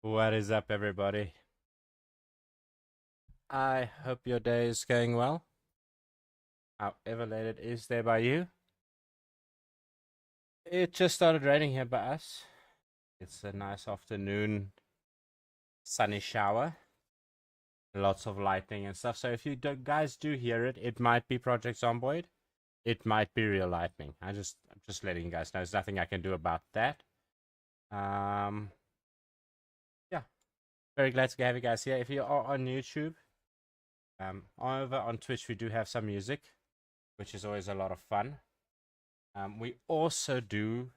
What is up, everybody? I hope your day is going well. However late it is there by you. It just started raining here by us. It's a nice afternoon, sunny shower. Lots of lightning and stuff. So if you guys do hear it, it might be Project Zomboid. It might be real lightning. I'm just letting you guys know. There's nothing I can do about that. Um, yeah, very glad to have you guys here. If you are on YouTube, over on Twitch, we do have some music, which is always a lot of fun. We also do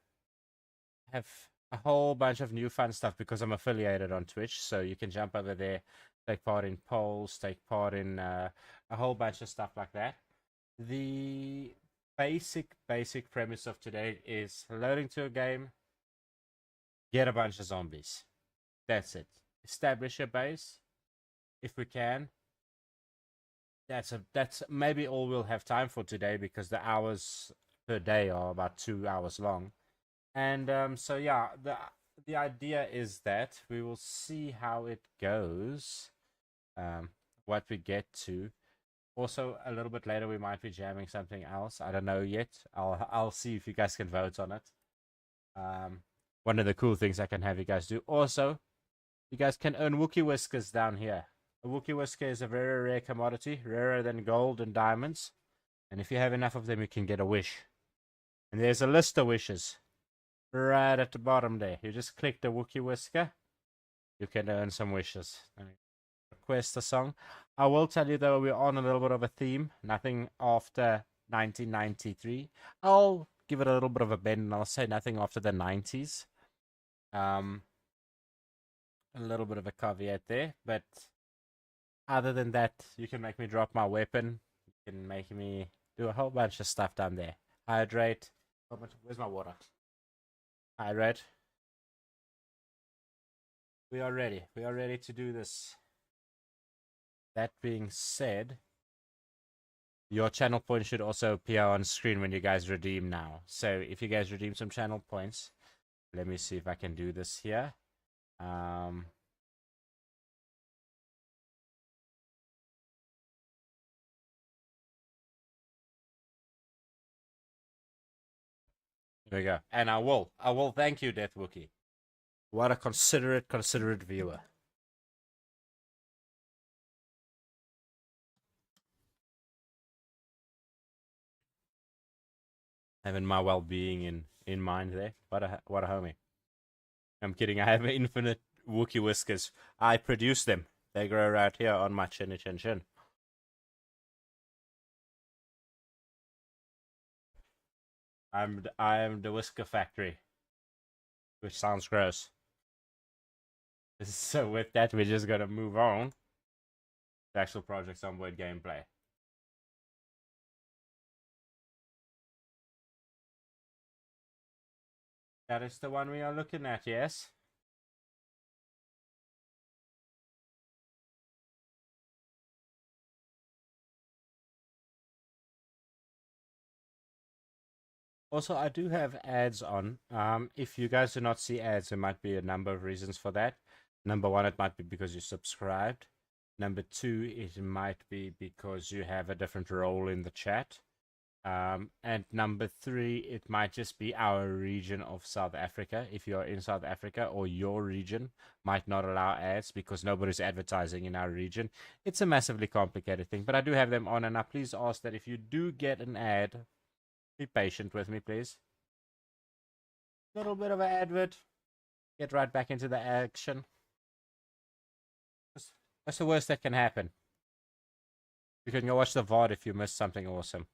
have a whole bunch of new fun stuff because I'm affiliated on Twitch, so you can jump over there, take part in polls, take part in a whole bunch of stuff like that. The basic premise of today is loading to a game, get a bunch of zombies. That's it. Establish your base if we can. That's maybe all we'll have time for today because the hours per day are about 2 hours long. And so yeah, the idea is that we will see how it goes, what we get to. Also, a little bit later, we might be jamming something else. I don't know yet. I'll see if you guys can vote on it. One of the cool things I can have you guys do. Also, you guys can earn Wookie Whiskers down here. A Wookie Whisker is a very rare commodity, rarer than gold and diamonds. And if you have enough of them, you can get a wish. And there's a list of wishes right at the bottom there. You just click the Wookie Whisker. You can earn some wishes. Request a song. I will tell you though, we're on a little bit of a theme. Nothing after 1993. I'll give it a little bit of a bend and I'll say nothing after the 90s. A little bit of a caveat there, but other than that, you can make me drop my weapon. You can make me do a whole bunch of stuff down there. Hydrate. Where's my water? Hydrate. We are ready. We are ready to do this. That being said, your channel points should also appear on screen when you guys redeem now. So if you guys redeem some channel points, let me see if I can do this here. Here we go. And I will thank you, Death Wookie. What a considerate viewer. Having my well-being in mind there. What a homie. I'm kidding. I have infinite Wookie whiskers. I produce them. They grow right here on my chin. I am the whisker factory, which sounds gross. So with that, we're just gonna move on to actual Project Zomboid gameplay. That is the one we are looking at, yes? Also, I do have ads on. If you guys do not see ads, there might be a number of reasons for that. Number one, it might be because you subscribed. Number two, it might be because you have a different role in the chat. And number three, it might just be our region of South Africa. If you're in South Africa or your region might not allow ads because nobody's advertising in our region. It's a massively complicated thing, but I do have them on. And I please ask that if you do get an ad, be patient with me, please. Little bit of an advert. Get right back into the action. What's the worst that can happen? You can go watch the VOD if you missed something awesome.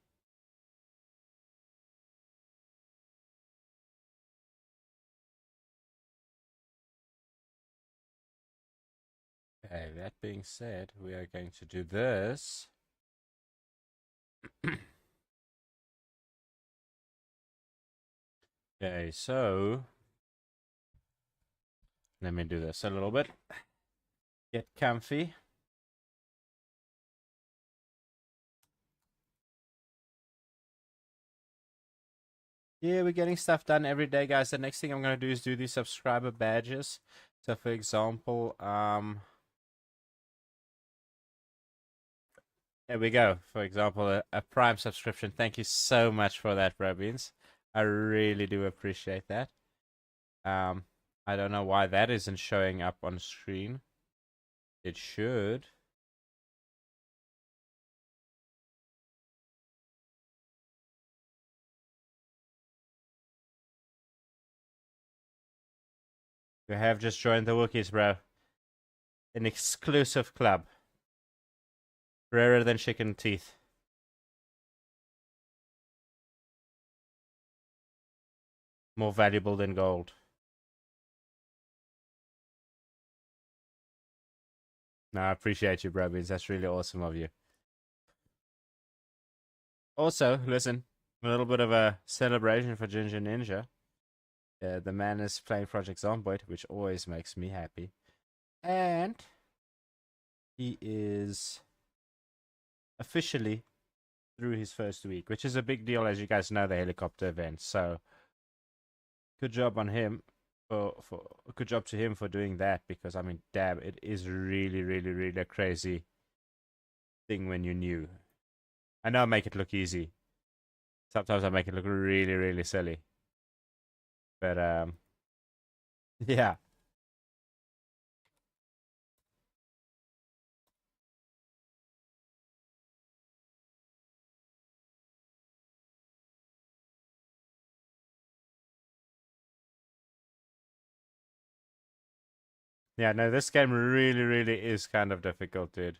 Okay, that being said, we are going to do this. Okay, so let me do this a little bit. Get comfy. Yeah, we're getting stuff done every day, guys. The next thing I'm going to do is do these subscriber badges. So for example, there we go. For example, a Prime subscription. Thank you so much for that, Robins. I really do appreciate that. Um, I don't know why that isn't showing up on screen. It should. You have just joined the Wookiees, bro. An exclusive club. Rarer than chicken teeth. More valuable than gold. No, I appreciate you, bro. That's really awesome of you. Also, listen, a little bit of a celebration for Ginger Ninja. The man is playing Project Zomboid, which always makes me happy. And he is officially through his first week, which is a big deal, as you guys know, the helicopter event. So, good job on him. For good job to him for doing that, because I mean, damn, it is really, really, really a crazy thing when you're new. I know I make it look easy. Sometimes I make it look really, really silly. But yeah. Yeah, no, this game really, really is kind of difficult, dude.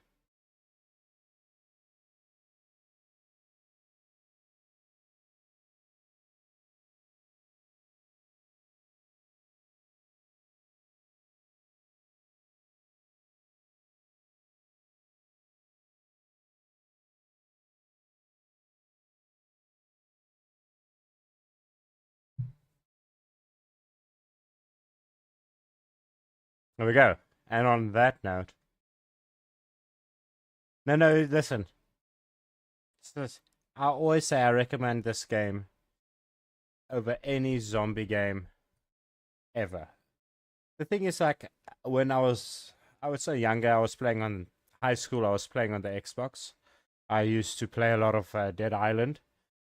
There we go. And on that note, no, listen. I always say I recommend this game over any zombie game ever. The thing is, like, when I was so younger, I was playing on high school, I was playing on the Xbox. I used to play a lot of Dead Island,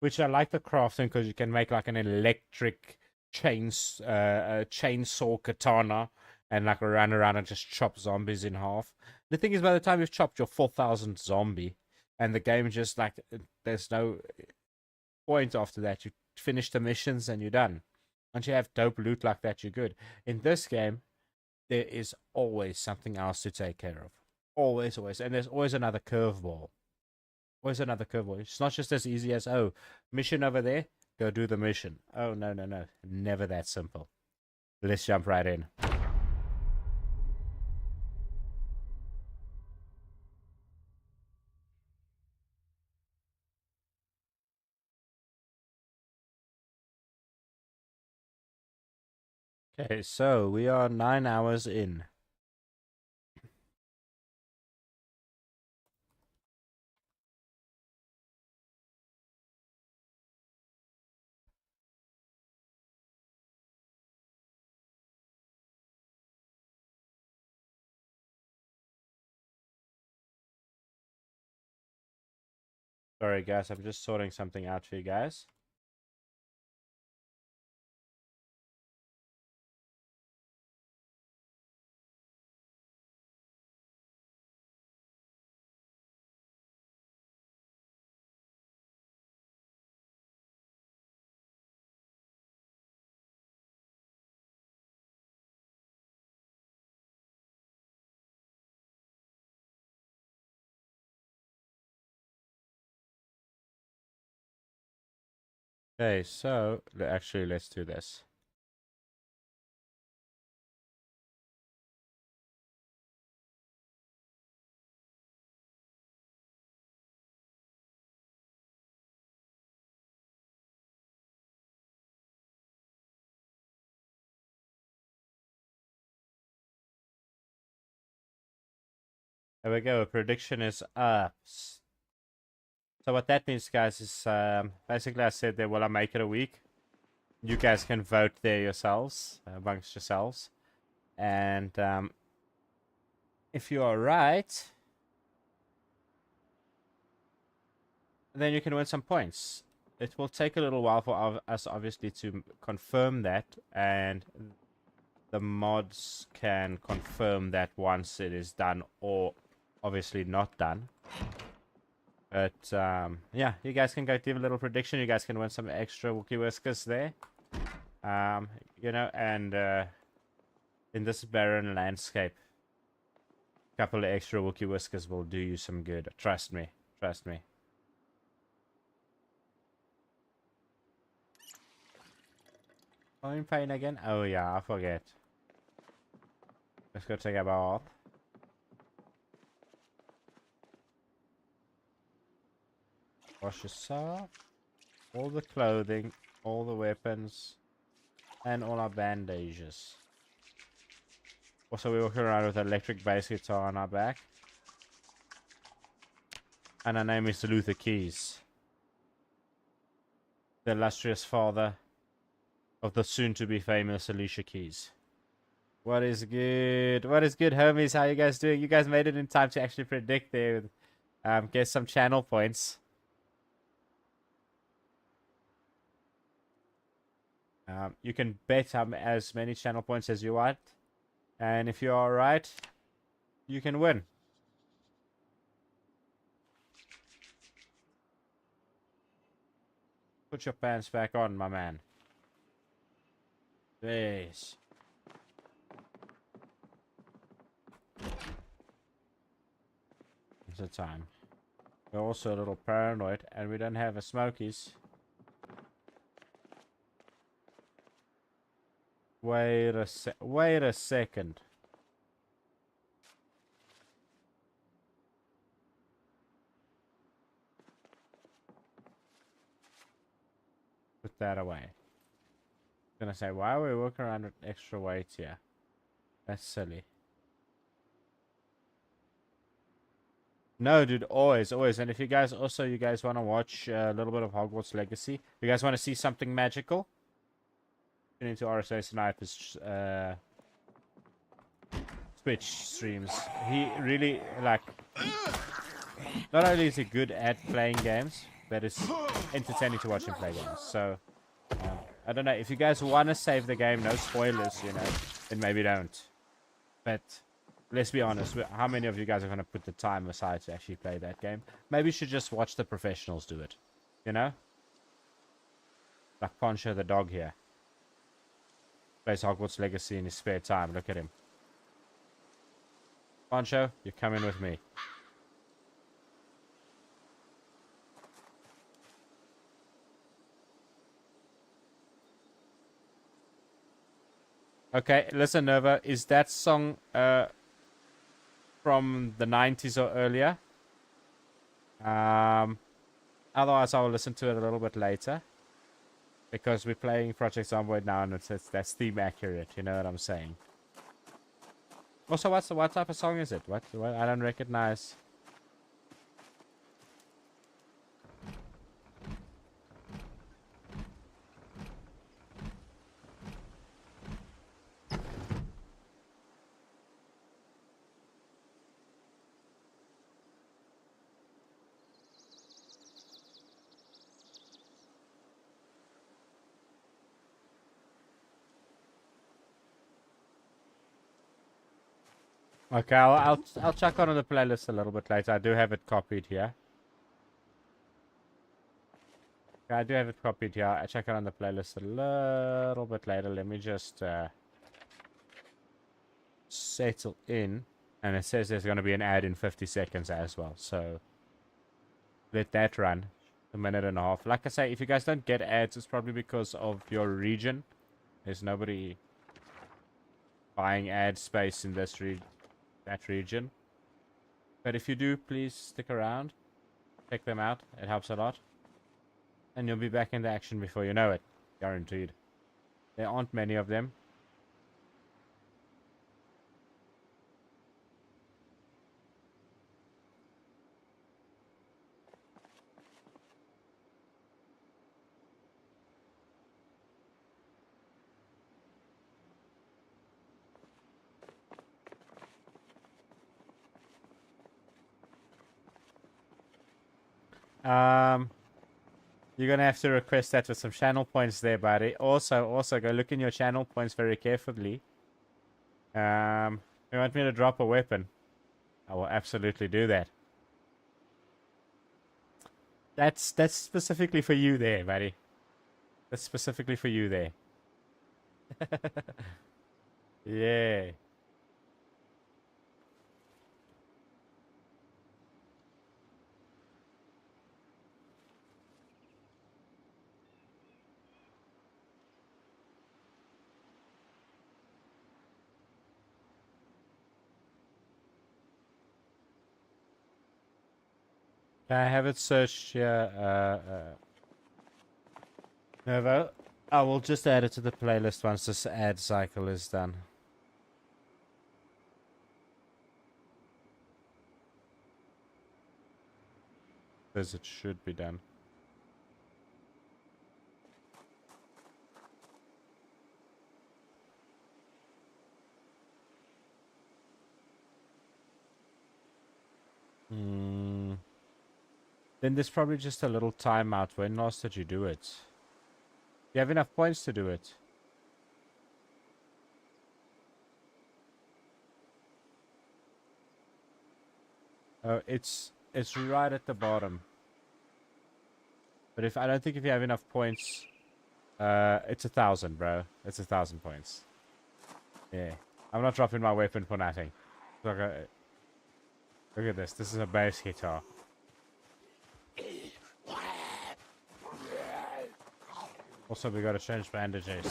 which I like the crafting because you can make like an electric chainsaw katana and like run around and just chop zombies in half. The thing is, by the time you've chopped your 4,000th zombie, and the game just like there's no point after that. You finish the missions and you're done. Once you have dope loot like that, you're good. In this game, there is always something else to take care of. Always, always. And there's always another curveball. Always another curveball. It's not just as easy as, oh, mission over there, go do the mission. Oh, no, no, no. Never that simple. Let's jump right in. Okay, so we are 9 hours in. Sorry, guys, I'm just sorting something out for you guys. Okay, so actually, let's do this. There we go. Prediction is up. So what that means, guys, is basically I said that will I make it a week? You guys can vote there yourselves, amongst yourselves. And if you are right, then you can win some points. It will take a little while for us, obviously, to confirm that, and the mods can confirm that once it is done, or obviously not done. But yeah, you guys can go give a little prediction. You guys can win some extra Wookie Whiskers there. You know, and in this barren landscape, a couple of extra Wookie Whiskers will do you some good. Trust me. Trust me. I'm pain again? Oh yeah, I forget. Let's go take a bath. Wash yourself. All the clothing, all the weapons, and all our bandages. Also, we're walking around with an electric bass guitar on our back. And our name is Luther Keys. The illustrious father of the soon-to-be famous Alicia Keys. What is good? What is good, homies? How you guys doing? You guys made it in time to actually predict there. Get some channel points. You can bet as many channel points as you want. And if you are right, you can win. Put your pants back on, my man. Jeez. It's the time. We're also a little paranoid, and we don't have a Smokies. Wait a second. Put that away. I'm gonna say, why are we walking around with extra weight here? That's silly. No, dude, always. And if you guys want to watch a little bit of Hogwarts Legacy, you guys want to see something magical, tune into RSA Sniper's Twitch streams. He really, like, not only is he good at playing games, but it's entertaining to watch him play games. So, I don't know, if you guys want to save the game, no spoilers, you know, then maybe don't. But let's be honest, how many of you guys are going to put the time aside to actually play that game? Maybe you should just watch the professionals do it, you know? Like Poncho the dog here. Plays Hogwarts Legacy in his spare time, look at him. Poncho, you're coming with me. Okay, listen, Nova, is that song from the 90s or earlier? Otherwise, I will listen to it a little bit later. Because we're playing Project Zomboid now, and that's theme accurate, you know what I'm saying? Also, what type of song is it? What I don't recognize. Okay, I'll check on the playlist a little bit later. I do have it copied here. Okay, I do have it copied here. I check it on the playlist a little bit later. Let me just settle in. And it says there's going to be an ad in 50 seconds as well. So let that run a minute and a half. Like I say, if you guys don't get ads, it's probably because of your region. There's nobody buying ad space in this that region. But if you do, please stick around. Check them out. It helps a lot. And you'll be back into action before you know it. Guaranteed. There aren't many of them. You're gonna have to request that with some channel points there, buddy. Also go look in your channel points very carefully. You want me to drop a weapon? I will absolutely do that. That's specifically for you there, buddy. That's specifically for you there. Yeah. Can I have it searched here? Novo. I will just add it to the playlist once this ad cycle is done. As it should be done. Then there's probably just a little timeout. When last did you do it? You have enough points to do it. Oh, it's right at the bottom. But I don't think if you have enough points, it's 1,000, bro. It's 1,000 points. Yeah, I'm not dropping my weapon for nothing. Look at this. This is a bass guitar. Also, we gotta change bandages.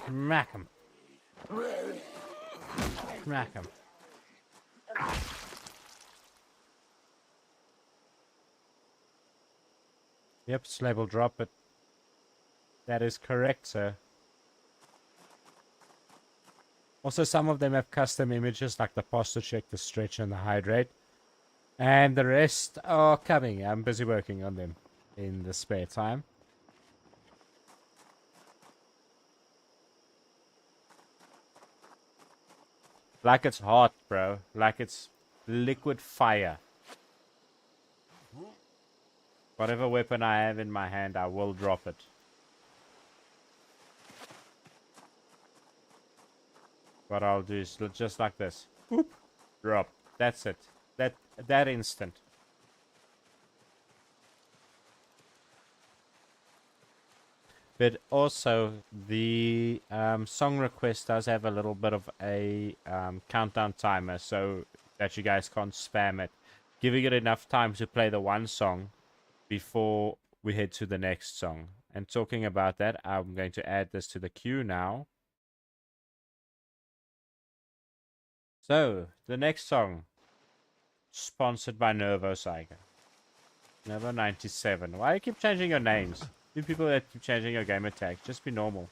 Smack him. Smack him. Yep, it's labeled drop it. That is correct, sir. Also, some of them have custom images like the posture check, the stretch, and the hydrate. And the rest are coming. I'm busy working on them in the spare time. Like it's hot, bro. Like it's liquid fire. Whatever weapon I have in my hand, I will drop it. What I'll do is just like this. Whoop. Drop. That's it. That instant. But also, the song request does have a little bit of a countdown timer, so that you guys can't spam it. Giving it enough time to play the one song before we head to the next song. And talking about that, I'm going to add this to the queue now. So, the next song, sponsored by Nervo Saiga. Nervo 97. Why do you keep changing your names? You people that keep changing your gamer tag, just be normal.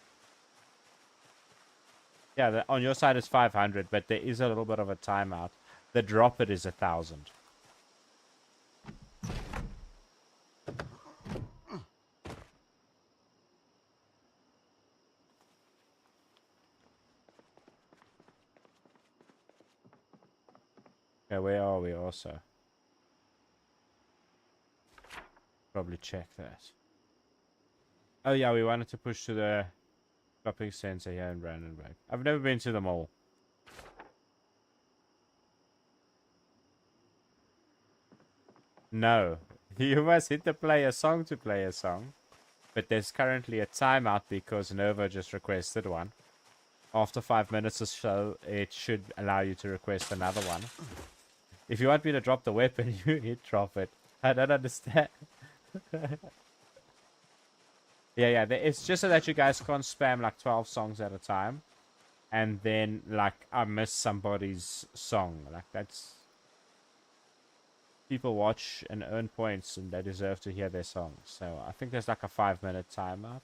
Yeah, on your side is 500, but there is a little bit of a timeout. The drop it is 1,000. Okay, where are we also? Probably check that. Oh yeah, we wanted to push to the shopping center here in Brandenburg. I've never been to them all. No. You must hit the play a song to play a song. But there's currently a timeout because Nova just requested one. After 5 minutes or so, it should allow you to request another one. If you want me to drop the weapon, you hit drop it. I don't understand. Yeah, it's just so that you guys can't spam like 12 songs at a time. And then, like, I miss somebody's song. Like, that's... People watch and earn points and they deserve to hear their songs. So, I think there's like a 5-minute timeout.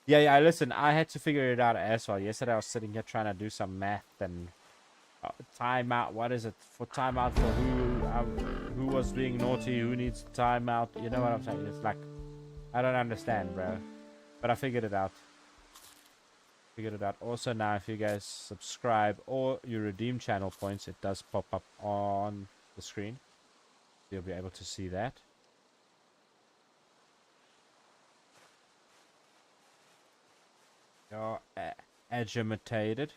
Yeah, listen, I had to figure it out as well. Yesterday I was sitting here trying to do some math and... timeout, what is it? For timeout for who was being naughty, who needs timeout, you know what I'm saying? It's like, I don't understand, bro. But I figured it out. figured it out. Also now, if you guys subscribe or you redeem channel points, it does pop up on the screen. You'll be able to see that. You're agitated.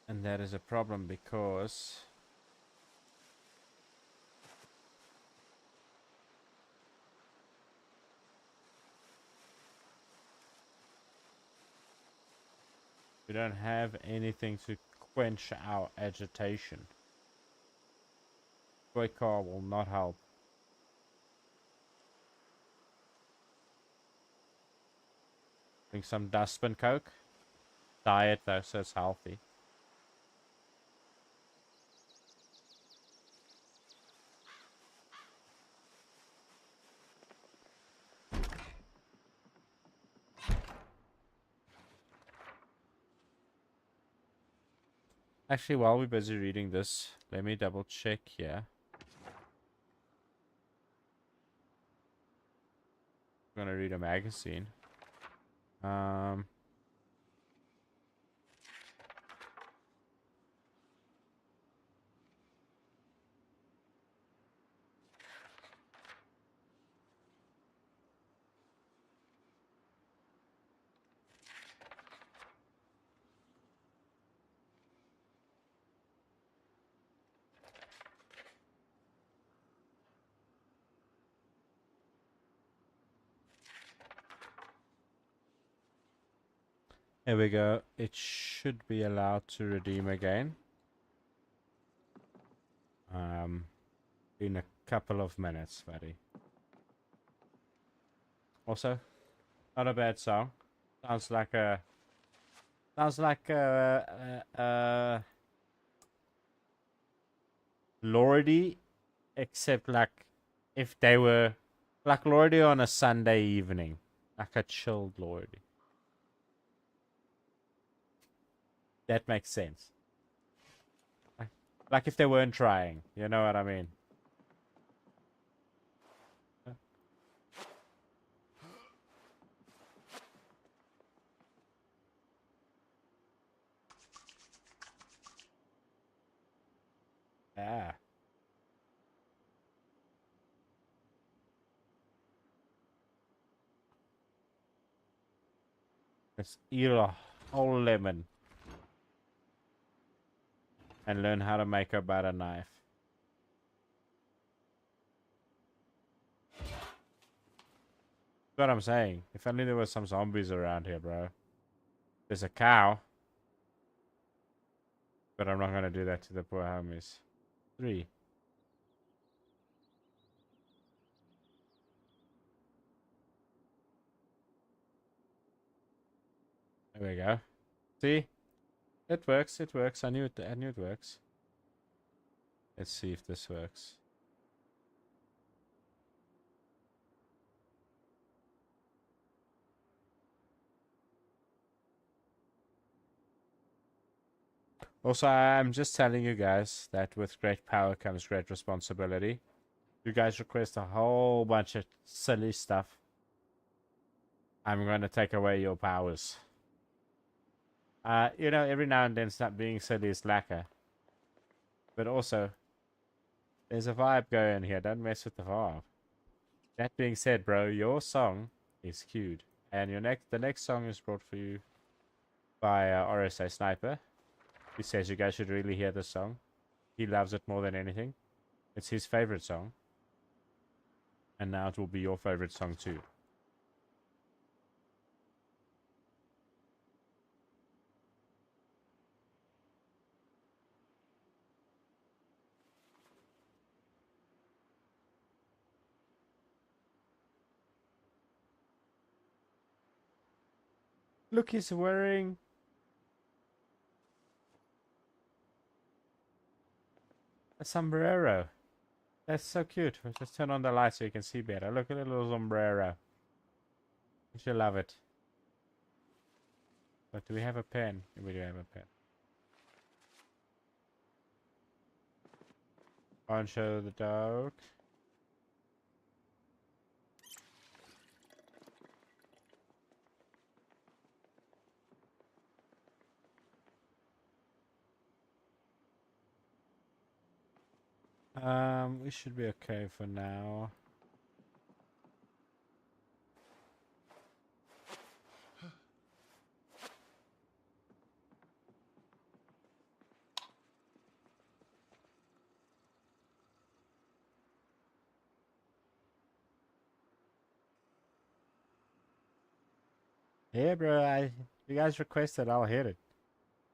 And that is a problem because we don't have anything to quench our agitation. Toy car will not help. Drink some dustbin coke. Diet though, so it's healthy. Actually, while we're busy reading this, let me double check here. I'm gonna read a magazine. There we go. It should be allowed to redeem again. In a couple of minutes, buddy. Also, not a bad song. Sounds like a Lordy, except like if they were like Lordy on a Sunday evening, like a chilled Lordy. That makes sense. Like if they weren't trying, you know what I mean? Yeah. Let's eat a whole lemon and learn how to make a butter knife. That's what I'm saying. If only there were some zombies around here, bro. There's a cow. But I'm not gonna do that to the poor homies. 3. There we go. See? It works, it works. I knew it works. Let's see if this works. Also, I'm just telling you guys that with great power comes great responsibility. You guys request a whole bunch of silly stuff. I'm going to take away your powers. You know, every now and then stop being silly is lacquer. But also, there's a vibe going here. Don't mess with the vibe. That being said, bro, your song is queued. And the next song is brought for you by RSA Sniper. He says you guys should really hear this song. He loves it more than anything. It's his favorite song. And now it will be your favorite song too. Look, he's wearing a sombrero. That's so cute. Let's just turn on the light so you can see better. Look at the little sombrero. You should love it. But do we have a pen? We do have a pen. Poncho the dog. We should be okay for now. Yeah, bro. You guys requested, I'll hit it.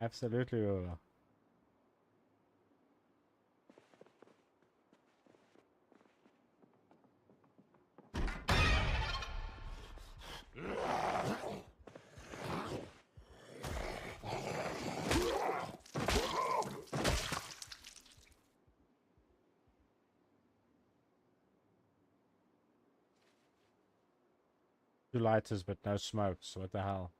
Absolutely will. Two lighters, but no smokes. What the hell?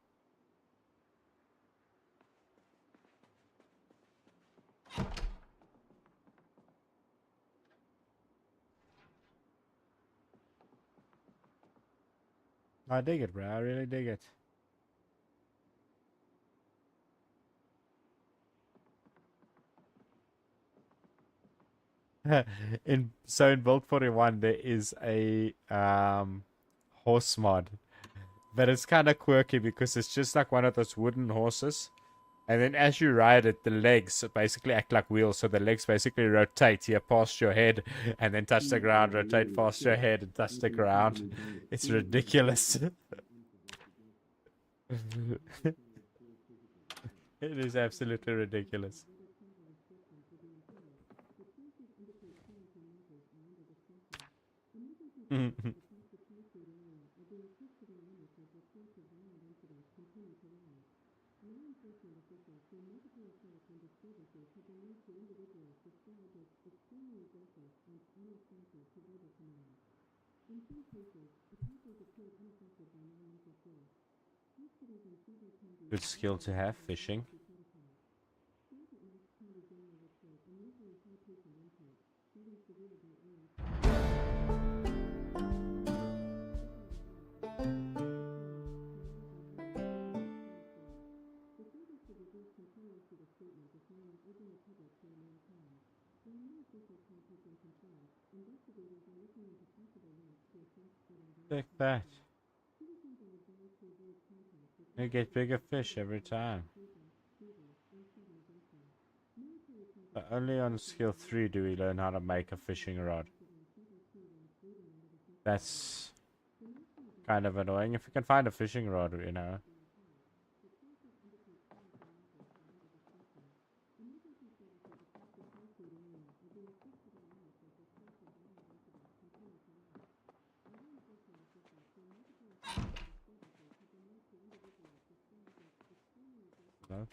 I dig it, bro. I really dig it. in Build 41 there is a horse mod, but it's kind of quirky because it's just like one of those wooden horses, and then as you ride it, the legs basically act like wheels, so the legs basically rotate here past your head and then touch the ground, rotate past your head and touch the ground. It's ridiculous. It is absolutely ridiculous. Good skill to have, fishing. Take that. You get bigger fish every time. But only on skill 3 do we learn how to make a fishing rod. That's kind of annoying. If you can find a fishing rod, you know. No?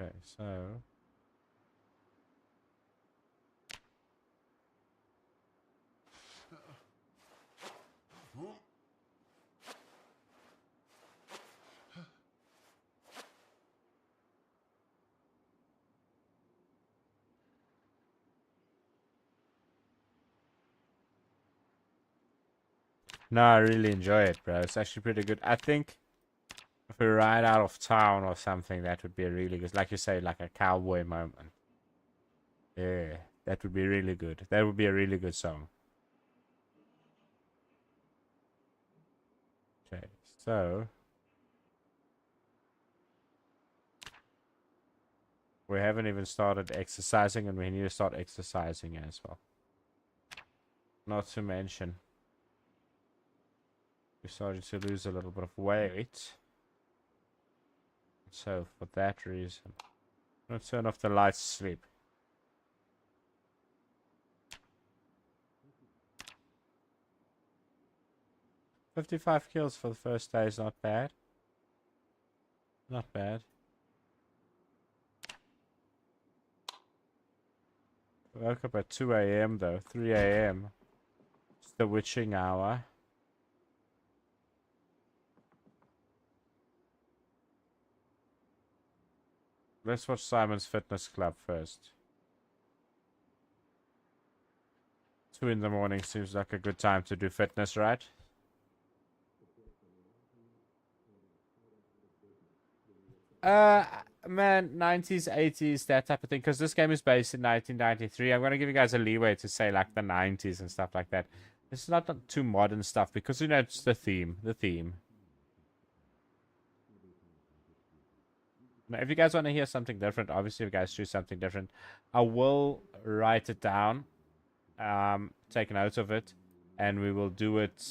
Okay, so no, I really enjoy it, bro. It's actually pretty good. I think if we ride out of town or something, that would be a really good, like you say, like a cowboy moment. Yeah, that would be really good. That would be a really good song. Okay, so we haven't even started exercising, and we need to start exercising as well. Not to mention, we started to lose a little bit of weight. So for that reason, I'm gonna turn off the lights to sleep. $55 kills for the first day is not bad. Not bad. Woke up at 2 a.m. though, 3 a.m. It's the witching hour. Let's watch Simon's Fitness Club first. 2 in the morning seems like a good time to do fitness, right? Man, 90s, 80s, that type of thing. Because this game is based in 1993. I'm gonna give you guys a leeway to say like the 90s and stuff like that. It's not too modern stuff because you know it's the theme. The theme. Now, if you guys want to hear something different, obviously, if you guys choose something different, I will write it down, take notes of it, and we will do it.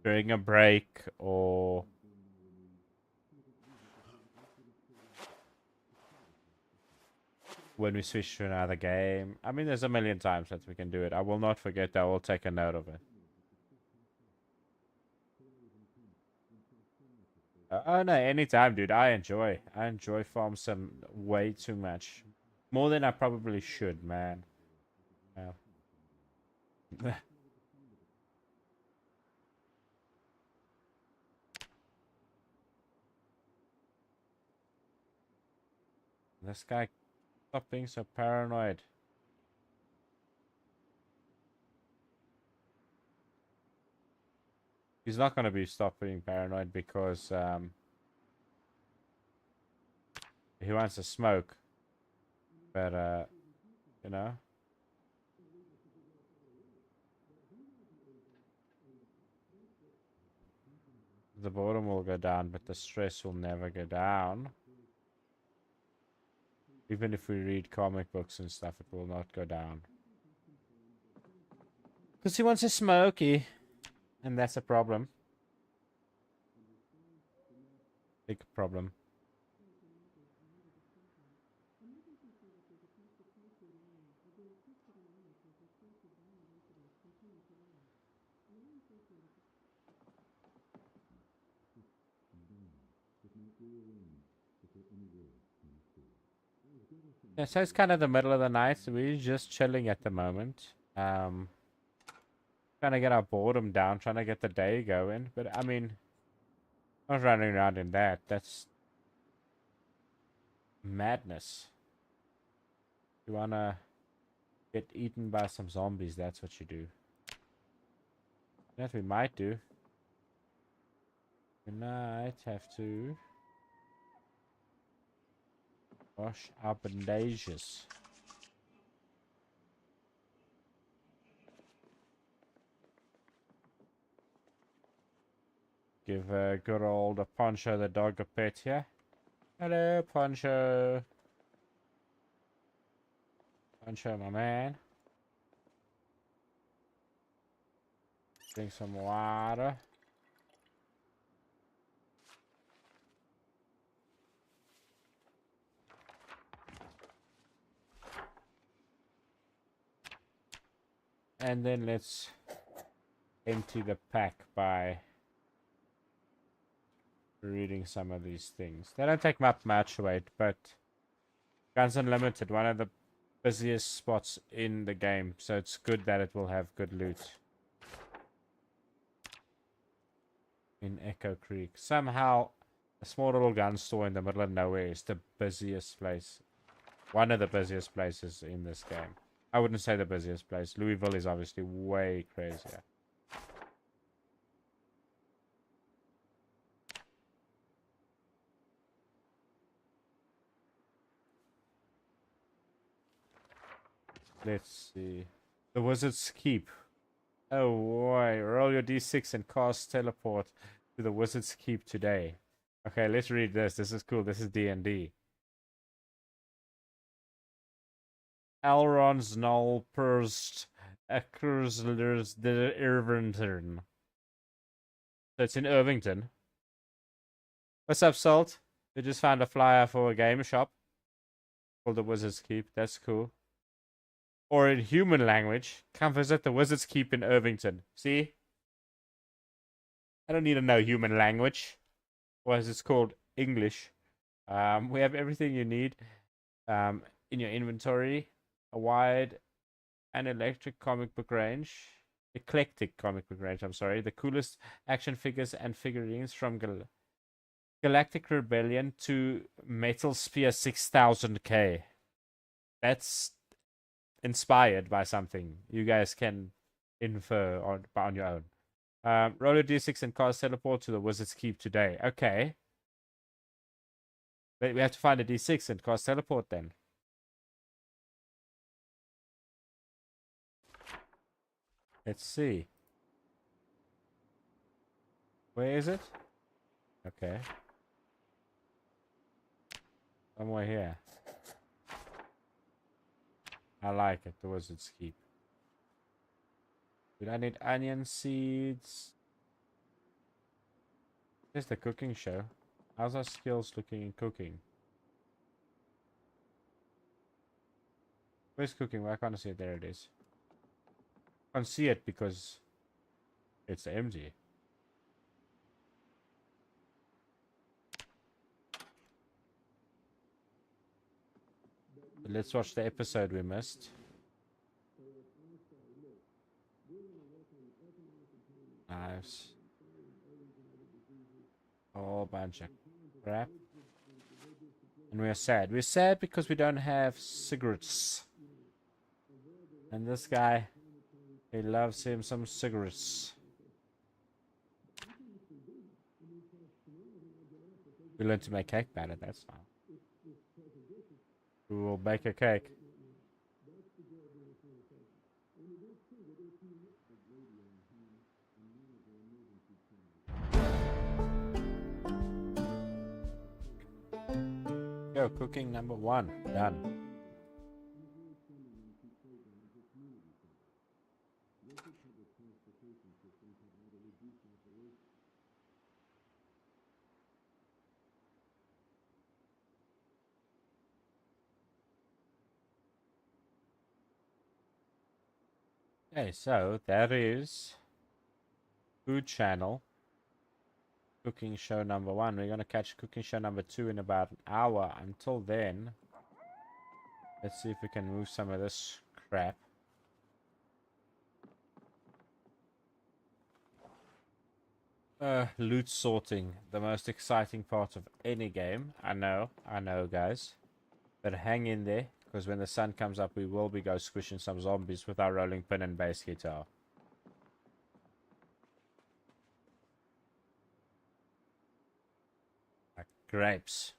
During a break or when we switch to another game. I mean, there's a million times that we can do it. I will not forget that. I will take a note of it. Oh no, anytime, dude. I enjoy Farm Sim way too much. More than I probably should, man. Yeah. This guy, stop being so paranoid. He's not gonna be stop being paranoid because he wants to smoke. But you know. The boredom will go down, but the stress will never go down. Even if we read comic books and stuff, it will not go down. Because he wants a smoky. And that's a problem. Big problem. Yeah, so it's kind of the middle of the night, so we're just chilling at the moment. Trying to get our boredom down, trying to get the day going. But I mean, not running around in that. That's madness. You wanna get eaten by some zombies, that's what you do. That we might do. We might have to wash our bandages. Give good old Poncho the dog a pet here. Hello, Poncho. Poncho, my man. Drink some water. And then let's empty the pack by reading some of these things. They don't take much weight, but Guns Unlimited, one of the busiest spots in the game, so it's good that it will have good loot. In Echo Creek. Somehow, a small little gun store in the middle of nowhere is the busiest place. One of the busiest places in this game. I wouldn't say the busiest place. Louisville is obviously way crazier. Let's see. The Wizard's Keep. Oh boy. Roll your d6 and cast teleport to the Wizard's Keep today. Okay, let's read this. This is cool. This is D&D. Elrond's Null Purst Accursers the Irvington. So it's in Irvington. What's up, Salt? We just found a flyer for a game shop called the Wizard's Keep. That's cool. Or in human language, come visit the Wizard's Keep in Irvington. See? I don't need to know human language. Or as it's called, English. We have everything you need in your inventory. A wide and eclectic comic book range. I'm sorry. The coolest action figures and figurines from Galactic Rebellion to Metal Spear 6000K. That's inspired by something you guys can infer on your own. Roll a d6 and cast teleport to the Wizard's Keep today. Okay. But we have to find a d6 and cast teleport then. Let's see. Where is it? Okay. Somewhere here. I like it. The Wizard's Keep. Did I need onion seeds? Here's the cooking show. How's our skills looking in cooking? Where's cooking? Why can't I see it? There it is. Can't see it because it's empty. Let's watch the episode we missed. Knives. Oh, bunch of crap. And we're sad. We're sad because we don't have cigarettes. And this guy, he loves him some cigarettes. We learned to make cake batter, that's fine. We will bake a cake. Go, cooking number 1. Done. Okay, so that is Food Channel. Cooking show number 1. We're going to catch cooking show number 2 in about an hour. Until then, let's see if we can move some of this crap. Loot sorting. The most exciting part of any game. I know, guys. But hang in there, because when the sun comes up, we will be go squishing some zombies with our rolling pin and bass guitar. Like grapes.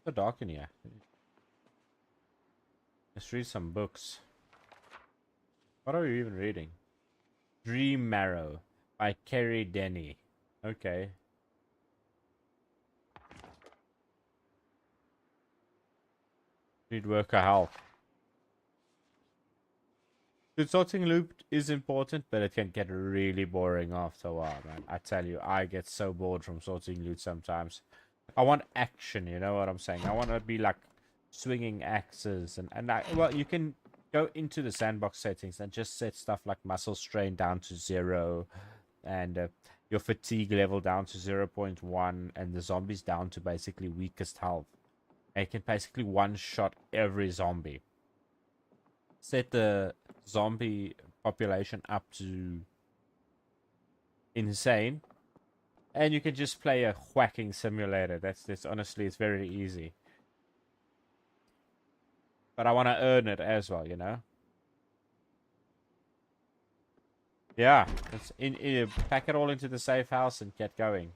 So dark in here. Let's read some books. What are you even reading? Dream Marrow by Kerry Denny. Okay. Need worker help. The sorting loop is important, but it can get really boring after a while, man. I tell you, I get so bored from sorting loot sometimes. I want action, you know what I'm saying? I want to be like swinging axes well, you can go into the sandbox settings and just set stuff like muscle strain down to 0 and your fatigue level down to 0.1 and the zombies down to basically weakest health. And you can basically one-shot every zombie. Set the zombie population up to insane. And you can just play a whacking simulator. That's honestly, it's very easy. But I want to earn it as well, you know? Yeah, it's pack it all into the safe house and get going.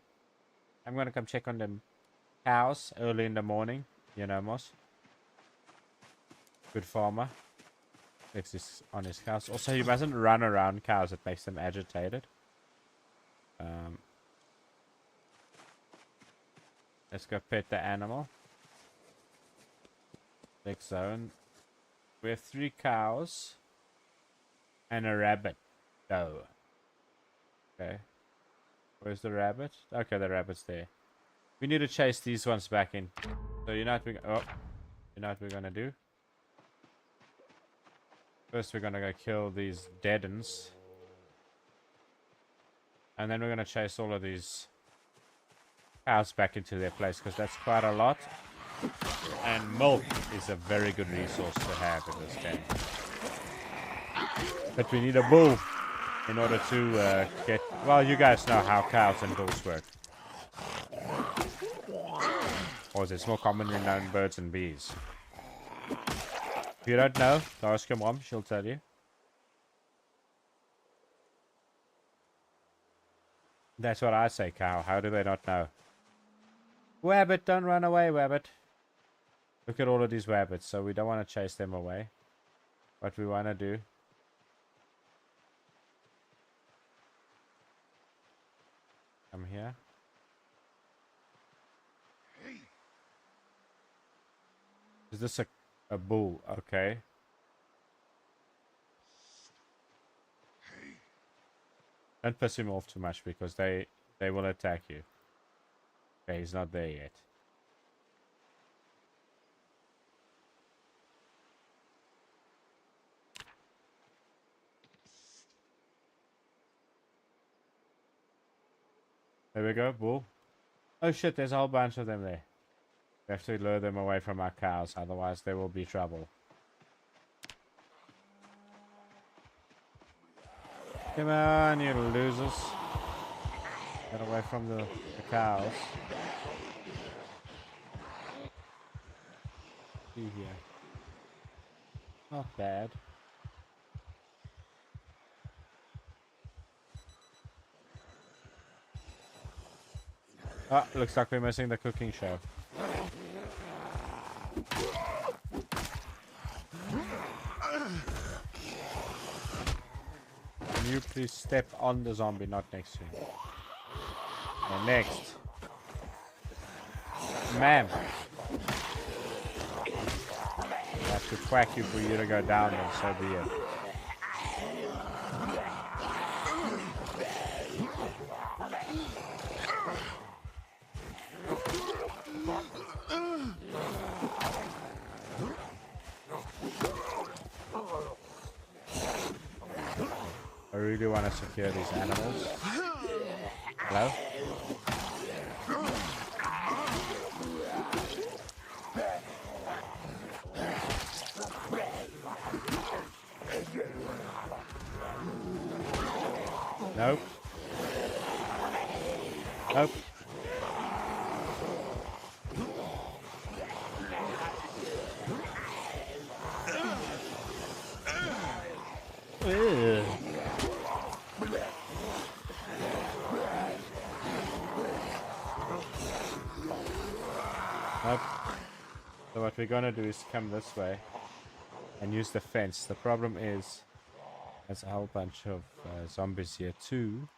I'm going to come check on the cows early in the morning. You know, Moss. Good farmer. Fix this on his cows. Also, he mustn't run around cows. It makes them agitated. Let's go pet the animal. Next zone. We have 3 cows and a rabbit. Go. Okay. Where's the rabbit? Okay, the rabbit's there. We need to chase these ones back in. So you know what we're gonna do? First we're gonna go kill these deadens. And then we're gonna chase all of these cows back into their place, because that's quite a lot. And milk is a very good resource to have in this game. But we need a bull in order to get... Well, you guys know how cows and bulls work. Or is it more commonly known birds and bees? If you don't know, ask your mom, she'll tell you. That's what I say, cow. How do they not know? Wabbit, don't run away, Wabbit. Look at all of these wabbits, so we don't want to chase them away. What we want to do... Come here. Is this a bull? Okay. Don't piss him off too much because they will attack you. Okay, he's not there yet. There we go, bull. Oh shit, there's a whole bunch of them there. We have to lure them away from our cows, otherwise there will be trouble. Come on, you losers. Get away from the cows. See here. Not bad. Oh, looks like we're missing the cooking show. Can you please step on the zombie, not next to him? And next. Ma'am. I have to quack you for you to go down and so be it. I really want to secure these animals. Hello? Nope. Nope. Ugh. Nope. So what we're gonna do is come this way and use the fence. The problem is there's a whole bunch of zombies here too.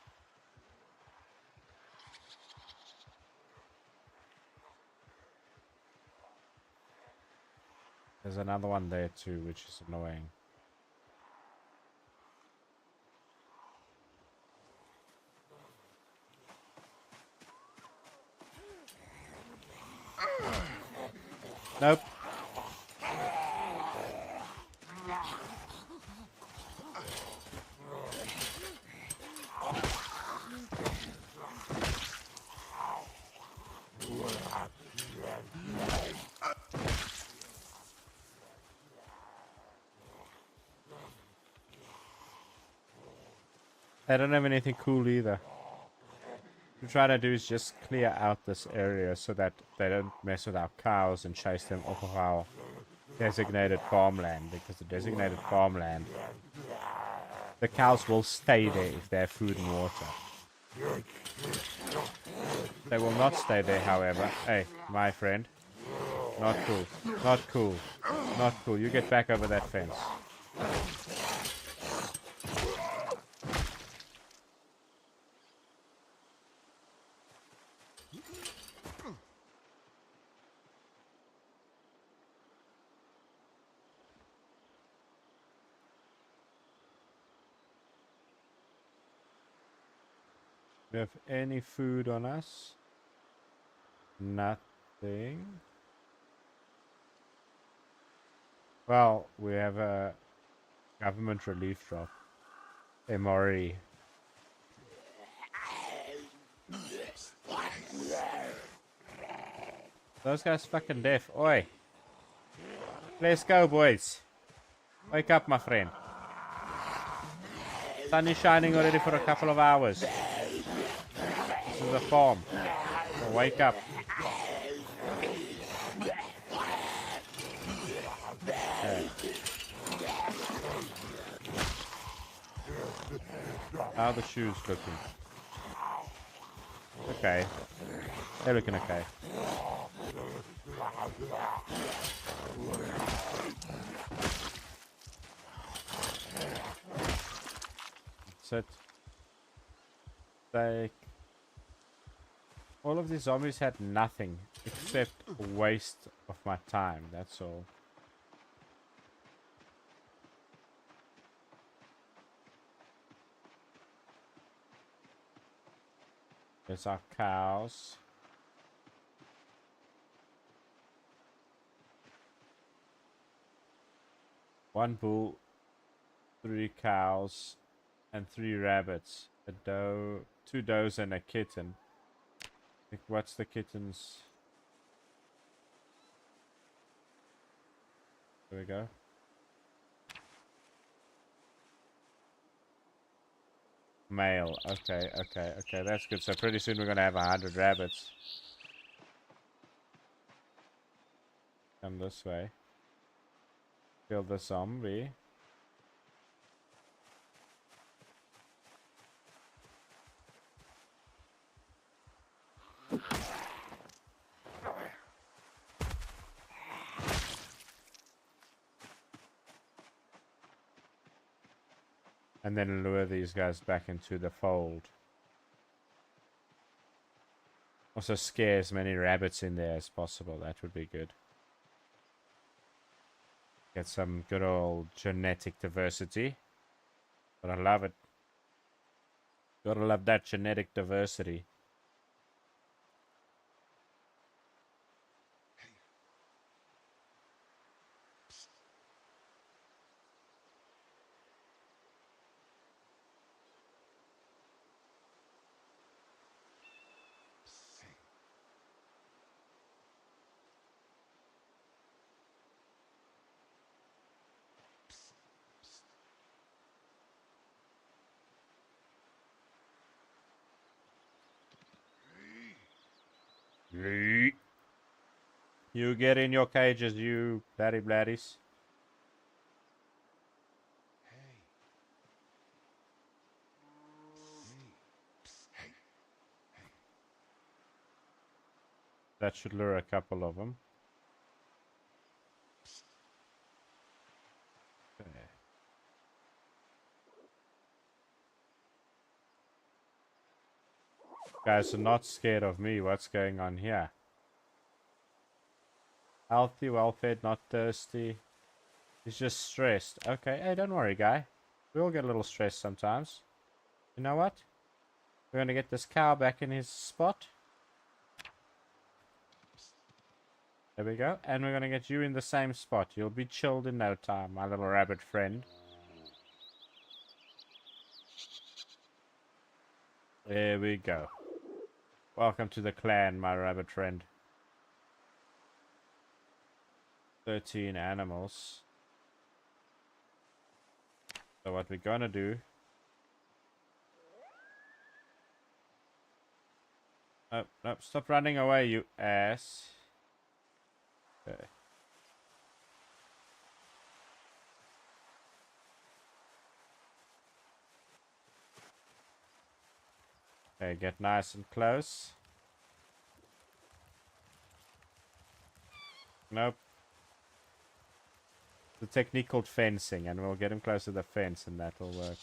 There's another one there too, which is annoying. Nope. I don't have anything cool either. What we're trying to do is just clear out this area so that they don't mess with our cows and chase them off of our designated farmland, because the designated farmland, the cows will stay there if they have food and water. They will not stay there, however. Hey, my friend. Not cool. Not cool. Not cool. You get back over that fence. Do we have any food on us? Nothing. Well, we have a government relief drop. MRE. Those guys fucking deaf. Oi. Let's go, boys. Wake up, my friend. Sun is shining already for a couple of hours. This is a farm. So wake up. Okay. How are the shoes looking? Okay. They're looking okay. That's it. Like, all of these zombies had nothing except a waste of my time. That's all. There's our cows. One bull, 3 cows, and 3 rabbits. A doe, 2 does, and a kitten. What's the kitten's? There we go. Male. Okay, okay, okay. That's good. So pretty soon we're going to have 100 rabbits. Come this way. Kill the zombie. And then lure these guys back into the fold. Also scare as many rabbits in there as possible. That would be good. Get some good old genetic diversity. But I love it. Gotta love that genetic diversity. You get in your cages, you bloody bladdies. That should lure a couple of them. Okay. Guys are not scared of me. What's going on here? Healthy, well-fed, not thirsty. He's just stressed. Okay, hey, don't worry, guy. We all get a little stressed sometimes. You know what? We're going to get this cow back in his spot. There we go. And we're going to get you in the same spot. You'll be chilled in no time, my little rabbit friend. There we go. Welcome to the clan, my rabbit friend. 13 animals. So what we're going to do... Nope, nope, stop running away, you ass. Okay. Okay, get nice and close. Nope. The technique called fencing, and we'll get him close to the fence, and that'll work.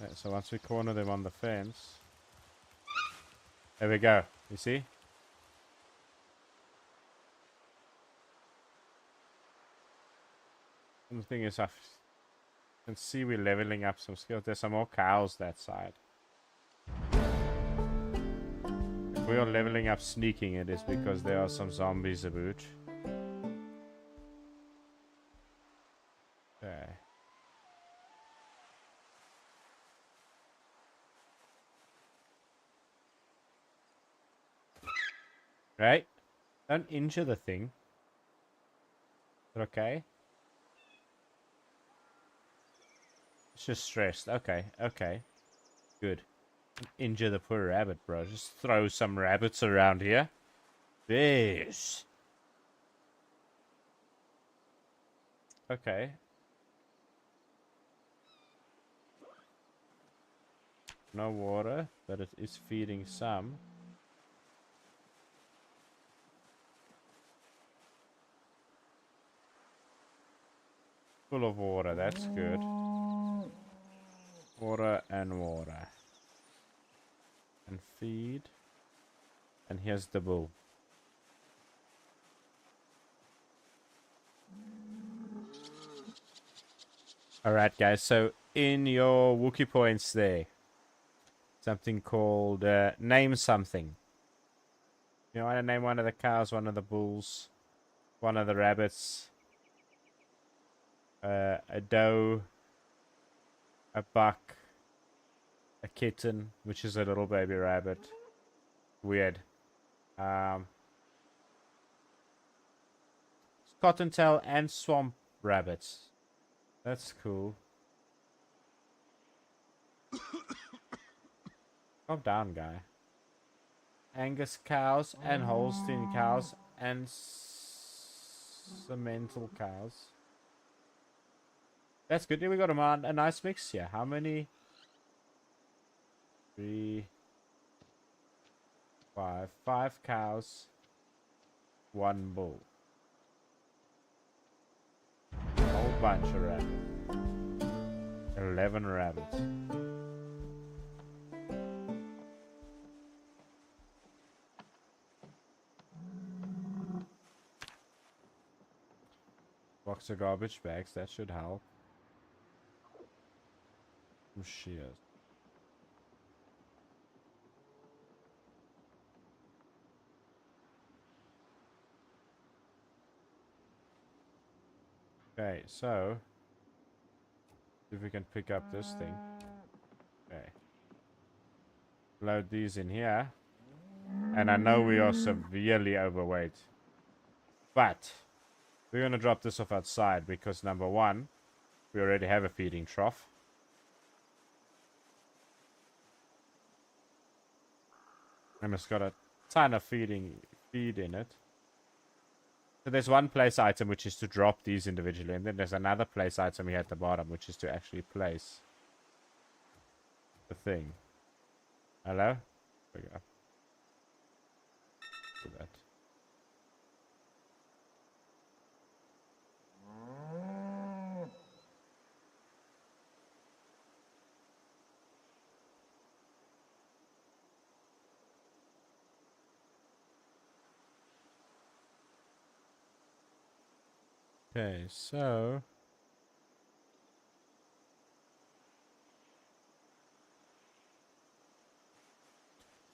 Okay, so once we corner them on the fence, there we go. You see? And the thing is, I can see we're leveling up some skills. There's some more cows that side. If we are leveling up sneaking, it is because there are some zombies about. Okay. Right? Don't injure the thing. Is it okay? It's just stressed. Okay, okay. Good. Injure the poor rabbit, bro. Just throw some rabbits around here. Yes. Okay. No water, but it is feeding some. Full of water, that's good. Water and water. And feed. And here's the bull. Alright guys, so in your Wookie points there, something called name something. You want to name one of the cows, one of the bulls, one of the rabbits, a doe, a buck, a kitten, which is a little baby rabbit. Weird. Cottontail and swamp rabbits. That's cool. Calm down, guy. Angus cows and Holstein cows and Simmental cows. That's good. We got a nice mix here. How many? 3, 5. 5 cows. 1 bull. A whole bunch of rabbits. 11 rabbits. Box of garbage bags, that should help. Some shears. Okay, so if we can pick up this thing. Okay. Load these in here. And I know we are severely overweight. But we're going to drop this off outside because number one, we already have a feeding trough. And it's got a ton of feed in it. So there's one place item which is to drop these individually, and then there's another place item here at the bottom which is to actually place the thing. Hello? There we go. Do that. Okay, so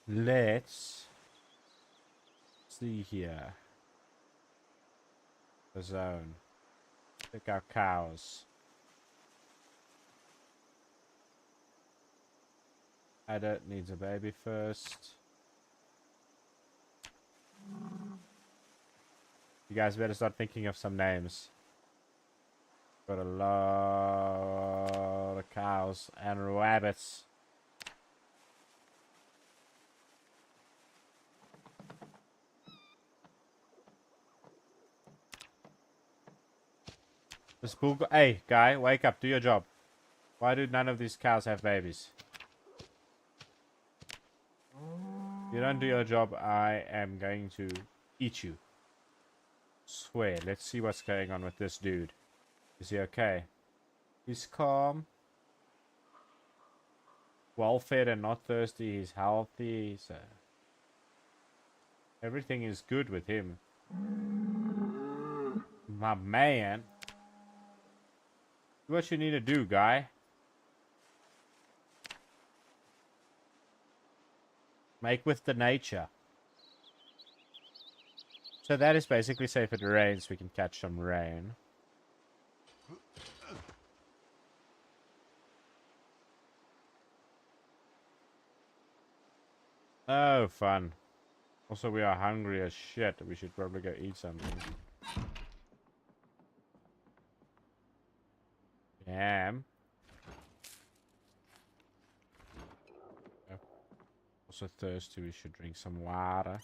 let's see here. The zone. Pick our cows. Adder needs a baby first. You guys better start thinking of some names. Got a lot of cows and rabbits. This bull. Hey, guy, wake up. Do your job. Why do none of these cows have babies? If you don't do your job, I am going to eat you. Swear. Let's see what's going on with this dude. Is he okay? He's calm. Well fed and not thirsty. He's healthy. So everything is good with him. My man. Do what you need to do, guy. Make with the nature. So that is basically say if it rains, we can catch some rain. Oh, fun. Also, we are hungry as shit. We should probably go eat something. Damn. Also thirsty, we should drink some water.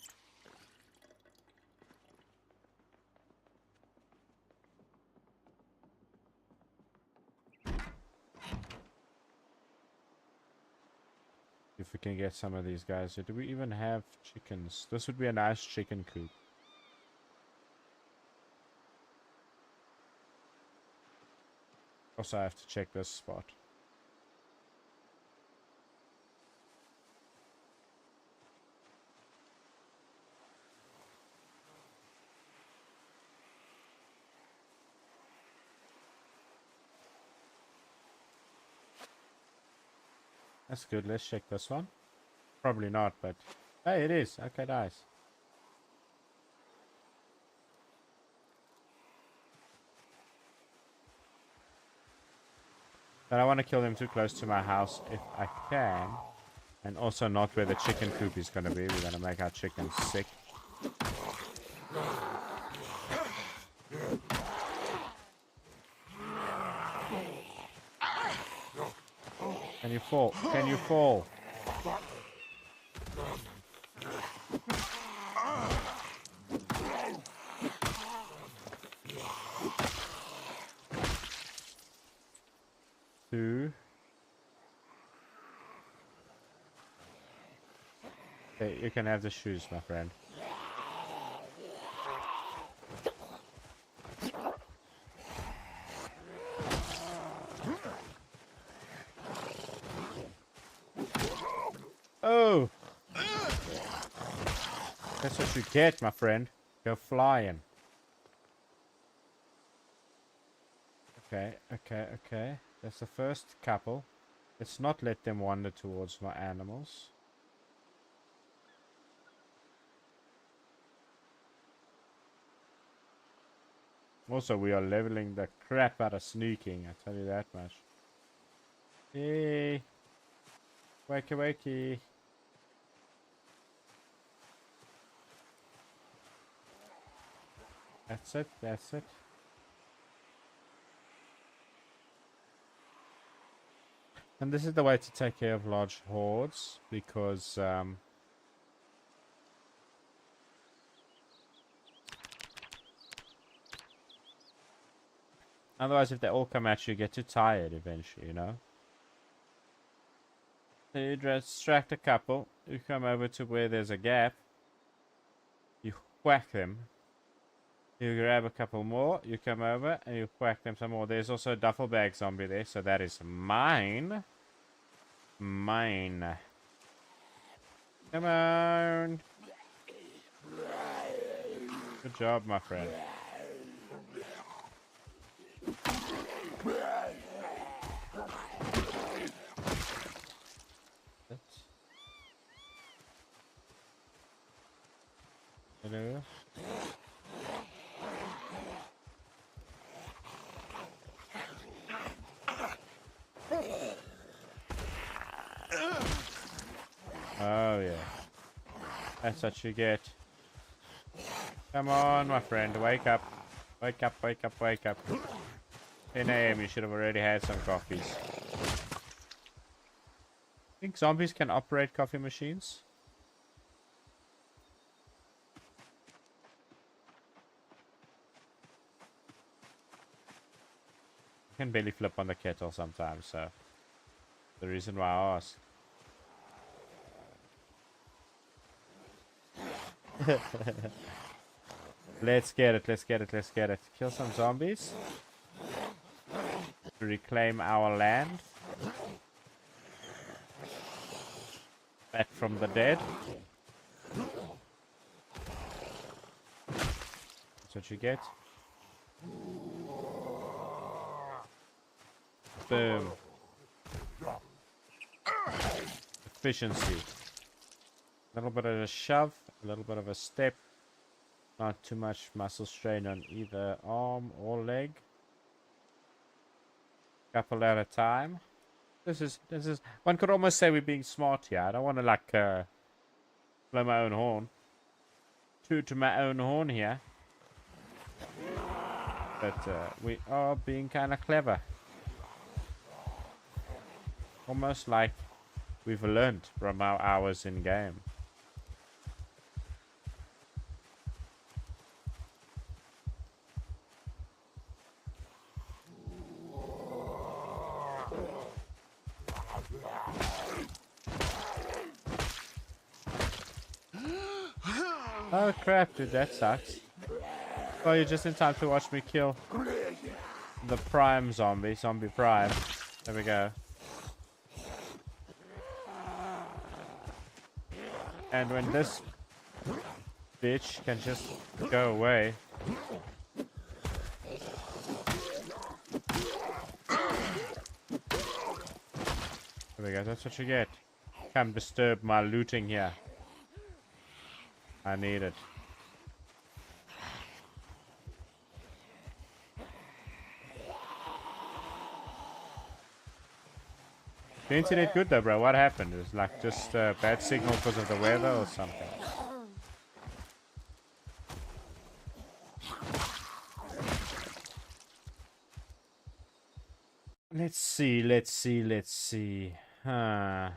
If we can get some of these guys here. Do we even have chickens? This would be a nice chicken coop. Also, I have to check this spot. That's good. Let's check this one. Probably not, but hey, it is. Okay, nice. But I want to kill them too close to my house if I can. And also not where the chicken coop is going to be. We're going to make our chickens sick. Can you fall? Can you fall? Two. Okay, you can have the shoes, my friend. Oh! That's what you get, my friend. Go flying. Okay, okay, okay. That's the first couple. Let's not let them wander towards my animals. Also, we are leveling the crap out of sneaking, I tell you that much. Hey! Wakey wakey! That's it, that's it. And this is the way to take care of large hordes, because otherwise if they all come at you, you get too tired eventually, you know? So you distract a couple, you come over to where there's a gap, you whack them. You grab a couple more, you come over, and you whack them some more. There's also a duffel bag zombie there, so that is mine. Mine. Come on. Good job, my friend. Hello. Oh, yeah. That's what you get. Come on, my friend. Wake up. Wake up, wake up, wake up. 10 a.m. You should have already had some coffees. Think zombies can operate coffee machines? I can barely flip on the kettle sometimes, so the reason why I ask. Let's get it, let's get it, let's get it. Kill some zombies. Reclaim our land. Back from the dead. That's what you get. Boom. Efficiency. A little bit of a shove, a little bit of a step. Not too much muscle strain on either arm or leg. Couple at a time. This is one could almost say we're being smart here. I don't want to like blow my own horn. Toot my own horn here. But we are being kind of clever. Almost like we've learned from our hours in game. Oh crap, dude, that sucks. Oh, you're just in time to watch me kill the prime zombie, zombie prime. There we go. And when this bitch can just go away. There we go, that's what you get. Come disturb my looting here. I need it. The internet good though, bro. What happened? It was like just bad signal because of the weather or something. Let's see. Huh.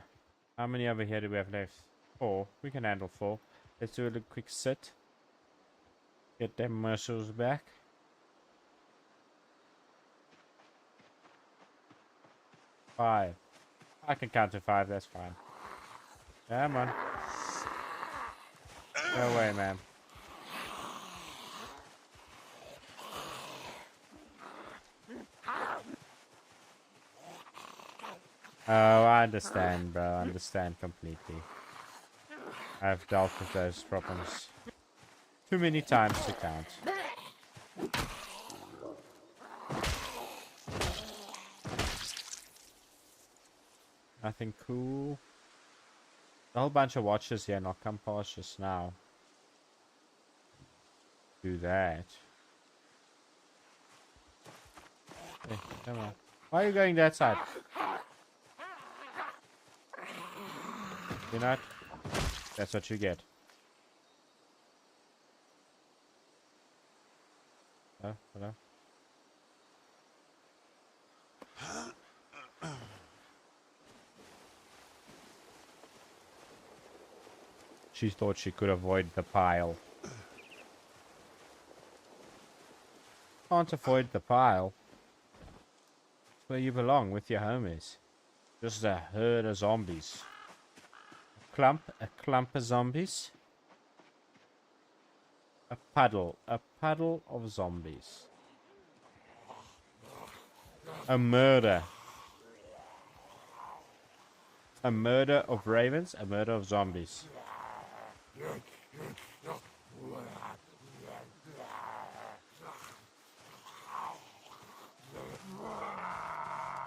How many over here do we have left? 4. We can handle 4. Let's do a little quick sit. Get them muscles back. Five. I can count to 5, that's fine. Come on. No way, man. Oh, I understand, bro. I understand completely. I've dealt with those problems too many times to count. Nothing cool. A whole bunch of watches here, and I'll come past just now. Do that. Hey, come on. Why are you going that side? You're not? That's what you get. Oh, hello? She thought she could avoid the pile. Can't avoid the pile. It's where you belong with your homies. Just a herd of zombies. A clump of zombies. A puddle of zombies. A murder. A murder of ravens, a murder of zombies.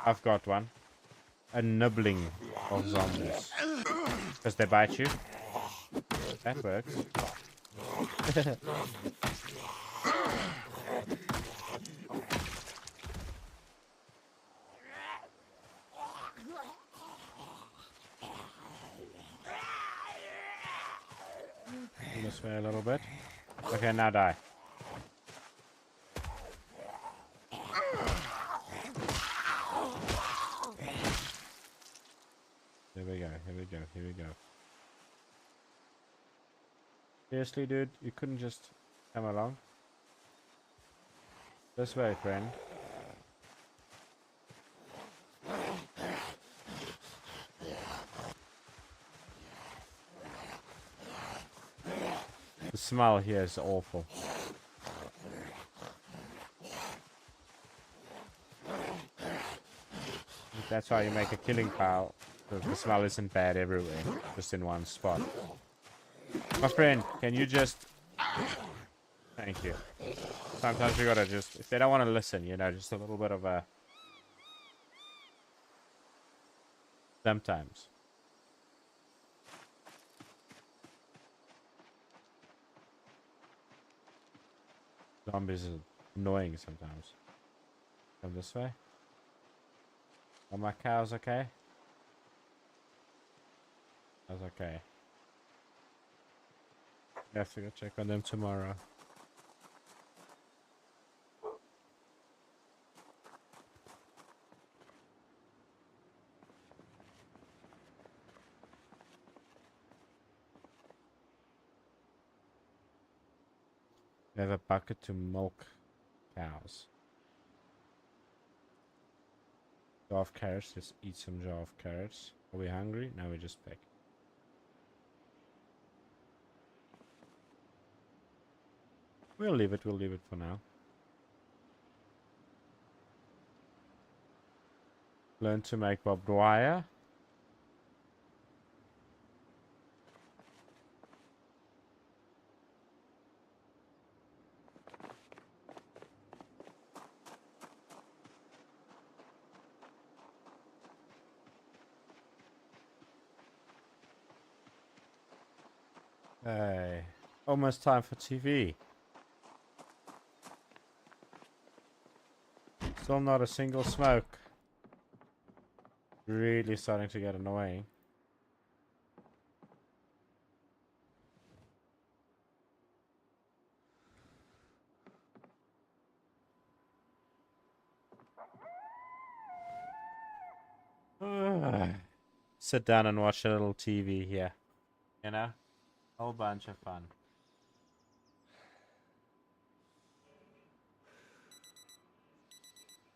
I've got one. A nibbling of zombies. Because they bite you. That works. This way a little bit. Okay, now die. Here we go, here we go, here we go. Seriously, dude, you couldn't just come along? This way, friend. The smell here is awful. That's why you make a killing pile. The smell isn't bad everywhere, just in one spot. My friend, can you just... Thank you. Sometimes we gotta just... If they don't want to listen, you know, just a little bit of a... Sometimes. Zombies are annoying sometimes. Come this way. Are my cows okay? That's okay. I have to go check on them tomorrow. We have a bucket to milk cows. Jar of carrots. Let's eat some jar of carrots. Are we hungry? No, we just pick. We'll leave it. We'll leave it for now. Learn to make barbed wire. Hey, almost time for TV. Still not a single smoke. Really starting to get annoying. Sit down and watch a little TV here. You know? Whole bunch of fun.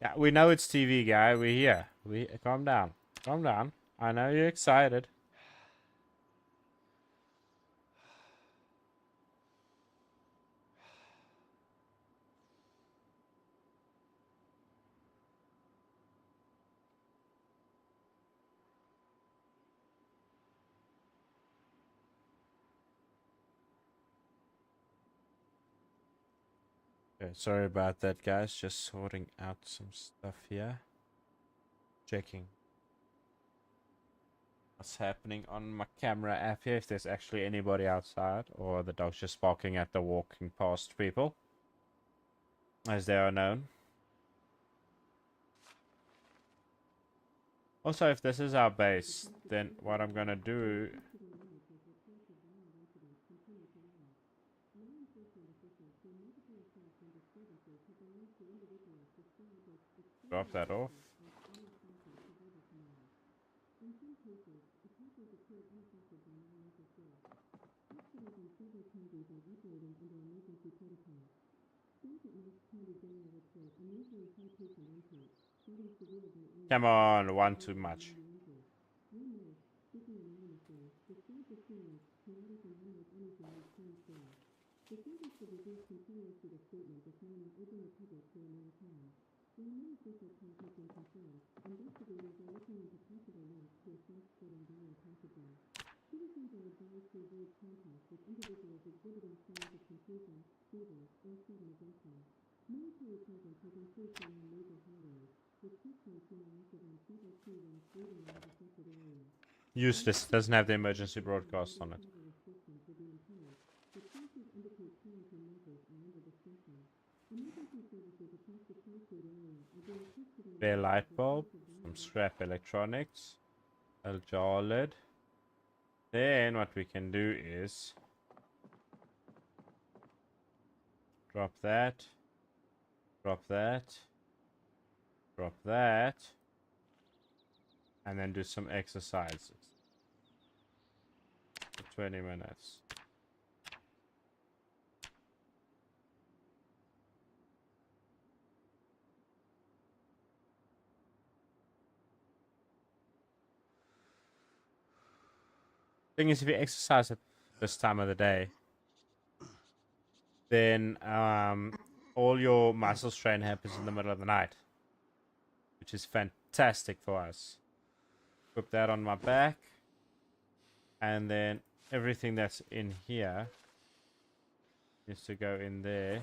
Yeah, we know it's TV, guy. We're here. Calm down. Calm down. I know you're excited. Okay, sorry about that, guys. Just sorting out some stuff here. Checking what's happening on my camera app here, if there's actually anybody outside, or the dog's just barking at the walking past people, as they are known. Also, if this is our base, then what I'm gonna do... Drop that off. Come on, one too much. Useless, doesn't have the emergency broadcast on it. Spare light bulb, some scrap electronics, a jar lid. Then what we can do is drop that, drop that, drop that, and then do some exercises for 20 minutes. Thing is, if you exercise at this time of the day, then all your muscle strain happens in the middle of the night, which is fantastic for us. Put that on my back, and then everything that's in here needs to go in there.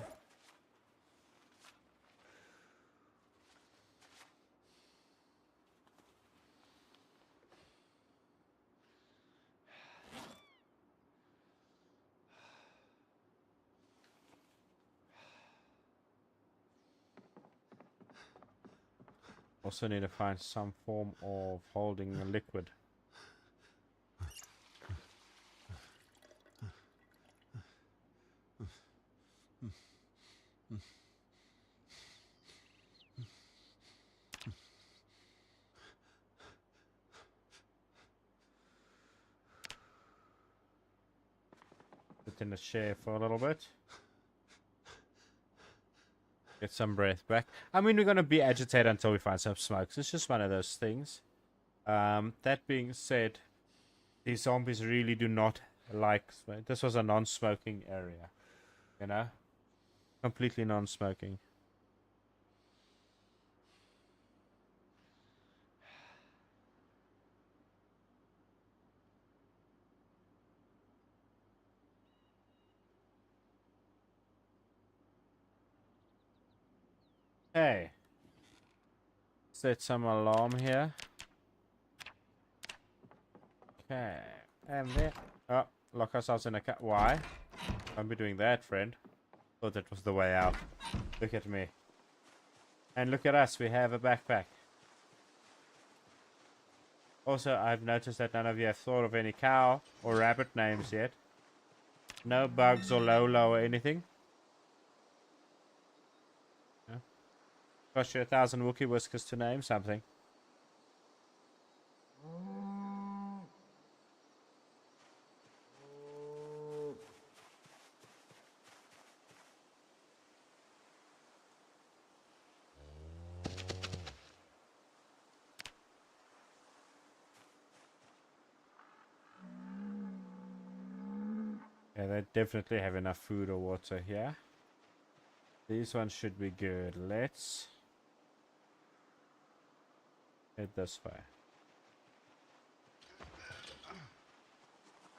Also need to find some form of holding a liquid. Sit in the chair for a little bit. Get some breath back. I mean, we're going to be agitated until we find some smokes. It's just one of those things. That being said, these zombies really do not like smoke. This was a non-smoking area, you know? Completely non-smoking. Hey. Set some alarm here. Okay. And then... Oh, lock ourselves in a cat. Why? Don't be doing that, friend. Thought that was the way out. Look at me. And look at us. We have a backpack. Also, I've noticed that none of you have thought of any cow or rabbit names yet. No bugs or Lolo or anything. Yeah. Cost you 1,000 Wookiee whiskers to name something. Yeah, they definitely have enough food or water here. These ones should be good. Let's head this way.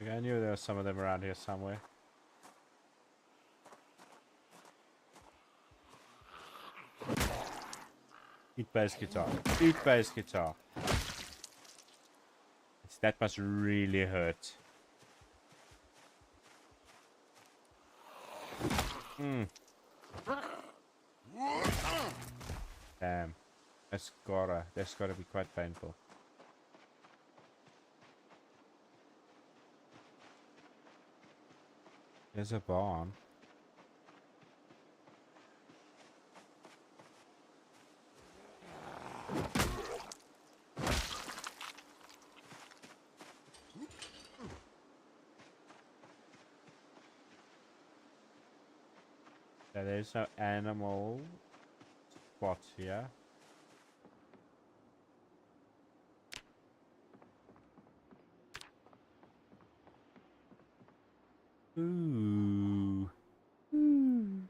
I knew there were some of them around here somewhere. Eat bass guitar. Eat bass guitar. That must really hurt. Damn. That's gotta be quite painful. There's a barn. Yeah, there's no animal spot here. Ooh. Ooh,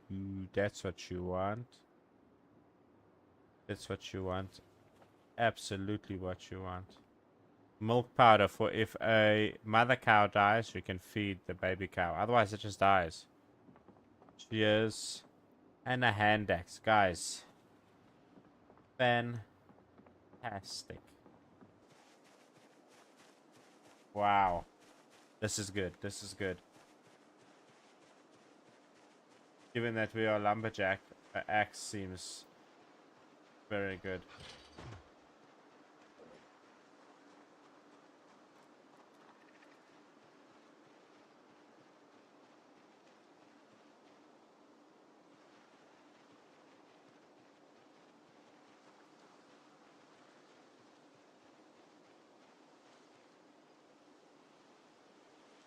that's what you want. That's what you want. Absolutely what you want. Milk powder for if a mother cow dies, you can feed the baby cow. Otherwise, it just dies. Cheers. And a hand axe. Guys. Fantastic. Wow. This is good. This is good. Given that we are lumberjack, an axe seems very good.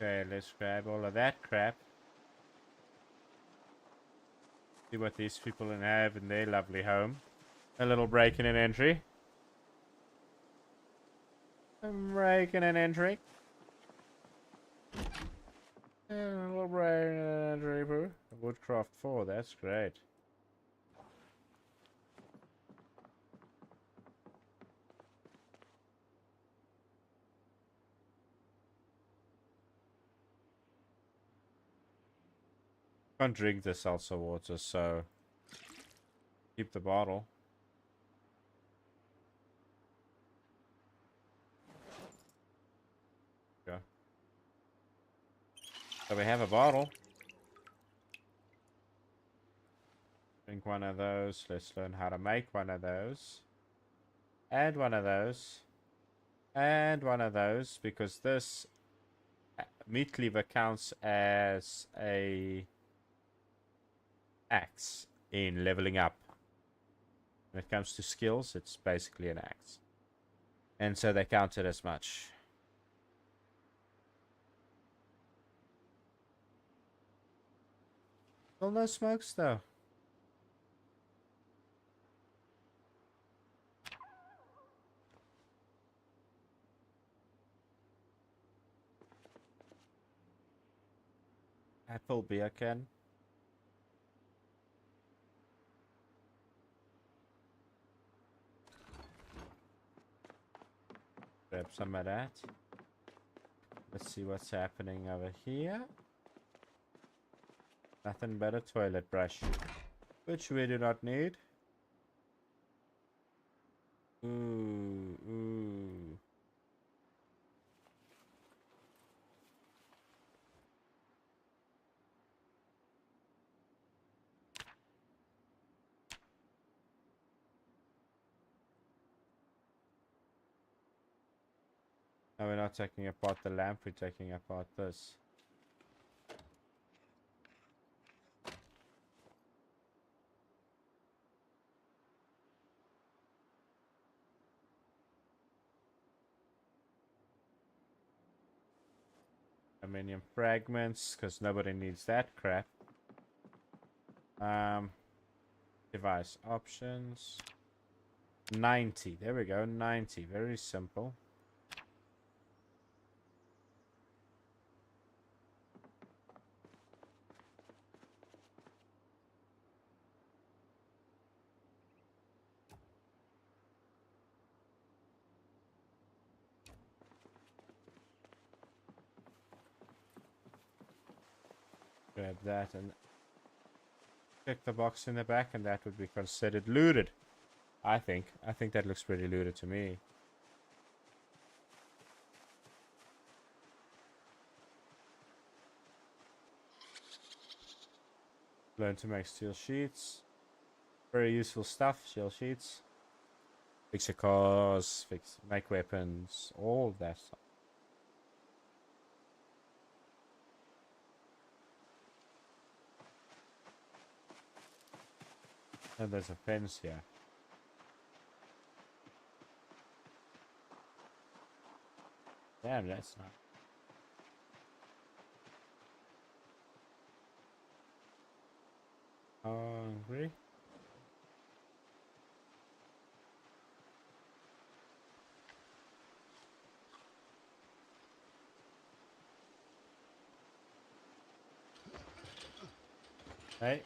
Okay, let's grab all of that crap. See what these people have in their lovely home. A little break in an entry. Break in an entry. A little break in an entry, boo. Woodcraft 4, that's great. Can't drink the salsa water, so keep the bottle. Okay. So we have a bottle. Drink one of those. Let's learn how to make one of those. And one of those. And one of those, because this meat cleaver counts as a axe in leveling up. When it comes to skills, it's basically an axe. And so they count it as much. Still no smokes though. Apple beer can. Grab some of that. Let's see what's happening over here. Nothing but a toilet brush, which we do not need. Ooh, ooh. No, we're not taking apart the lamp, we're taking apart this. Aluminium fragments, because nobody needs that crap. Device options. 90. There we go, 90. Very simple. Grab that and check the box in the back, and that would be considered looted. I think that looks pretty looted to me. Learn to make steel sheets. Very useful stuff, steel sheets. Fix your cars, make weapons, all that stuff. And there's a fence here. Damn, that's not. Hungry. Hey.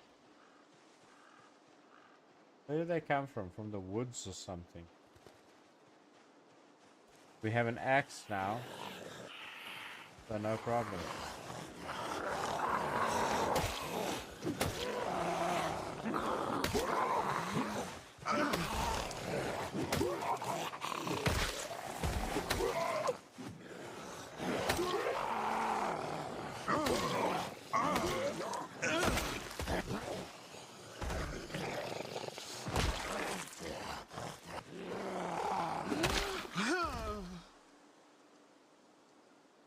Where did they come from? From the woods or something? We have an axe now. So no problem.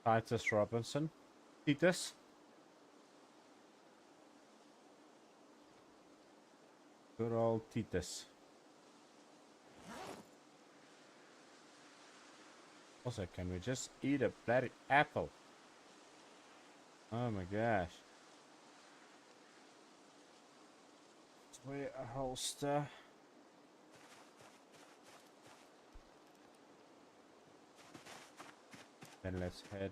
Titus Robinson. Titus. Good old Titus. Also, can we just eat a bloody apple? Oh my gosh. Wear a holster. Then let's head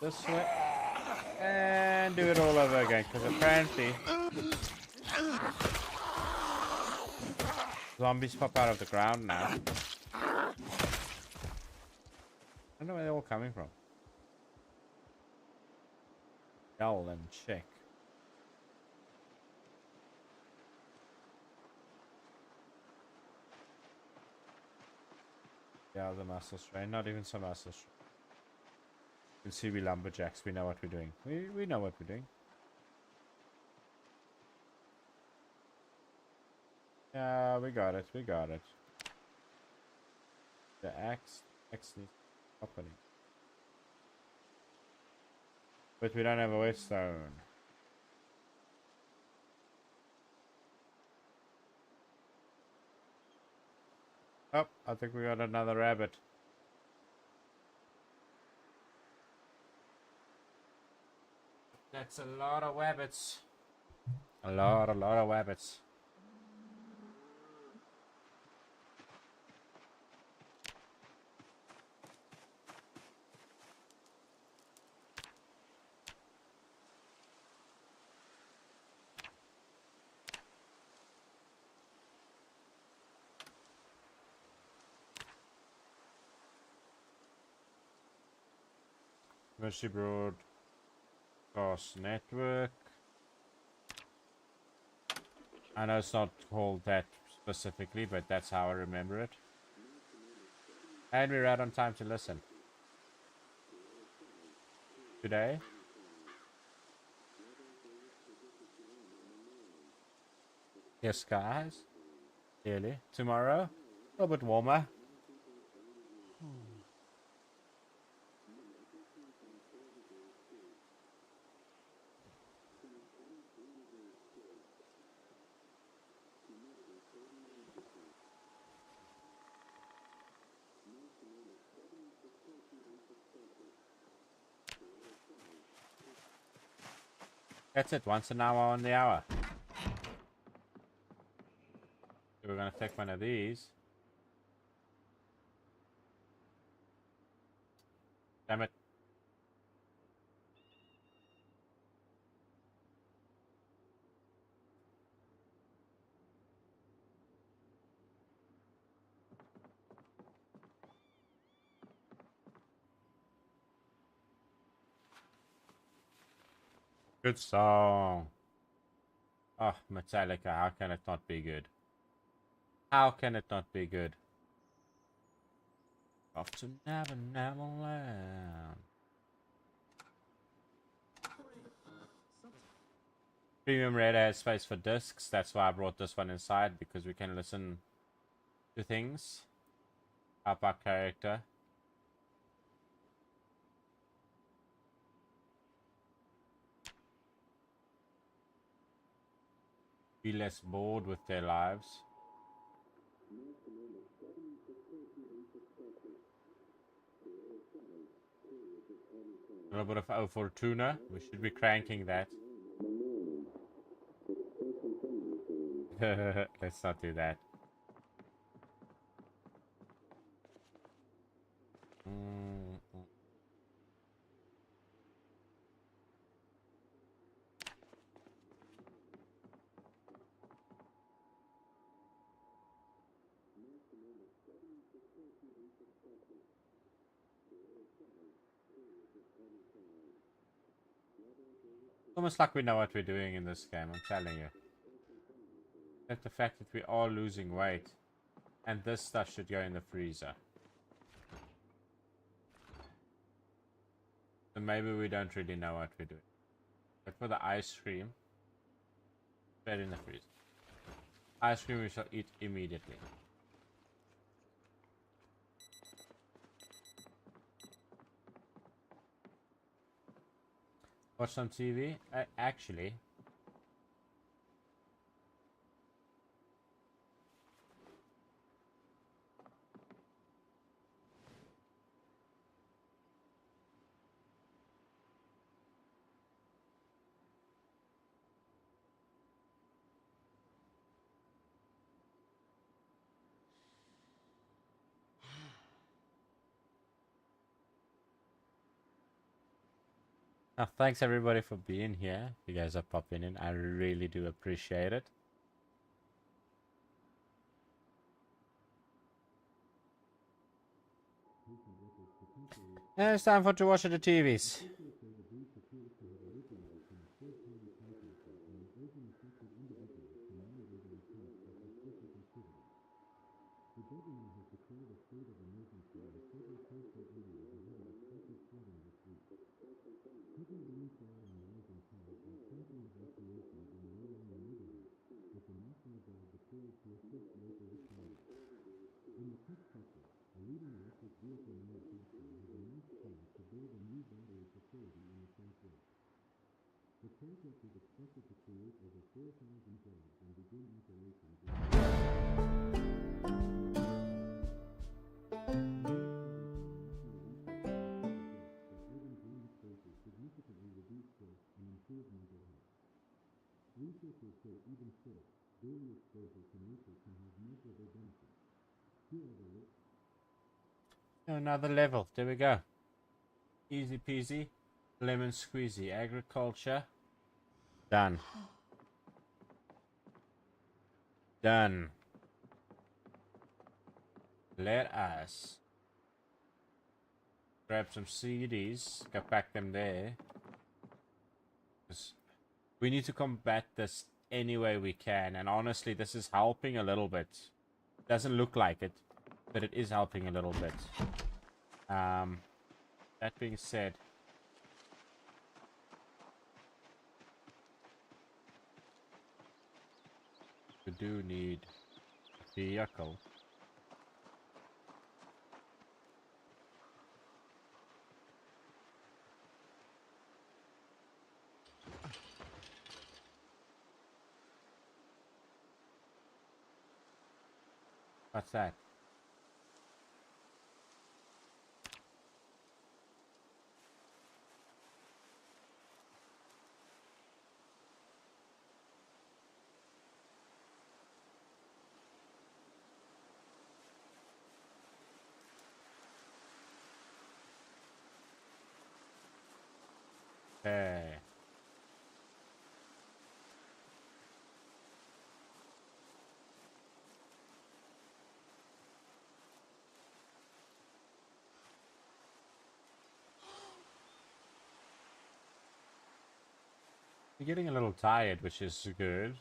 this way and do it all over again, because apparently zombies pop out of the ground now. I don't know where they're all coming from. Yell and check. Yeah, the muscle strain. Not even some muscle strain. You can see we lumberjacks. We know what we're doing. We know what we're doing. Yeah, we got it. We got it. The axe needs opening. But we don't have a whetstone. Oh, I think we got another rabbit. That's a lot of rabbits. A lot of rabbits. Mercy Broadcast Network. I know it's not called that specifically, but that's how I remember it. And we're right on time to listen. Today. Yes, guys. Clearly. Tomorrow. A little bit warmer. That's it. Once an hour on the hour. So we're gonna take one of these. Damn it. Good song. Oh, Metallica. How can it not be good? How can it not be good? Off to Never Never Land. Premium Radar has space for discs. That's why I brought this one inside, because we can listen to things. Up our character. Be less bored with their lives. A little bit of O Fortuna. We should be cranking that. Let's not do that. Almost like we know what we're doing in this game, I'm telling you. Except the fact that we are losing weight. And this stuff should go in the freezer. So maybe we don't really know what we're doing. But for the ice cream, straight in the freezer. Ice cream we shall eat immediately. Watch some TV? Actually, thanks everybody for being here. You guys are popping in. I really do appreciate it. And it's time to watch the TVs. Another level. There we go. Easy peasy. Lemon squeezy. Agriculture. Done. Done. Let us Grab some CDs, go pack them there. 'Cause we need to combat this any way we can, and honestly, this is helping a little bit. Doesn't look like it, but it is helping a little bit. That being said, we do need a vehicle. What's that? Okay. We're getting a little tired, which is good.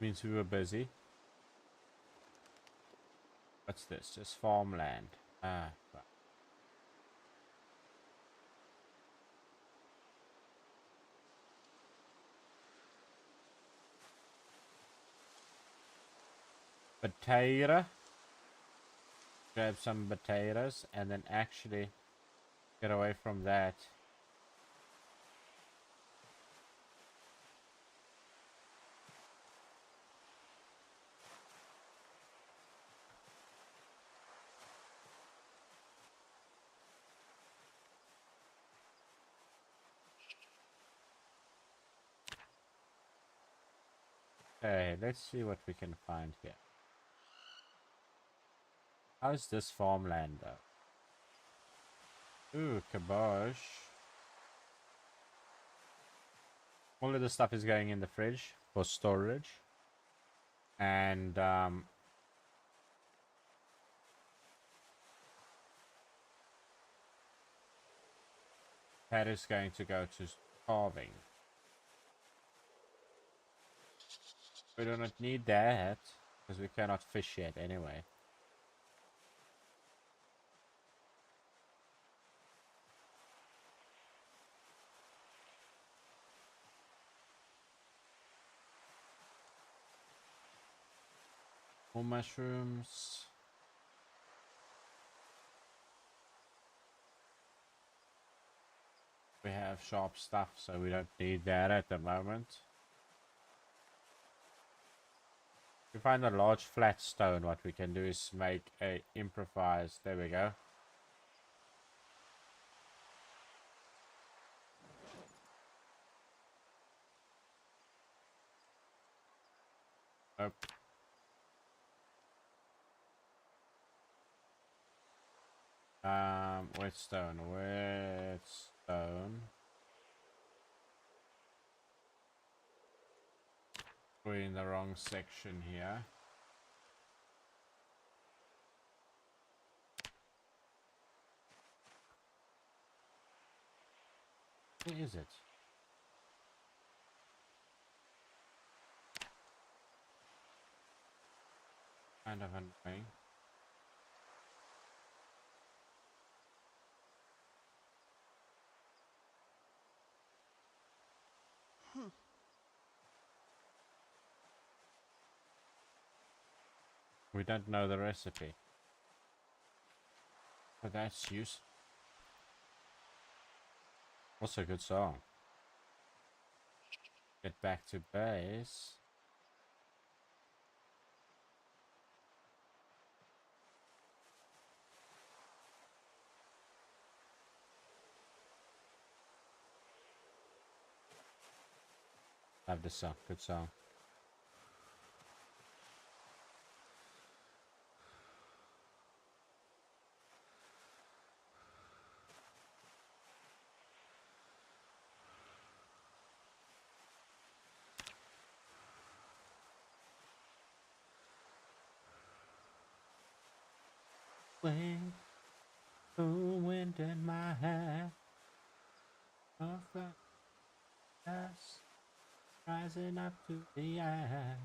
Means we were busy. What's this? Just farmland. Ah, fuck. Potato. Grab some potatoes and then actually get away from that. Okay, let's see what we can find here. How's this farmland though? Ooh, kibosh. All of the stuff is going in the fridge for storage. And that is going to go to carving. We do not need that because we cannot fish yet anyway. More mushrooms. We have sharp stuff, so we don't need that at the moment. If we find a large flat stone, what we can do is make a improvised. There we go. Oh. Whetstone. We're in the wrong section here. Where is it? Kind of annoying. We don't know the recipe. But that's useful. Also a good song. Get back to base. Love this song. Good song. Wait. Ooh, wind in my hair. Of the glass rising up to the air.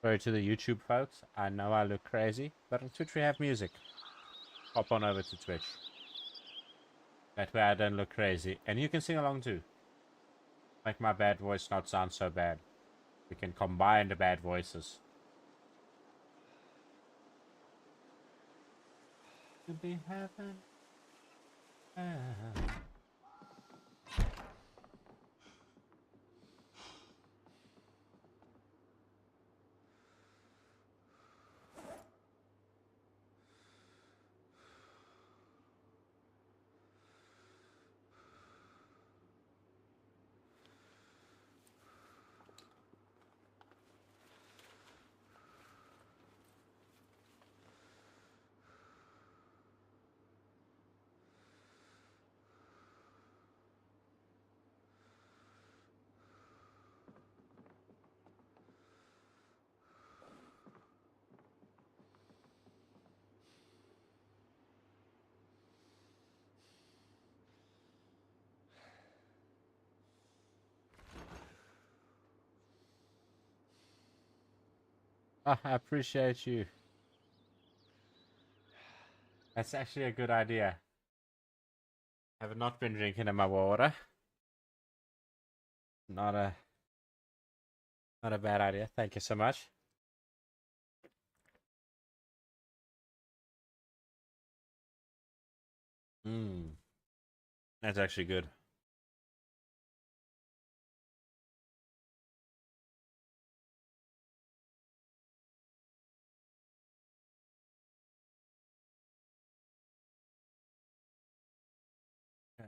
Sorry to the YouTube folks. I know I look crazy, but on Twitch we have music. Hop on over to Twitch. That way I don't look crazy. And you can sing along too. Make my bad voice not sound so bad. We can combine the bad voices. To be heaven. Oh, I appreciate you. That's actually a good idea. I have not been drinking my water. Not a bad idea. Thank you so much. That's actually good.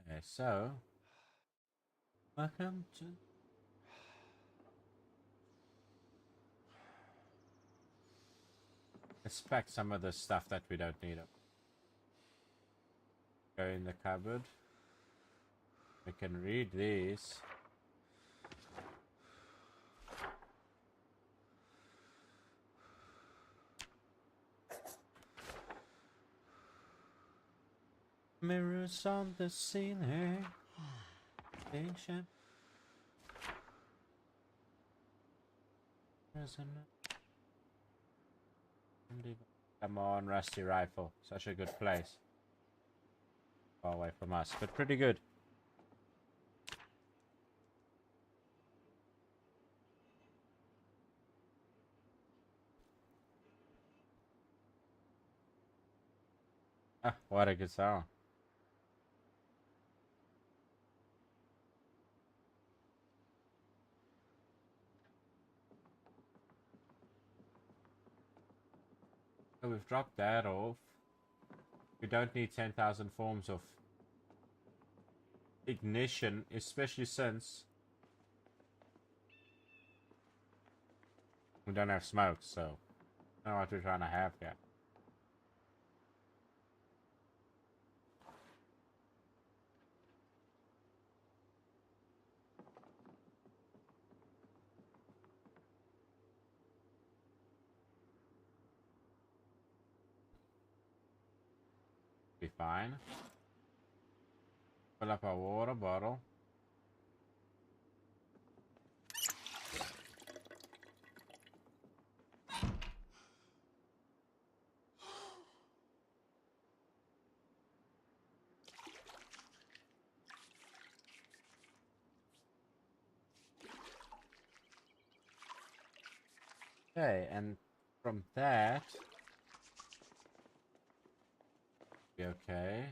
Okay, so welcome to. Let's pack some of the stuff that we don't need. Go in the cupboard. We can read these. Mirrors on the ceiling. Station. Come on, Rusty Rifle. Such a good place. Far away from us, but pretty good. Ah, what a good song. So we've dropped that off. We don't need 10,000 forms of ignition, especially since we don't have smoke, so I don't know what we're trying to have here. Be fine. Fill up our water bottle. Okay, and from that, be okay.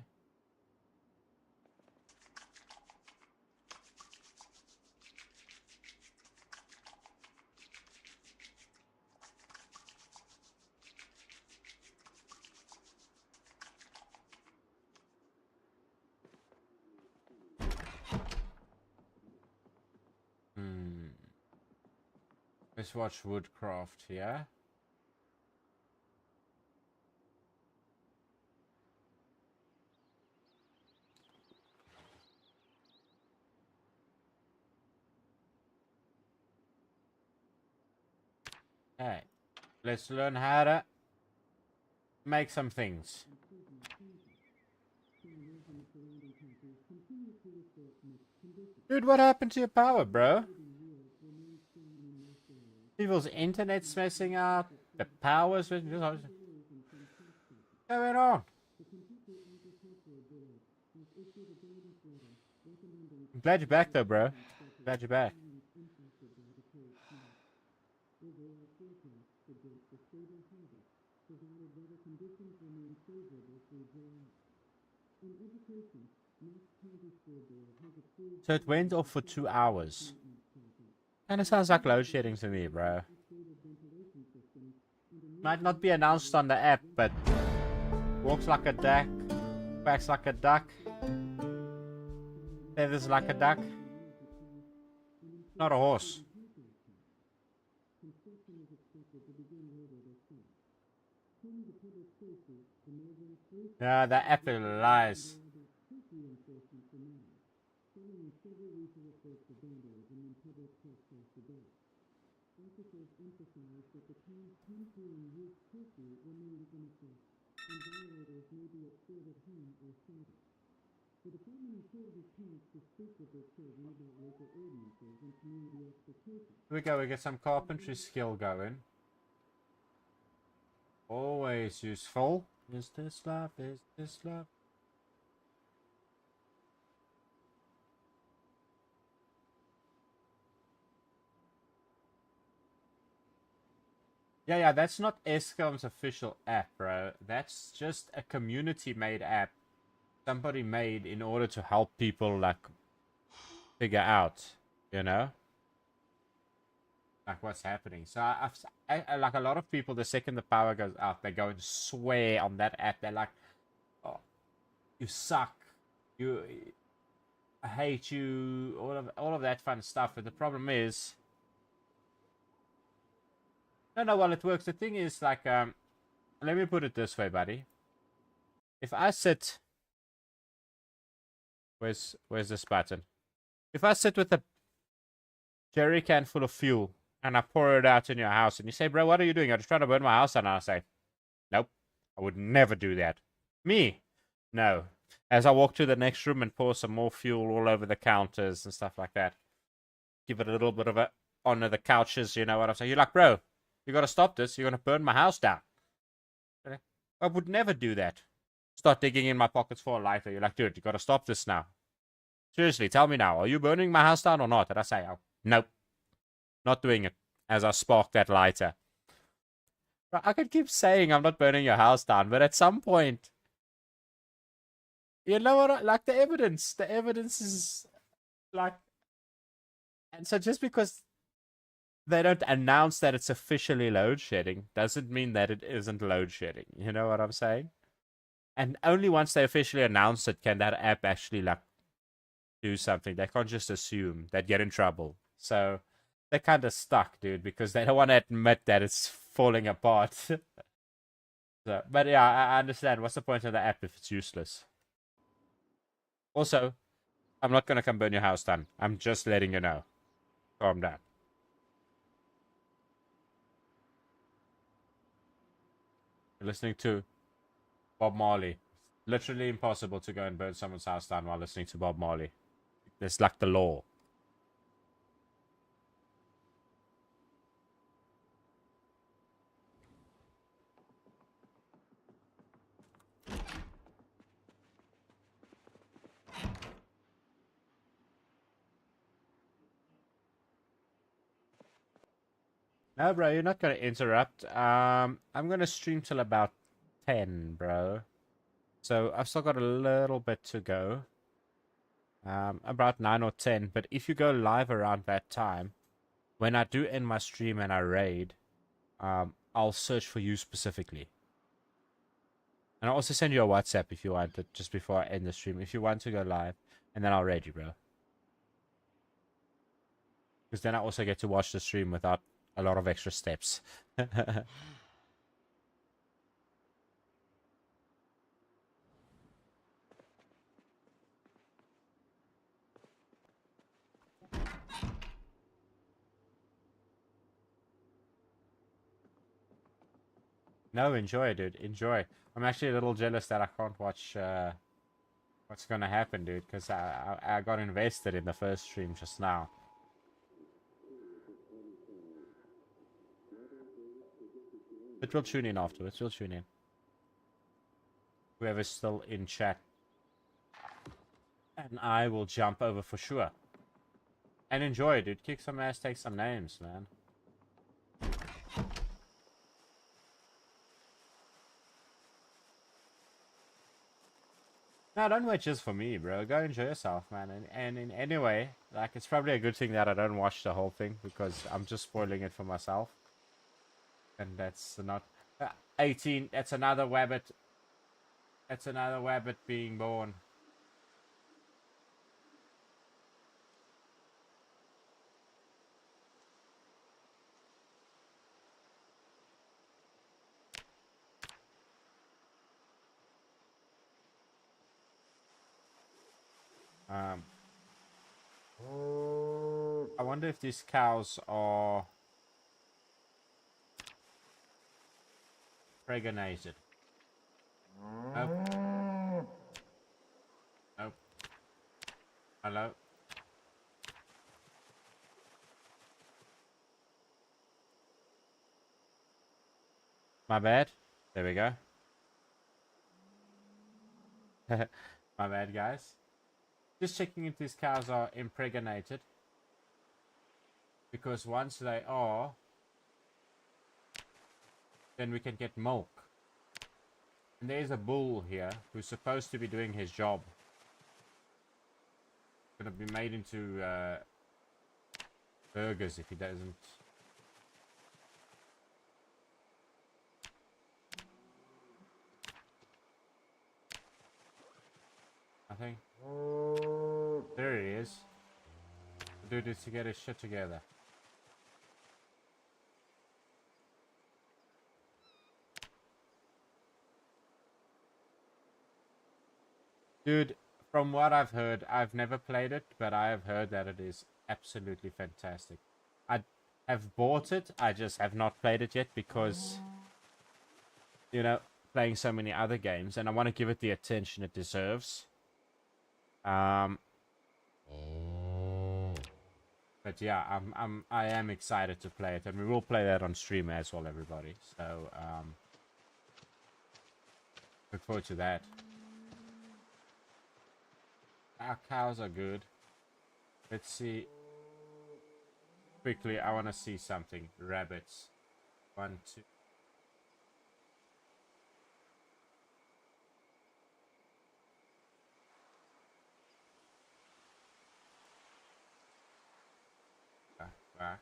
Let's watch Woodcraft here. Okay, let's learn how to make some things. Dude, what happened to your power, bro? People's internet's messing up. The power's what's going on? I'm glad you're back though, bro. Glad you're back. So it went off for 2 hours. And it sounds like load shedding to me, bro. Might not be announced on the app, but walks like a duck, quacks like a duck, feathers like a duck. Not a horse. Yeah, the app lies. Here we go, we get some carpentry skill going. Always useful. Is this love? Is this love? Yeah, that's not Escom's official app, bro. That's just a community-made app somebody made in order to help people, like, figure out, you know? Like, what's happening. So, like, a lot of people, the second the power goes out, they go and swear on that app. They're like, oh, you suck. I hate you. All of that fun stuff. But the problem is... No, well, it works. The thing is, like, let me put it this way, buddy. If I sit... Where's this button? If I sit with a jerry can full of fuel and I pour it out in your house and you say, bro, what are you doing? I'm just trying to burn my house down. And I say, nope, I would never do that. Me? No. As I walk to the next room and pour some more fuel all over the counters and stuff like that. Give it a little bit of a honor the couches, you know what I'm saying? You're like, bro, you got to stop this. You're going to burn my house down. I would never do that. Start digging in my pockets for a lighter. You're like, dude, you got to stop this now. Seriously, tell me now. Are you burning my house down or not? And I say, oh, nope. Not doing it. As I spark that lighter. I could keep saying I'm not burning your house down, but at some point, you know what? Like the evidence is like, and so just because they don't announce that it's officially load shedding doesn't mean that it isn't load shedding. You know what I'm saying? And only once they officially announce it can that app actually like do something. They can't just assume they'd get in trouble. So they're kind of stuck, dude, because they don't want to admit that it's falling apart. So, but yeah, I understand. What's the point of the app if it's useless? Also, I'm not going to come burn your house down. I'm just letting you know. Calm down. You're listening to Bob Marley. Literally impossible to go and burn someone's house down while listening to Bob Marley. It's like the law. No, bro, you're not going to interrupt. I'm going to stream till about 10, bro. So I've still got a little bit to go. About 9 or 10. But if you go live around that time, when I do end my stream and I raid, I'll search for you specifically. And I'll also send you a WhatsApp if you want it, just before I end the stream. If you want to go live, and then I'll raid you, bro. Because then I also get to watch the stream without a lot of extra steps. No, enjoy, dude. Enjoy. I'm actually a little jealous that I can't watch what's gonna happen, dude, because I got invested in the first stream just now. But we'll tune in afterwards. We'll tune in. Whoever's still in chat. And I will jump over for sure. And enjoy, dude. Kick some ass, take some names, man. No, don't wait just for me, bro. Go enjoy yourself, man. And in any way, like, it's probably a good thing that I don't watch the whole thing because I'm just spoiling it for myself. And that's not 18. That's another wabbit. That's another wabbit being born. I wonder if these cows are pregnated. Nope. Nope. Hello? My bad. There we go. My bad, guys. Just checking if these cows are impregnated. Because once they are, then we can get milk. And there's a bull here who's supposed to be doing his job. Gonna be made into burgers if he doesn't. I think. There he is. The dude needs to get his shit together. Dude, from what I've heard, I've never played it, but I have heard that it is absolutely fantastic. I have bought it, I just have not played it yet because, you know, playing so many other games, and I want to give it the attention it deserves. But yeah, I am excited to play it, and we will play that on stream as well, everybody. So look forward to that. Our cows are good. Let's see. Quickly, I want to see something. Rabbits. 1, 2. Back.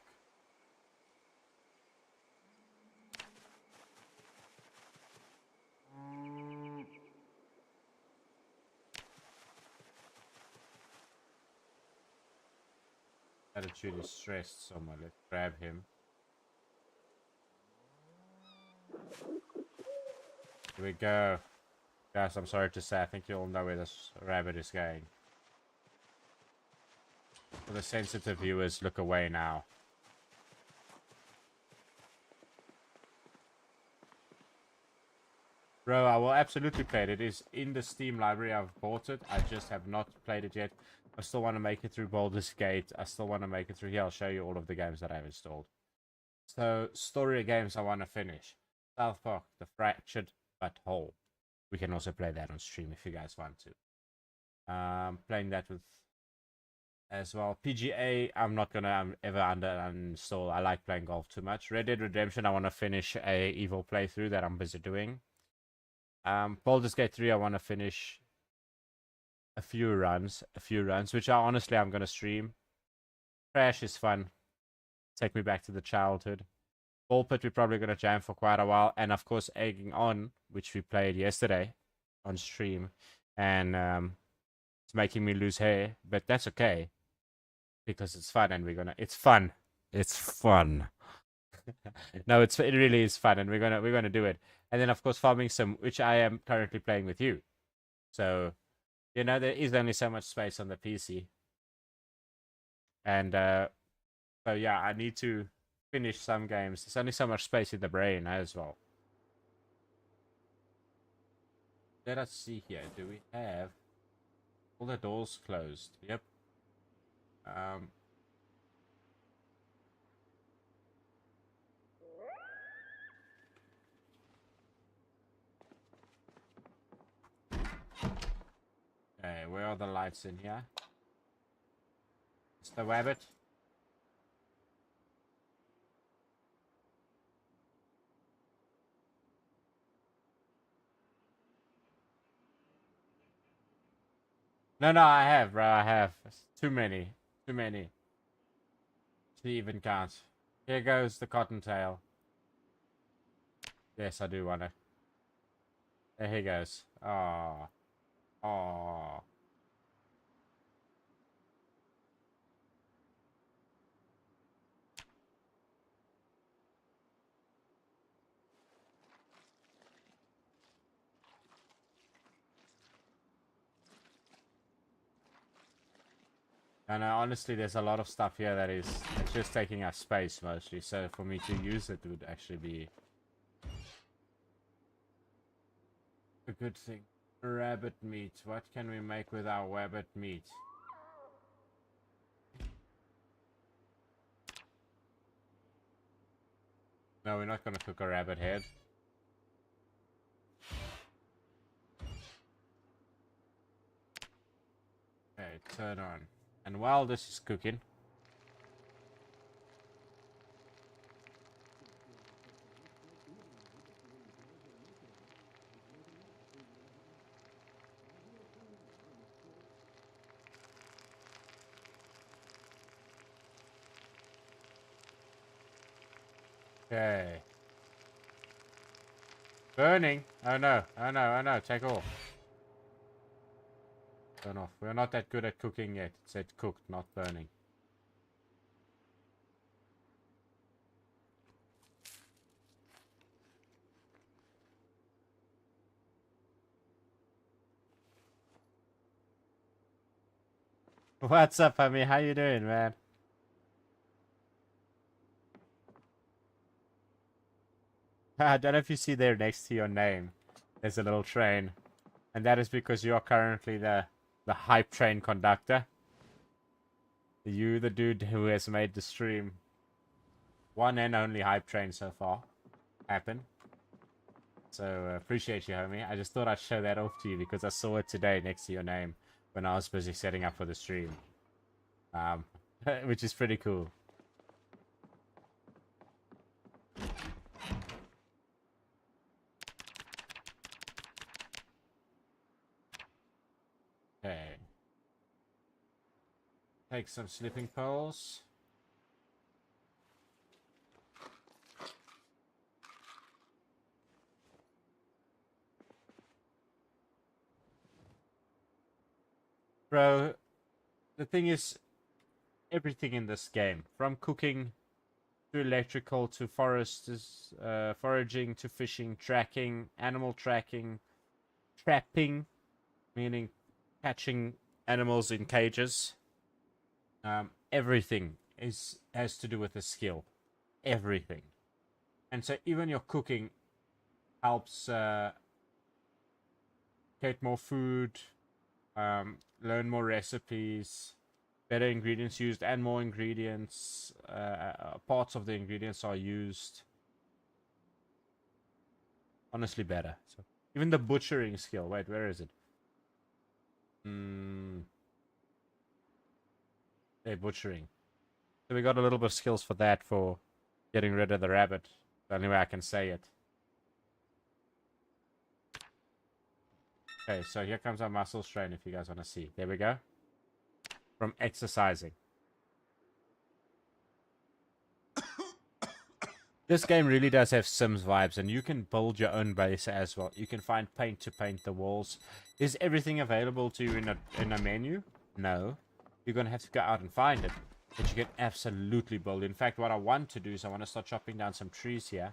Attitude is stressed somewhere. Let's grab him. Here we go. Guys, I'm sorry to say, I think you all know where this rabbit is going. For the sensitive viewers, look away now. Bro, I will absolutely play it. It is in the Steam library. I've bought it. I just have not played it yet. I still want to make it through Baldur's Gate. I still want to make it through here. I'll show you all of the games that I've installed. So, story games I want to finish. South Park, The Fractured But Whole. We can also play that on stream if you guys want to. Playing that with as well. PGA, I'm not gonna ever uninstall. I like playing golf too much. Red Dead Redemption, I want to finish a evil playthrough that I'm busy doing. Baldur's Gate 3, I want to finish a few runs, which I'm gonna stream. Crash is fun. Take me back to the childhood. Ball Pit, we're probably gonna jam for quite a while, and of course, Egging On, which we played yesterday on stream, and it's making me lose hair, but that's okay because it's fun, and it's fun. It's fun. No, it really is fun, and we're gonna do it. And then of course Farming Sim, which I am currently playing with you. So, you know, there is only so much space on the PC. And so yeah, I need to finish some games. There's only so much space in the brain as well. Let us see here. Do we have all the doors closed? Yep. Um, okay, where are the lights in here? Mr. Rabbit? No, no, I have, bro. I have. It's too many. Too many to even count. Here goes the cottontail. Yes, I do want it. There he goes. Oh. Oh. And honestly, there's a lot of stuff here that is it's just taking up space mostly. So for me to use it would actually be a good thing. Rabbit meat. What can we make with our rabbit meat? No, we're not going to cook a rabbit head. Okay, turn on. And while this is cooking... Okay. Burning. Oh no. Oh no. Oh no. Take off. Turn off. We're not that good at cooking yet. It said cooked, not burning. What's up, homie? How you doing, man? I don't know if you see there next to your name. There's a little train. And that is because you are currently the hype train conductor. You, the dude who has made the stream one and only hype train so far happen. So appreciate you, homie. I just thought I'd show that off to you because I saw it today next to your name when I was busy setting up for the stream. Which is pretty cool. Okay. Take some sleeping poles. Bro, the thing is, everything in this game, from cooking to electrical to foresters, foraging to fishing, tracking, animal tracking, trapping, meaning catching animals in cages. Everything has to do with a skill. Everything. And so even your cooking helps get more food, learn more recipes, better ingredients used, and more ingredients. Parts of the ingredients are used. Honestly, better. So even the butchering skill. Wait, where is it? Hey, butchering. So we got a little bit of skills for that, for getting rid of the rabbit. The only way I can say it. Okay, so here comes our muscle strain, if you guys want to see. There we go. From exercising. This game really does have Sims vibes, and you can build your own base as well. You can find paint to paint the walls. Is everything available to you in a menu? No. You're going to have to go out and find it. But you can absolutely build. In fact, what I want to do is I want to start chopping down some trees here.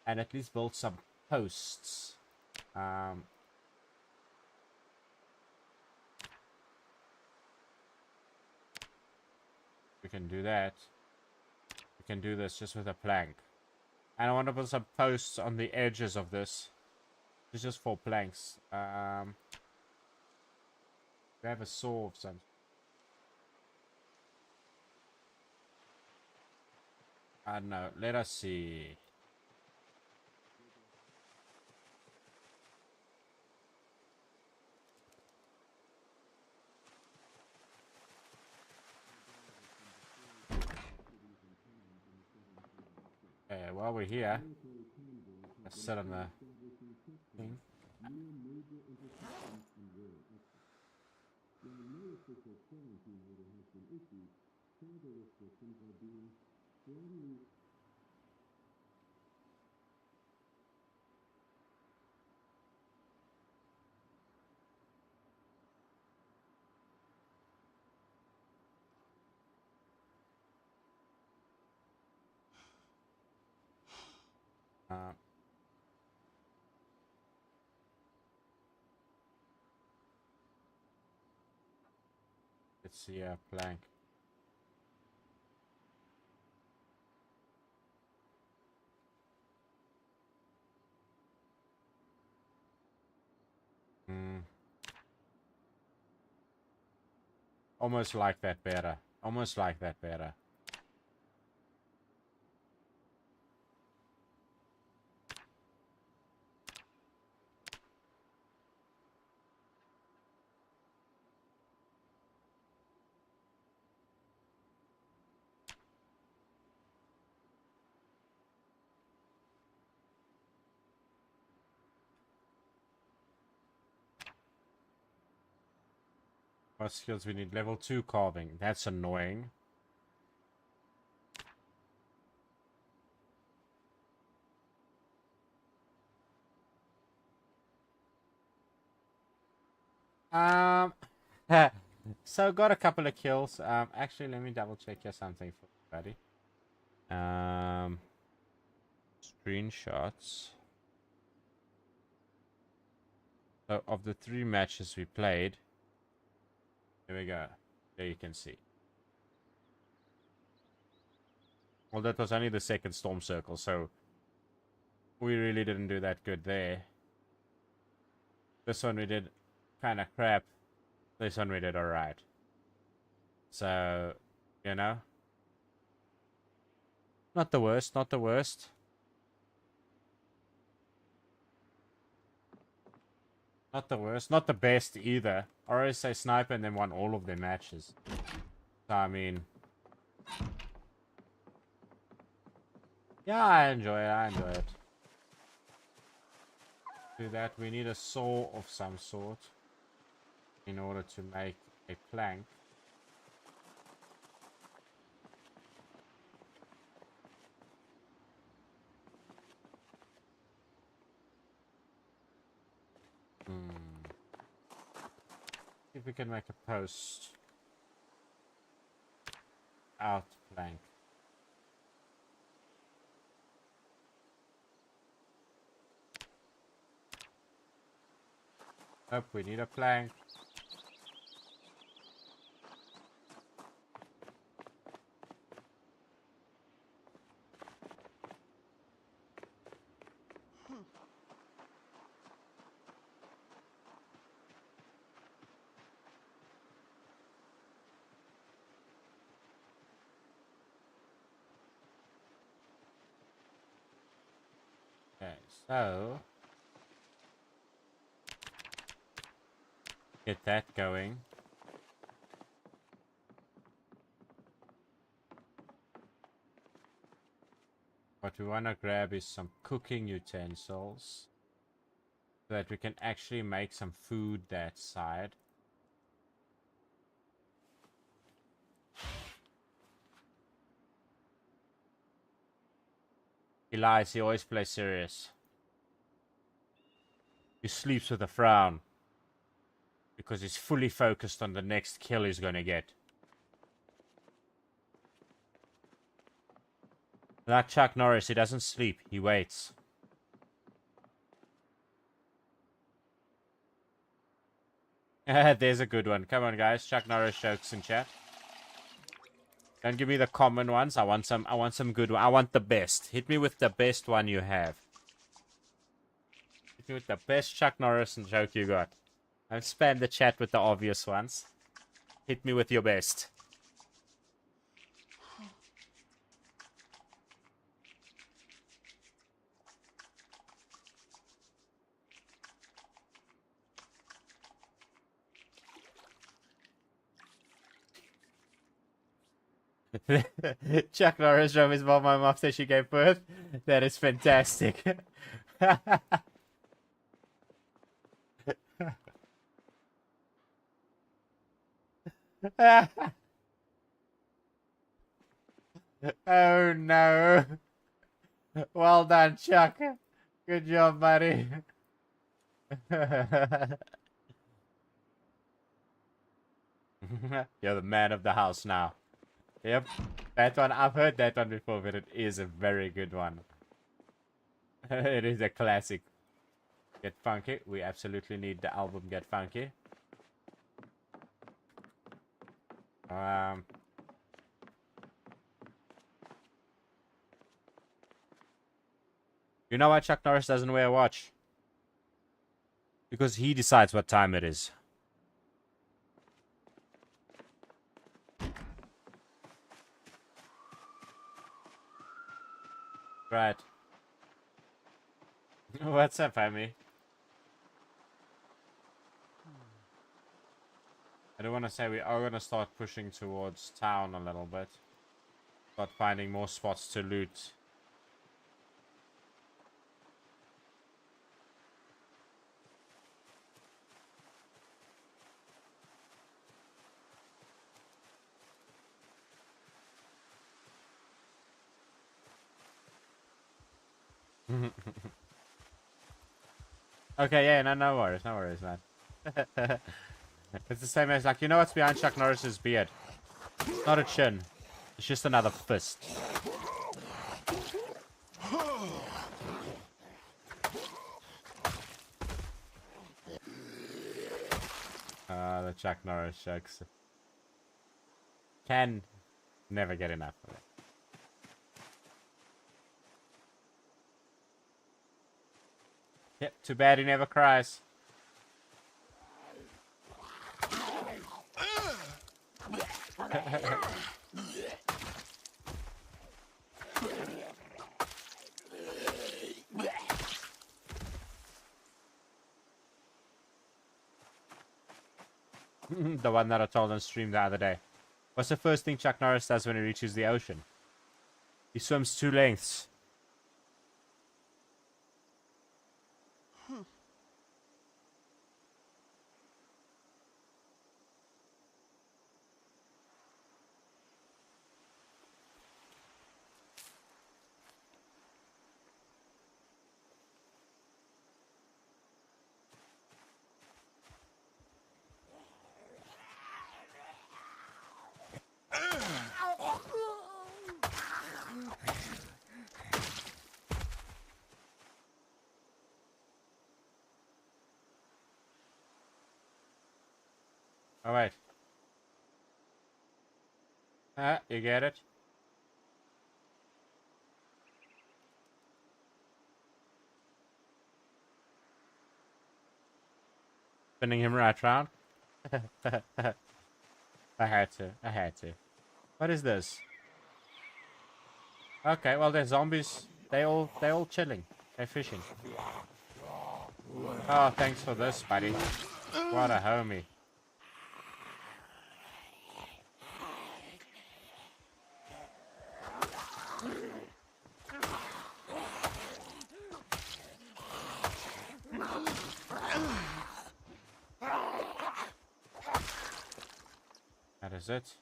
And at least build some posts. We can do that. We can do this just with a plank. And I want to put some posts on the edges of this. It's just 4 planks. We have a saw of some. I don't know. Let us see. Okay, while we're here, let's sit on the thing. Uh, let's see a plank. Mm, almost like that better. Almost like that better. What skills we need? Level 2 carving. That's annoying. Um, so got a couple of kills. Actually, let me double check here something for everybody. Screenshots. So of the 3 matches we played, here we go. There you can see. Well, that was only the second storm circle, so we really didn't do that good there. This one we did kind of crap. This one we did alright. So, you know, not the worst, not the worst. Not the worst, not the best either. RSA Sniper and then won all of their matches. So, I mean, yeah, I enjoy it, I enjoy it. To do that, we need a saw of some sort in order to make a plank. See if we can make a post out plank. Oh, we need a plank. Okay, so get that going. What we want to grab is some cooking utensils so that we can actually make some food that side. He lies, he always plays serious. He sleeps with a frown because he's fully focused on the next kill he's gonna get. Like Chuck Norris, he doesn't sleep, he waits. There's a good one. Come on, guys. Chuck Norris jokes in chat. Don't give me the common ones. I want some good one. I want the best. Hit me with the best one you have. Hit me with the best Chuck Norris joke you got. I've spammed the chat with the obvious ones. Hit me with your best. Chuck Norris drove his mom home after she gave birth. That is fantastic. Oh no. Well done, Chuck. Good job, buddy. You're the man of the house now. Yep. That one, I've heard that one before, but it is a very good one. It is a classic. Get Funky. We absolutely need the album Get Funky. You know why Chuck Norris doesn't wear a watch? Because he decides what time it is. Right. What's up, Amy? I do want to say we are going to start pushing towards town a little bit. Start finding more spots to loot. Okay, yeah, no worries, man. It's the same as, like, you know what's behind Chuck Norris's beard? It's not a chin. It's just another fist. The Chuck Norris jokes. Can never get enough of it. Yep, too bad he never cries. The one that I told on stream the other day. What's the first thing Chuck Norris does when he reaches the ocean? He swims 2 lengths. All right. You get it? Spinning him right round. I had to. What is this? Okay, well, they're zombies. They all chilling. They're fishing. Oh, thanks for this, buddy. What a homie. That is it.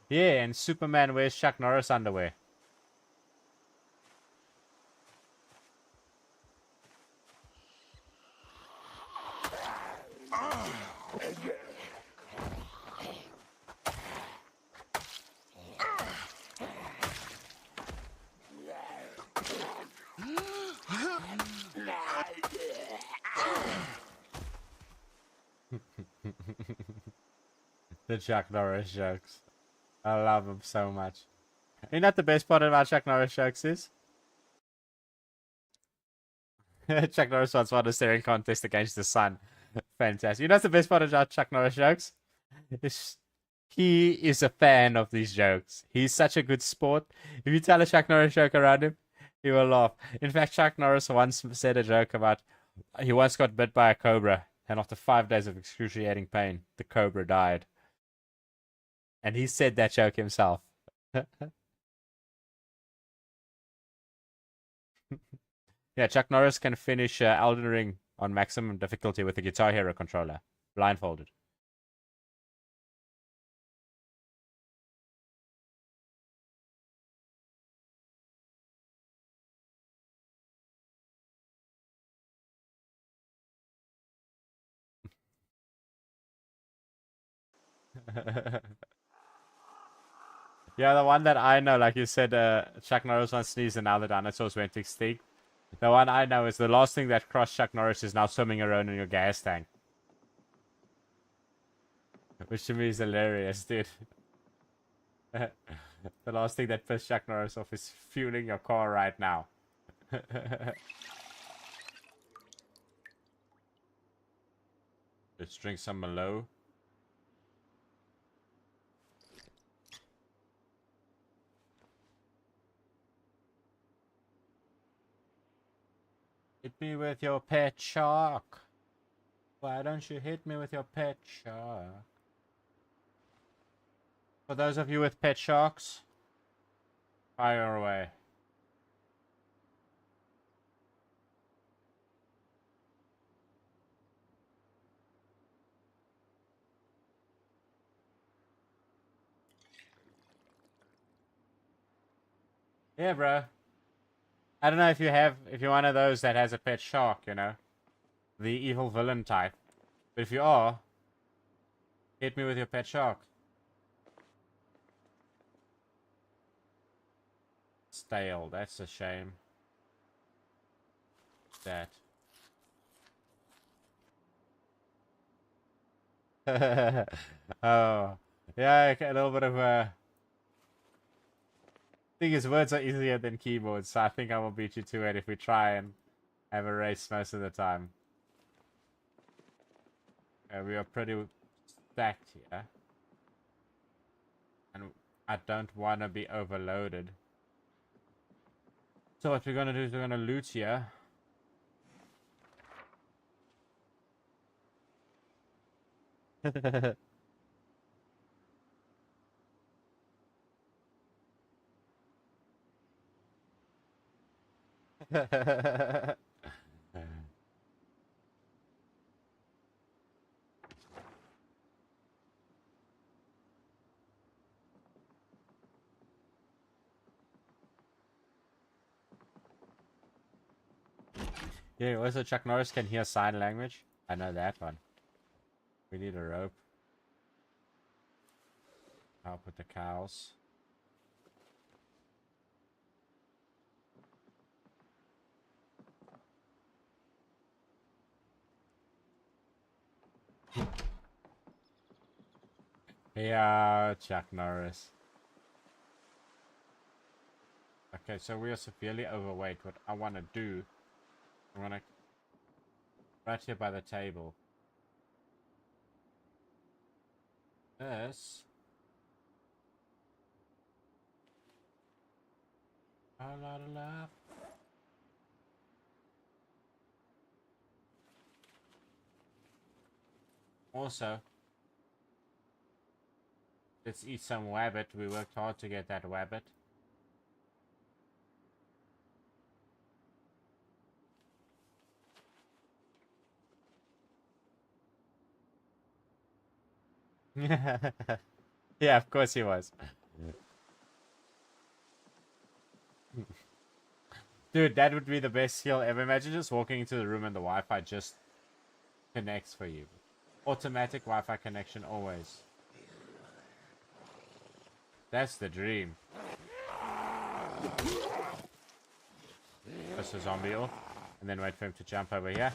Yeah, and Superman wears Chuck Norris underwear. The Chuck Norris jokes. I love them so much. You know what the best part about Chuck Norris jokes is? Chuck Norris once won a staring contest against the sun. Fantastic. You know what's the best part about Chuck Norris jokes? He is a fan of these jokes. He's such a good sport. If you tell a Chuck Norris joke around him, he will laugh. In fact, Chuck Norris once said a joke about he once got bit by a cobra, and after 5 days of excruciating pain, the cobra died. And he said that joke himself. Yeah, Chuck Norris can finish Elden Ring on maximum difficulty with a Guitar Hero controller, blindfolded. Yeah, the one that I know, like you said, Chuck Norris once sneezed and now the dinosaurs went extinct. The one I know is the last thing that crossed Chuck Norris is now swimming around in your gas tank. Which to me is hilarious, dude. The last thing that pissed Chuck Norris off is fueling your car right now. Let's drink some Merlot. Hit me with your pet shark. Why don't you hit me with your pet shark? For those of you with pet sharks, fire away. Yeah, bro. I don't know if you're one of those that has a pet shark, you know, the evil villain type. But if you are, hit me with your pet shark. Stale, that's a shame. That. Oh, yeah, a little bit of a... Thing is, words are easier than keyboards, so I think I will beat you to it if we try and have a race most of the time. We are pretty stacked here. And I don't want to be overloaded. So what we're going to do is we're going to loot here. Yeah, also Chuck Norris can hear sign language. I know that one. We need a rope. Help with the cows. Yeah, Chuck Norris. Okay, so we are severely overweight. What I want to do, I'm gonna right here by the table. This. A lot of love. Also, let's eat some wabbit. We worked hard to get that wabbit. Yeah, of course he was. Dude, that would be the best skill ever. Imagine just walking into the room and the Wi-Fi just connects for you. Automatic Wi-Fi connection always. That's the dream. Press the zombie off, and then wait for him to jump over here.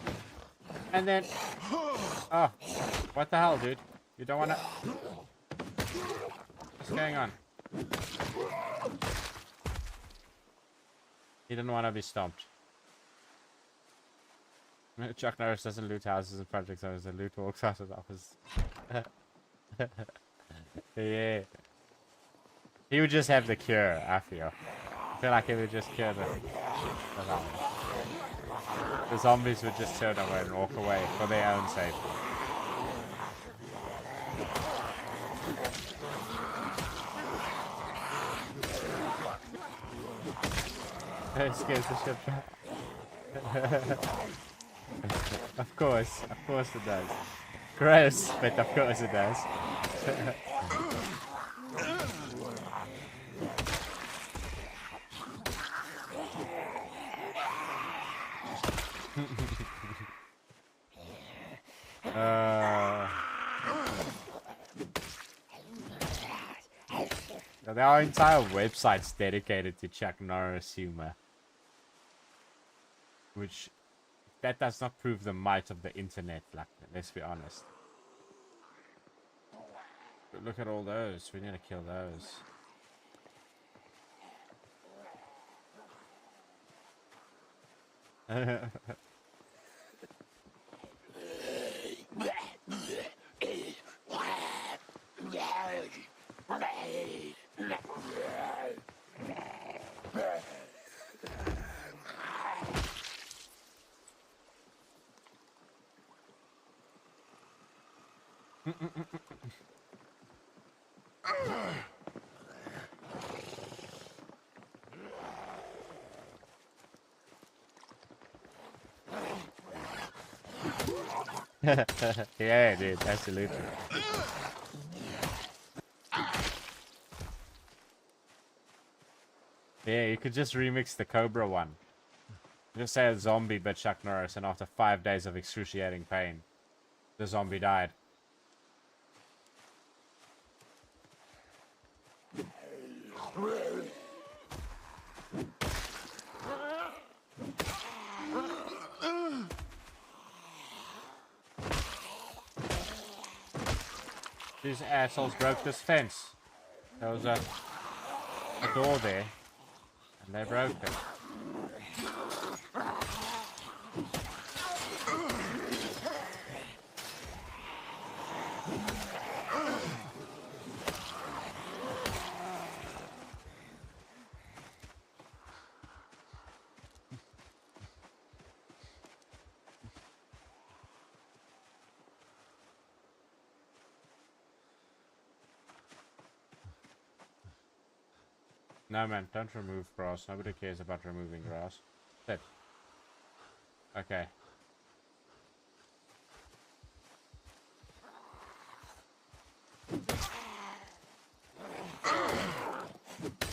And then... Oh, what the hell, dude? You don't wanna... What's going on? He didn't want to be stomped. Chuck Norris doesn't loot houses and project zones. The loot walks out of the office. Yeah. He would just have the cure, I feel. I feel like he would just cure the zombies would just turn away and walk away for their own safety. It scares the shit. Of course it does. Gross, but of course it does. There are entire websites dedicated to Chuck Norris humor. Which, that does not prove the might of the internet, like, let's be honest. But look at all those, we need to kill those. Yeah, dude, absolutely. Yeah, you could just remix the Cobra one. Just say a zombie but Chuck Norris, and after 5 days of excruciating pain, the zombie died. These assholes broke this fence. There was a door there, and they broke it. No man, don't remove grass. Nobody cares about removing grass. Sit. Okay.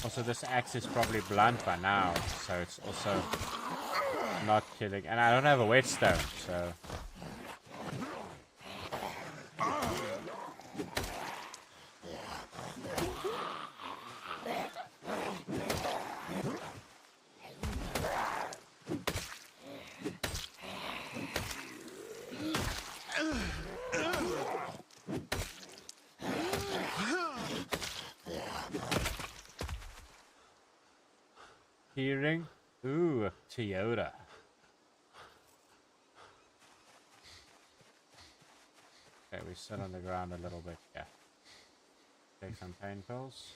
Also, this axe is probably blunt by now, so it's also not killing. And I don't have a whetstone, so... Hearing? Ooh, Toyota. Okay, we sit on the ground a little bit, yeah. Take some pain pills.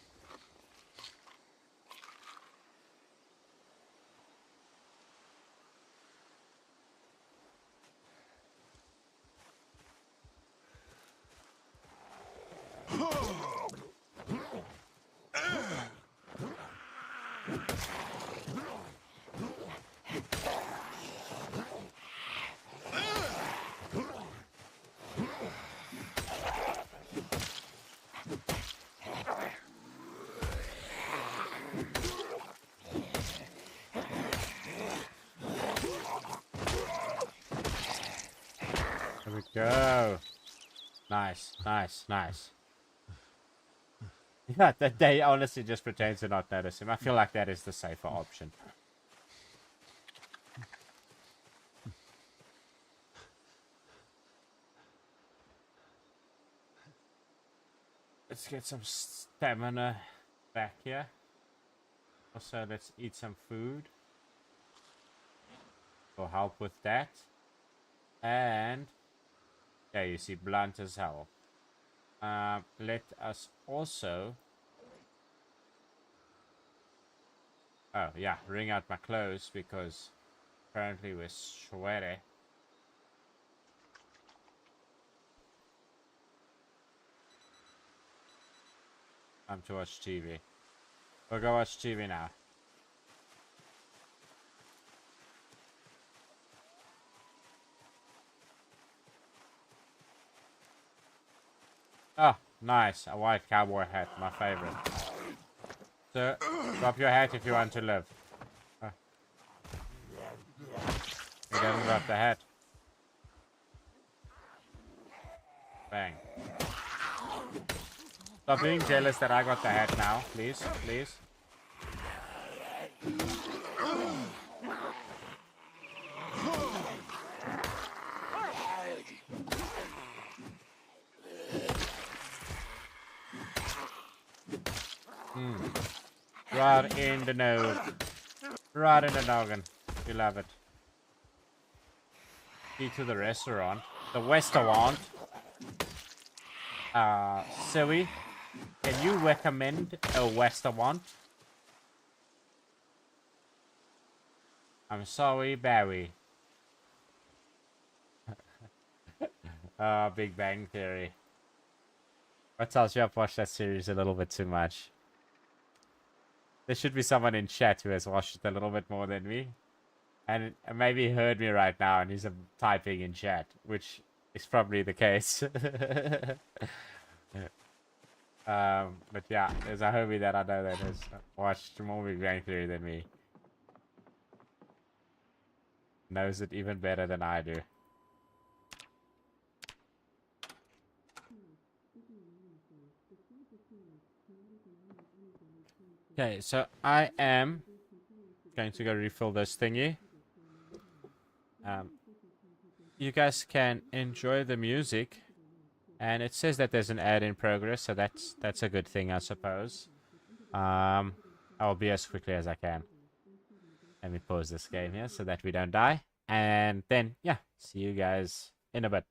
There we go. Nice, nice, nice. Yeah, that they honestly just pretend to not notice him. I feel like that is the safer option. Let's get some stamina back here. Also, let's eat some food. will help with that. And yeah, you see, blunt as hell. Let us also... Oh, yeah, wring out my clothes because apparently we're sweaty. Time to watch TV. We'll go watch TV now. Oh, nice. A white cowboy hat, my favorite. So, drop your hat if you want to live. Oh. He doesn't drop the hat. Bang. Stop being jealous that I got the hat now, please, please. Right in the nose. Right in the noggin. You love it. Key to the restaurant. The restaurant. Silly. Can you recommend a restaurant? I'm sorry, Barry. Big Bang Theory. That tells you I've watched that series a little bit too much. There should be someone in chat who has watched it a little bit more than me. And maybe heard me right now and he's typing in chat, which is probably the case. But yeah, there's a homie that I know that has watched more Big Bang Theory than me. Knows it even better than I do. Okay, so I am going to go refill this thingy. You guys can enjoy the music, and it says that there's an ad in progress, so that's a good thing, I suppose. I'll be as quickly as I can. Let me pause this game here so that we don't die, and then yeah, see you guys in a bit.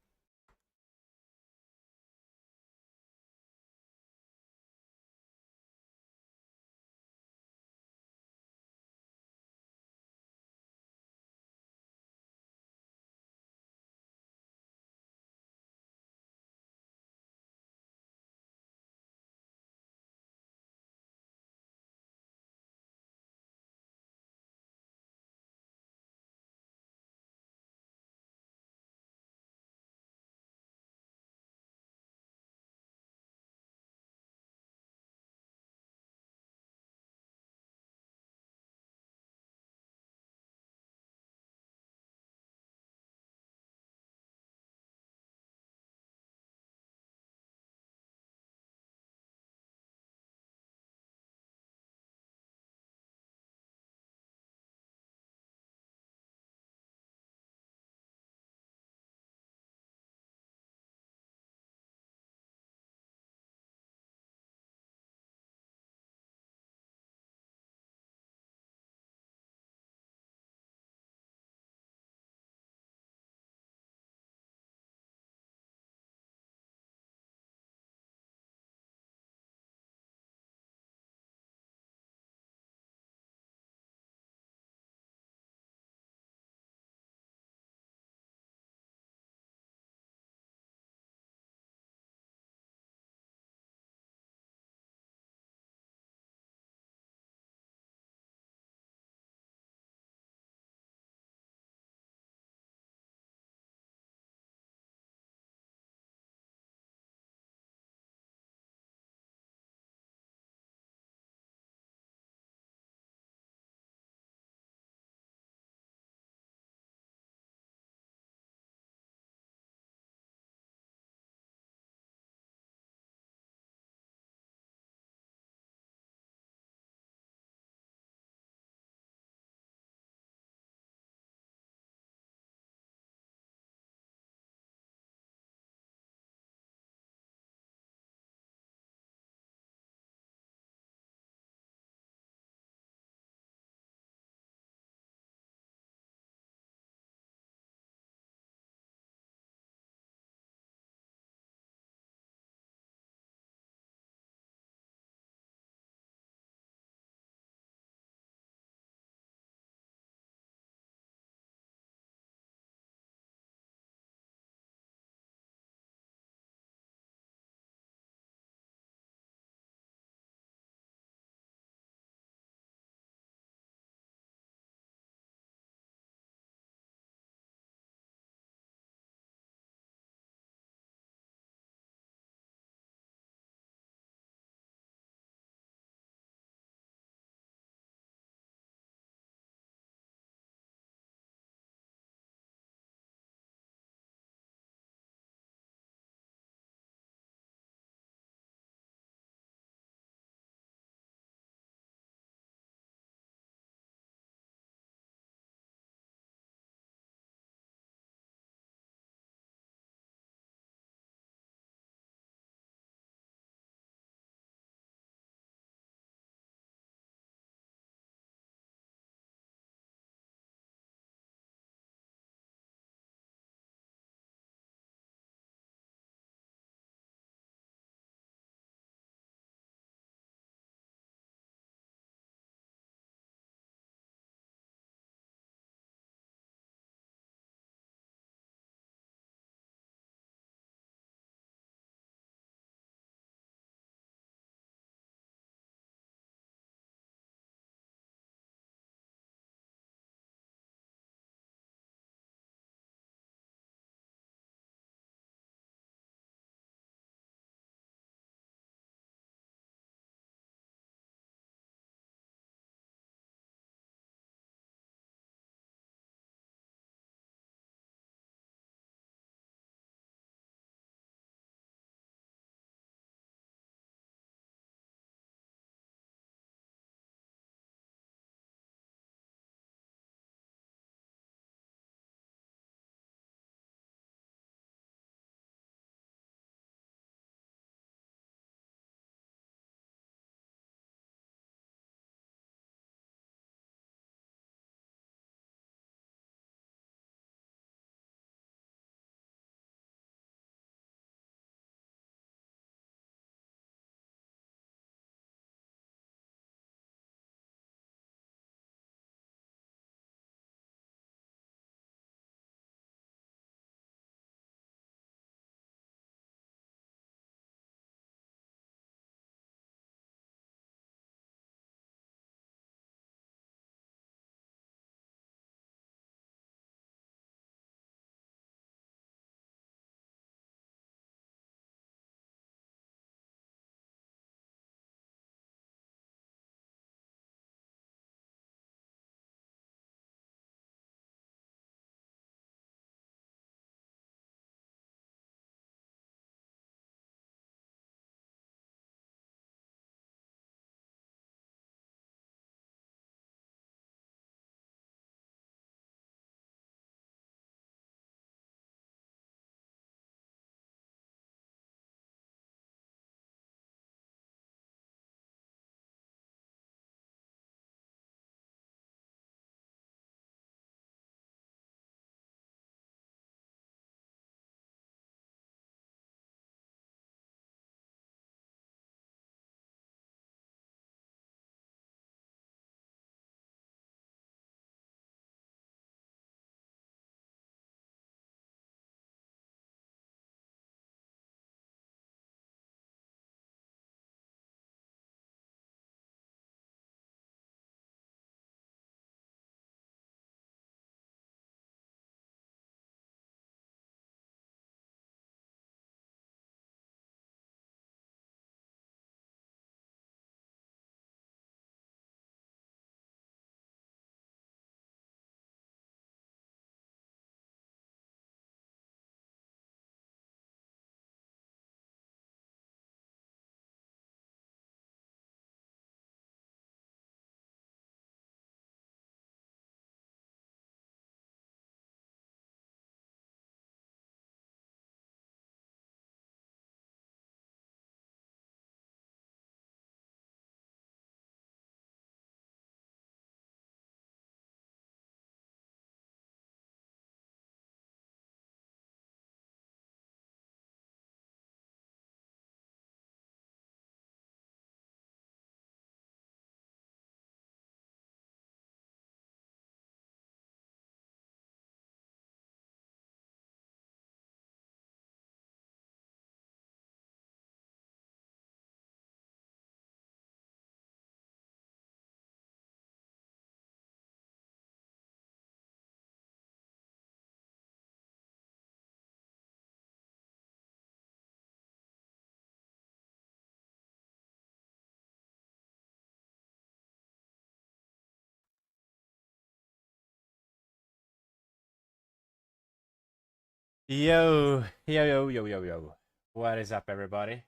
Yo, yo, yo, yo, yo, yo. What is up, everybody?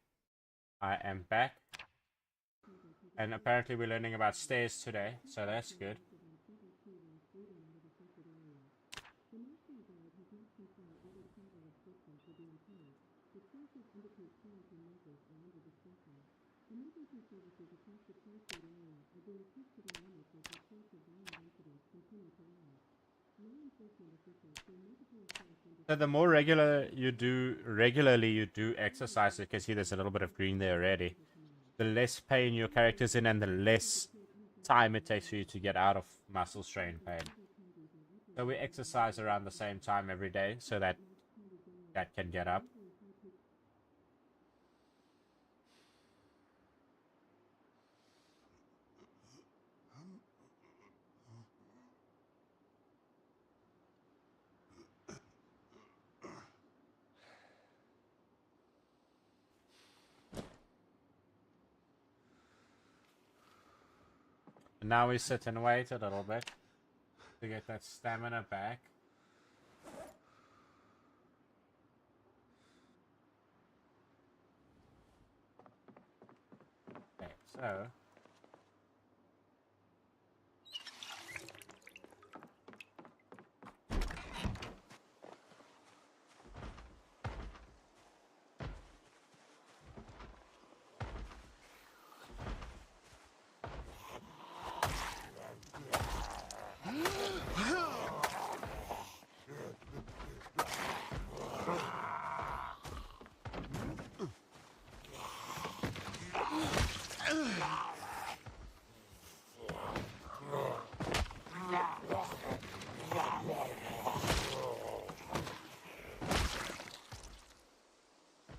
I am back. And apparently we're learning about stairs today, so that's good. So the more regularly you do exercise, you can see there's a little bit of green there already, the less pain your character's in and the less time it takes for you to get out of muscle strain pain. So we exercise around the same time every day so that can get up. And now we sit and wait a little bit to get that stamina back. Okay, so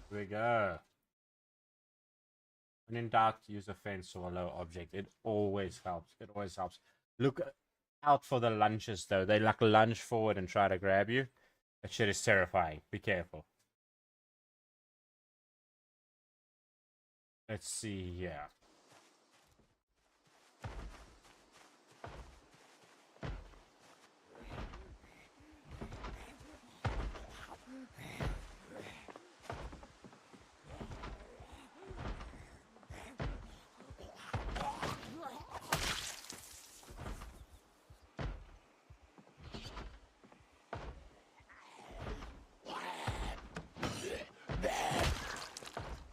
here we go. When in doubt, use a fence or a low object. It always helps. It always helps. Look out for the lunges, though. They like lunge forward and try to grab you. That shit is terrifying. Be careful. Let's see here.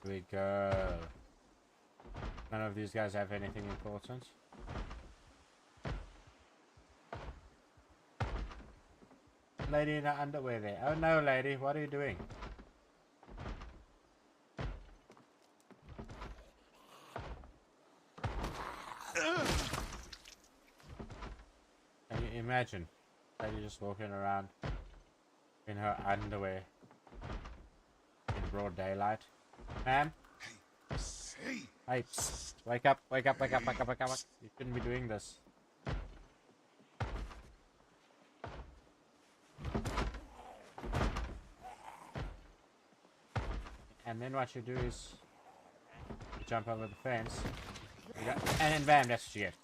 Here we go. None of these guys have anything important. Lady in her underwear there. Oh no, lady, what are you doing? Can you imagine? Lady just walking around in her underwear in broad daylight. Ma'am? Hey, psst. Wake up, wake up, wake up, wake up, wake up. You shouldn't be doing this. And then what you do is you jump over the fence. And then bam, that's what you get.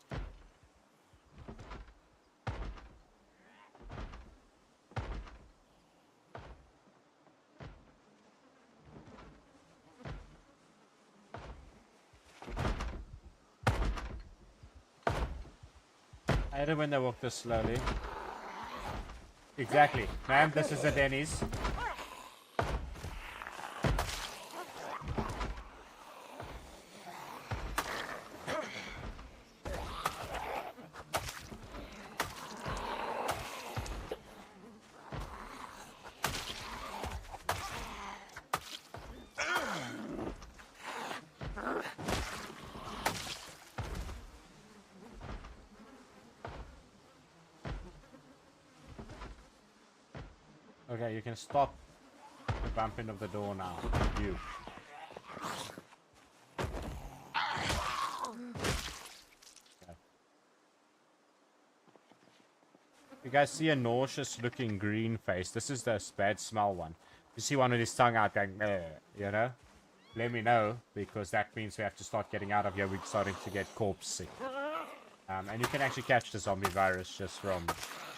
I hate it when they walk this slowly. Exactly. Ma'am, this is a Denny's. Okay, you can stop the bumping of the door now. You. Okay. You guys see a nauseous looking green face? This is the bad smell one. You see one with his tongue out going, you know? Let me know, because that means we have to start getting out of here. We're starting to get corpse sick. And you can actually catch the zombie virus just from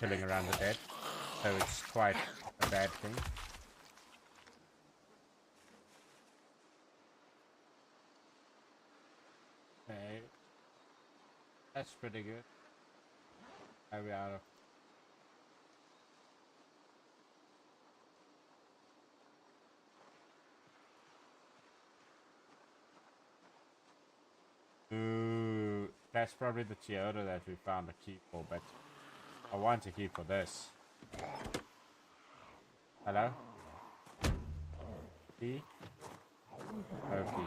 chilling around the bed. So it's quite a bad thing. That's pretty good. Are we out of? Ooh, that's probably the Toyota that we found a key for, but I want a key for this. Hello? Key? Oh, key.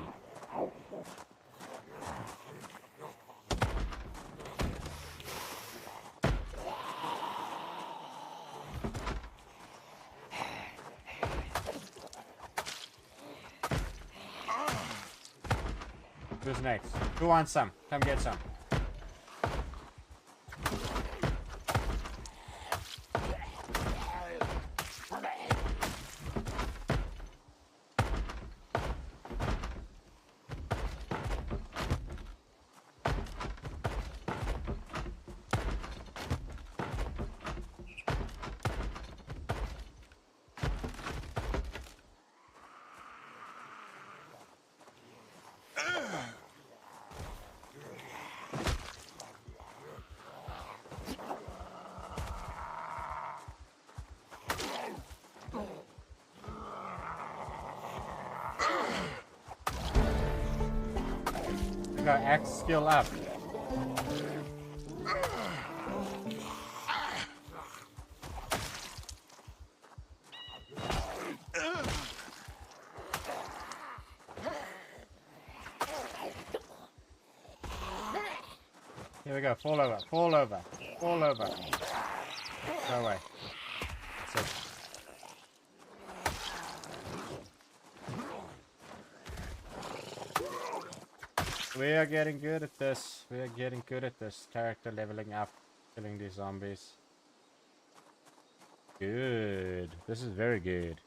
Who's next? Who wants some? Come get some. We got X skill up. Here we go. Fall over. Fall over. Fall over. Go away. That's it. We are getting good at this. We are getting good at this. Character leveling up. Killing these zombies. Good. This is very good.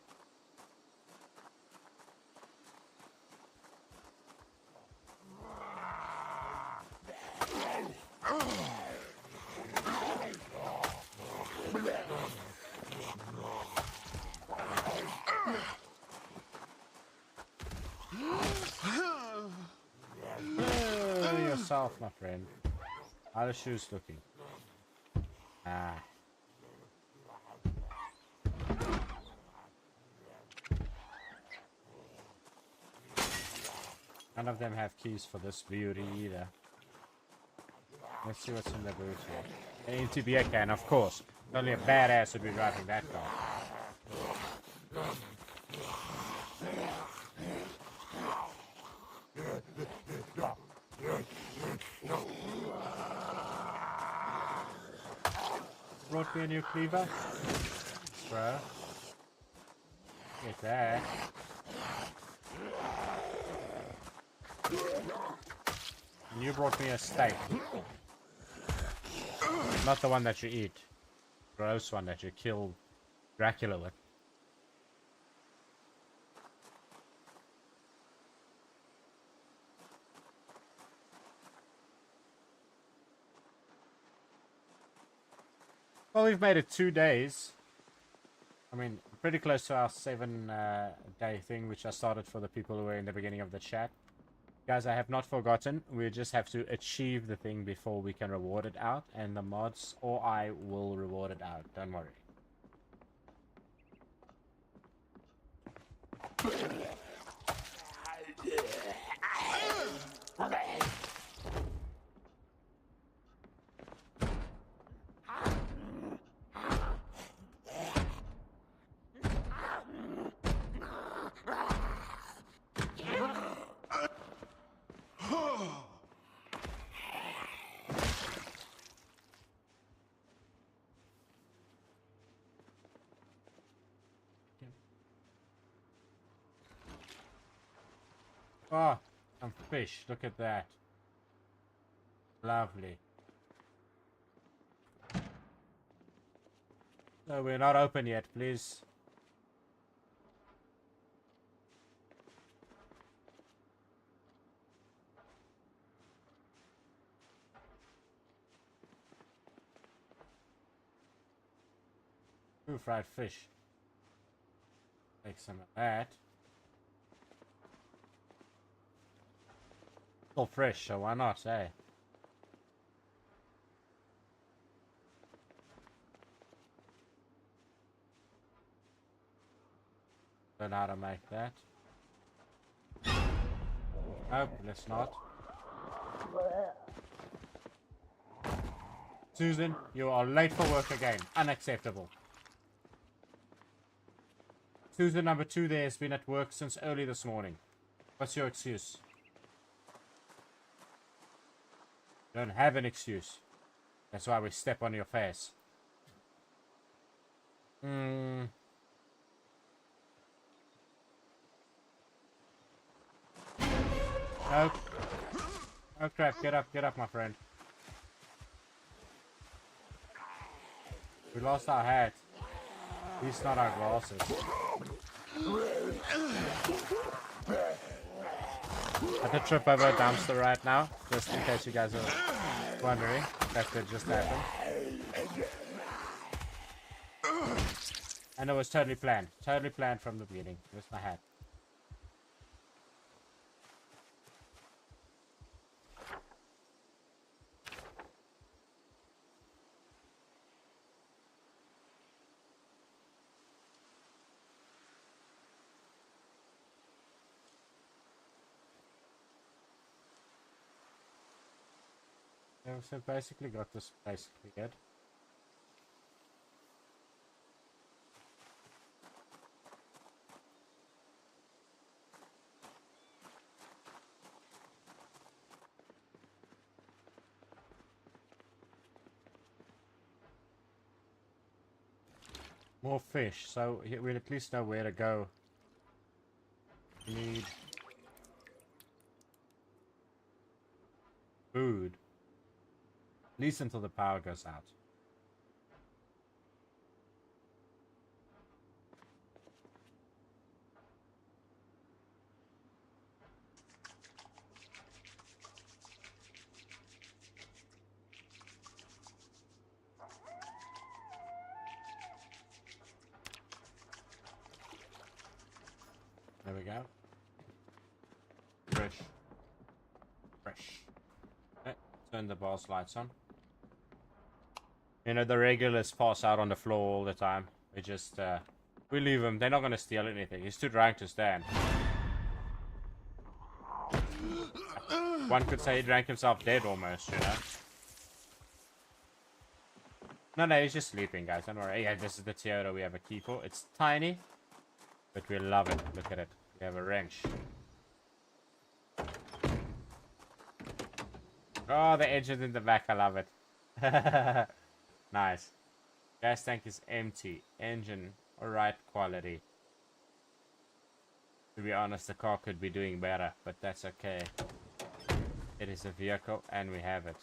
Yourself, my friend. How are the shoes looking? Ah. None of them have keys for this beauty either. Let's see what's in the boot here. An ATV can, of course. Only a badass would be driving that car. Brought me a new cleaver. Bro. Get that. And you brought me a steak. Not the one that you eat. Gross one that you kill Dracula with. Well, we've made it 2 days. I mean, pretty close to our 7-day thing, which I started for the people who were in the beginning of the chat. Guys, I have not forgotten. We just have to achieve the thing before we can reward it out. And the mods or I will reward it out. Don't worry. Oh, some fish. Look at that. Lovely. No, we're not open yet, please. Ooh, fried fish. Take some of that. Still fresh, so why not, eh? Learn how to make that. Nope, let's not. Susan, you are late for work again. Unacceptable. Susan number 2 there has been at work since early this morning. What's your excuse? You don't have an excuse. That's why we step on your face. Nope. Oh crap, get up, my friend. We lost our hat. At least not our glasses. I had to trip over a dumpster right now, just in case you guys are wondering. That could just happen. And it was totally planned. Totally planned from the beginning. Where's my hat? Yeah, so basically got this basically good. More fish, so we'll at least know where to go. We need food. At least until the power goes out. There we go. Fresh. Okay, turn the boss lights on. You know, the regulars pass out on the floor all the time. We just, we leave them. They're not going to steal anything. He's too drunk to stand. One could say he drank himself dead almost, you know. No, he's just sleeping, guys. Don't worry. Yeah, this is the Toyota we have a key for. It's tiny, but we love it. Look at it. We have a wrench. Oh, the engine in the back. I love it. Nice. Gas tank is empty. Engine, alright quality. To be honest, the car could be doing better, but that's okay. It is a vehicle, and we have it.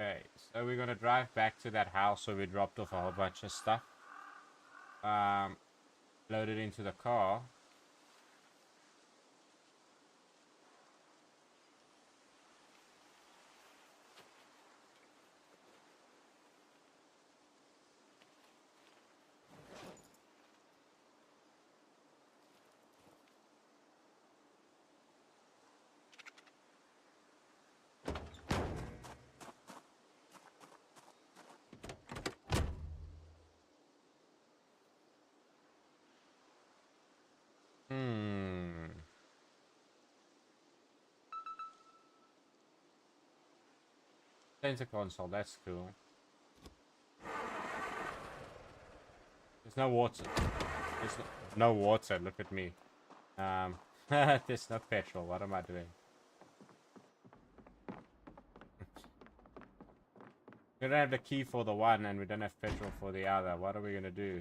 Okay, so we're gonna drive back to that house where we dropped off a whole bunch of stuff. Load it into the car. Center console, that's cool. There's no water. There's no water, look at me. There's no petrol, what am I doing? We don't have the key for the one and we don't have petrol for the other. What are we gonna do?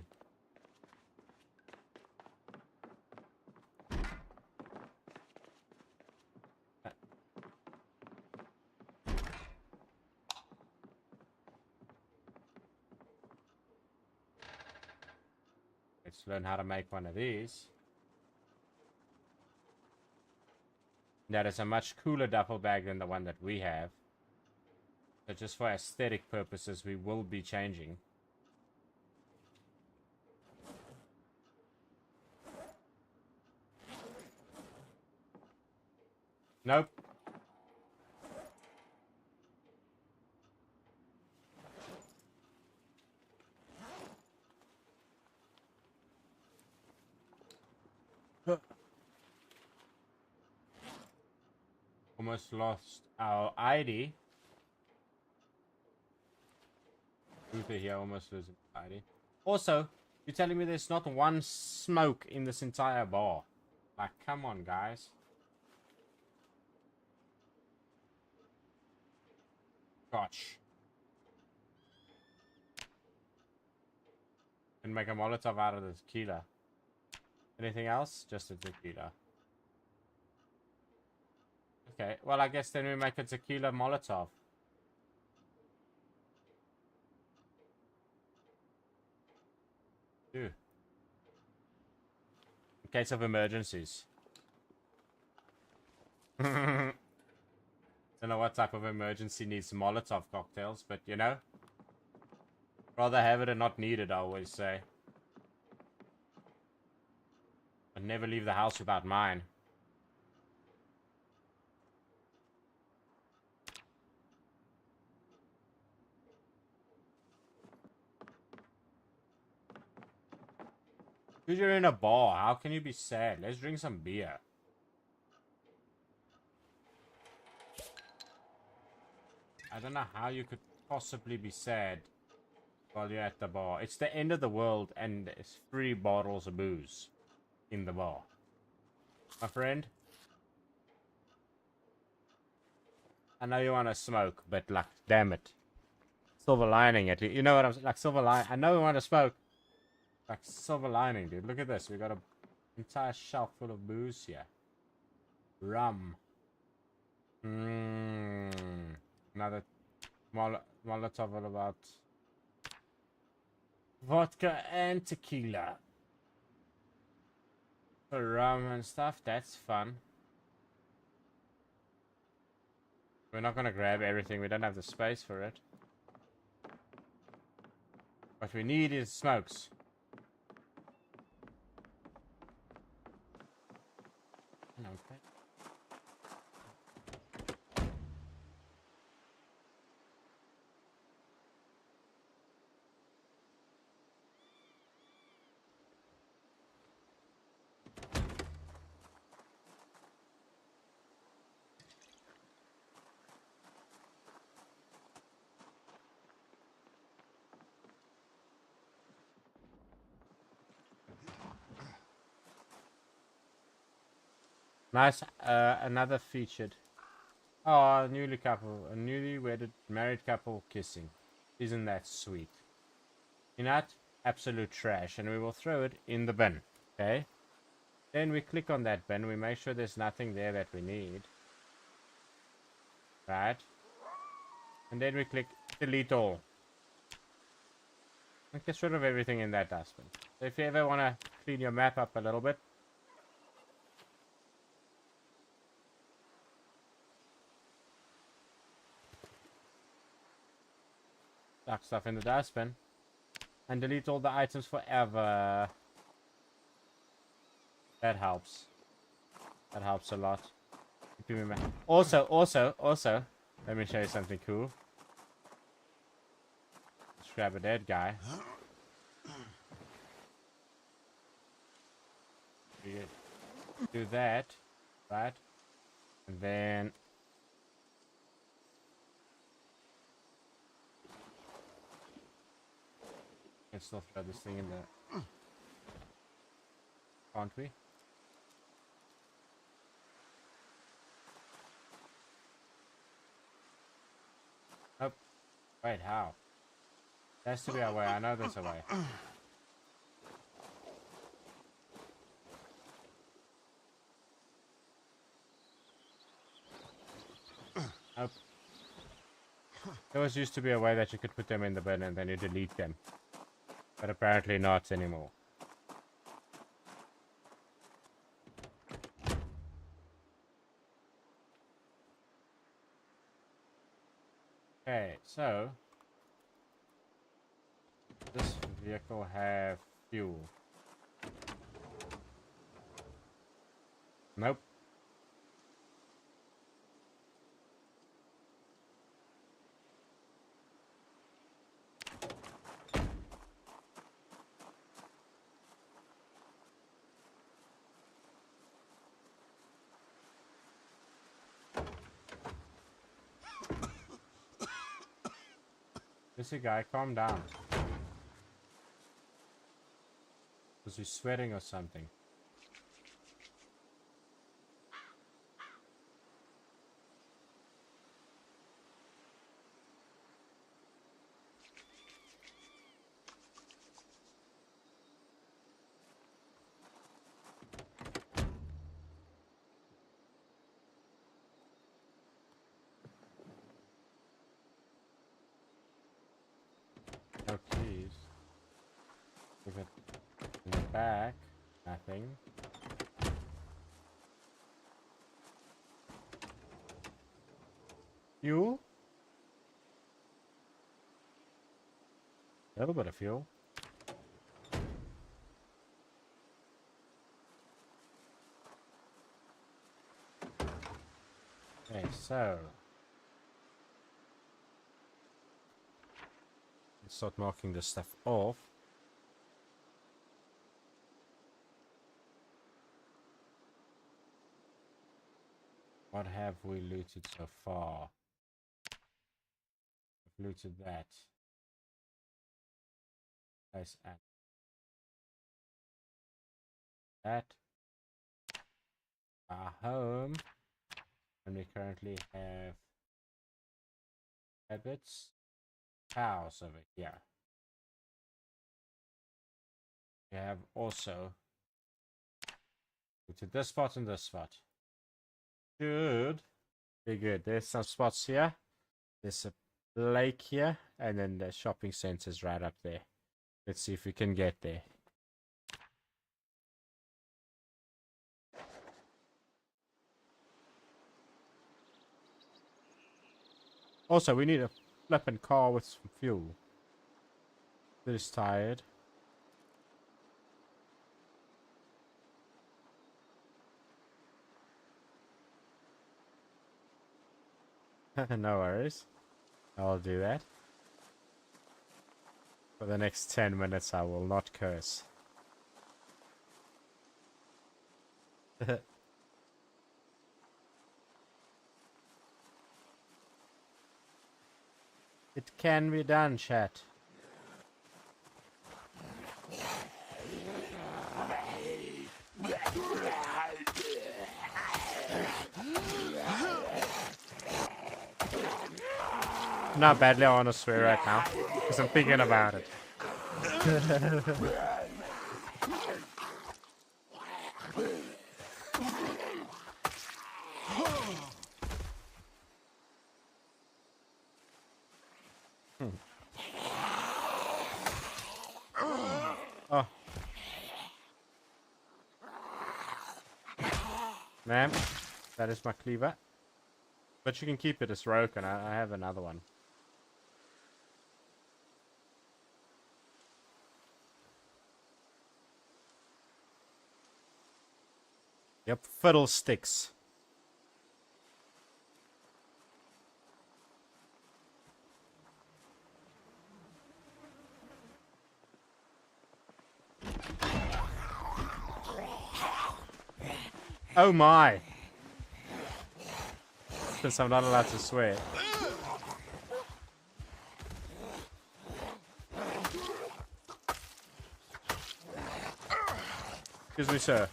Let's learn how to make one of these. That is a much cooler duffel bag than the one that we have. So just for aesthetic purposes, we will be changing. Nope. Almost lost our ID. Luther here almost losing ID. Also, you're telling me there's not one smoke in this entire bar? Like, come on, guys. Gosh. And make a Molotov out of the tequila. Anything else? Just a tequila. Okay, well, I guess then we make a tequila Molotov. Ew. In case of emergencies. Don't know what type of emergency needs Molotov cocktails, but you know. Rather have it and not need it, I always say. I'd never leave the house without mine. Dude, you're in a bar. How can you be sad? Let's drink some beer. I don't know how you could possibly be sad while you're at the bar. It's the end of the world and there's 3 bottles of booze in the bar. My friend, I know you want to smoke, but like, damn it. Silver lining it. You know what I'm saying? Like, silver lining. I know we want to smoke. Like, silver lining, dude. Look at this. We got an entire shelf full of booze here. Rum. Another Molotov all about vodka and tequila. Rum and stuff. That's fun. We're not gonna grab everything. We don't have the space for it. What we need is smokes. Okay. Nice. Another featured. Oh, a newly wedded married couple kissing. Isn't that sweet? You know, absolute trash, and we will throw it in the bin. Okay. Then we click on that bin. We make sure there's nothing there that we need. Right. And then we click delete all. And get rid of everything in that dustbin. So if you ever want to clean your map up a little bit, chuck stuff in the dustbin and delete all the items forever. That helps. That helps a lot. Also, let me show you something cool. Let's grab a dead guy. Do that, right? And then let's still throw this thing in there. Can't we? Oh, wait, how? There has to be a way. I know there's a way. Oh. There was used to be a way that you could put them in the bin and then you delete them. But apparently not anymore. Okay, so this vehicle have fuel? Nope. This guy, calm down. Was he sweating or something? Oh, please. Look at in the back. Nothing. Fuel? A little bit of fuel. Okay, so let's start marking this stuff off. What have we looted so far? We've looted that. Place at that. Our home. And we currently have rabbits, cows over here. We have also looted this spot and this spot. Good. Very good. There's some spots here. There's a lake here, and then the shopping center's right up there. Let's see if we can get there. Also, we need a flippin' car with some fuel. This is tired. No worries. I'll do that. For the next 10 minutes, I will not curse. It can be done, chat. Not badly, I want to swear right now, because I'm thinking about it. Oh. Ma'am, that is my cleaver. But you can keep it as broken. I have another one. Yep, fiddlesticks. Oh my! Since I'm not allowed to swear. Excuse me, sir.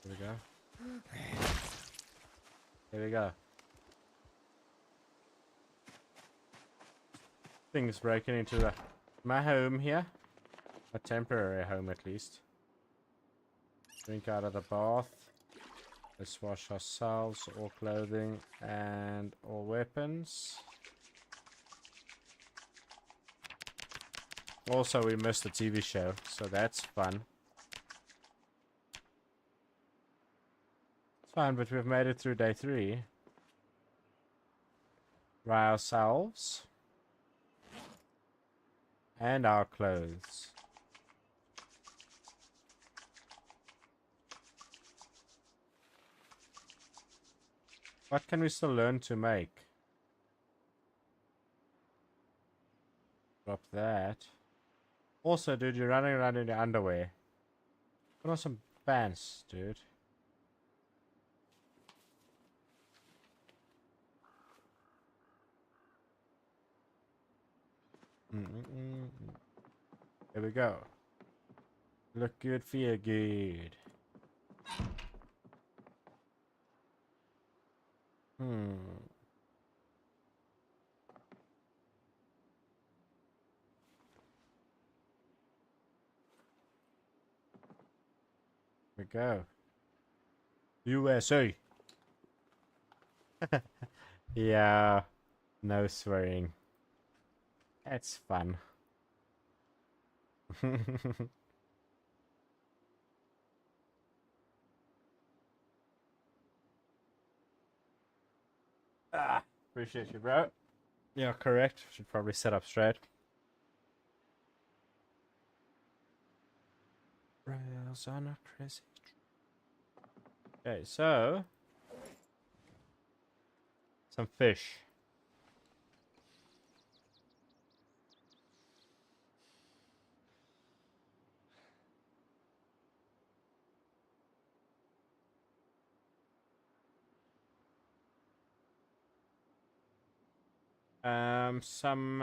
Here we go. Here we go. Things breaking into my home here. A temporary home, at least. Drink out of the bath. Let's wash ourselves, all clothing and all weapons. Also, we missed the TV show, so that's fun. It's fine, but we've made it through day 3. Dry ourselves. And our clothes. What can we still learn to make? Drop that. Also, dude, you're running around in your underwear. Put on some pants, dude. There we go. Look good, feel good. We go. USA. Yeah, no swearing. That's fun. Appreciate you, bro. Yeah, correct. Should probably set up straight. Rails are not crazy. Okay, so some fish. Some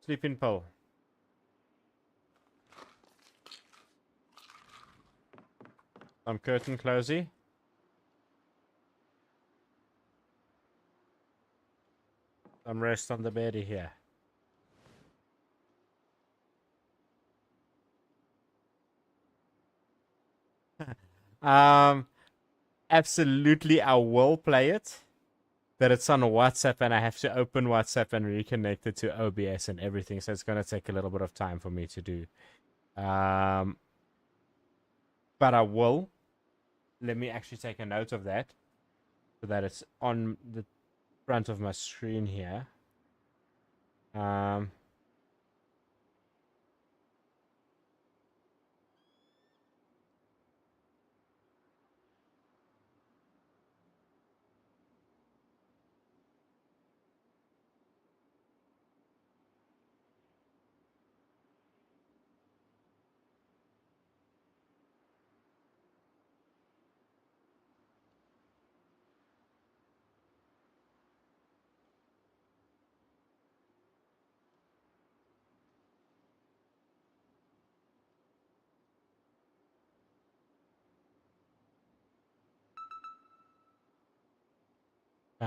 sleeping pill. Some curtain closey. Some rest on the bed here. Absolutely, I will play it, but it's on WhatsApp, and I have to open WhatsApp and reconnect it to OBS and everything, so it's gonna take a little bit of time for me to do. But I will. Let me actually take a note of that, so that it's on the front of my screen here.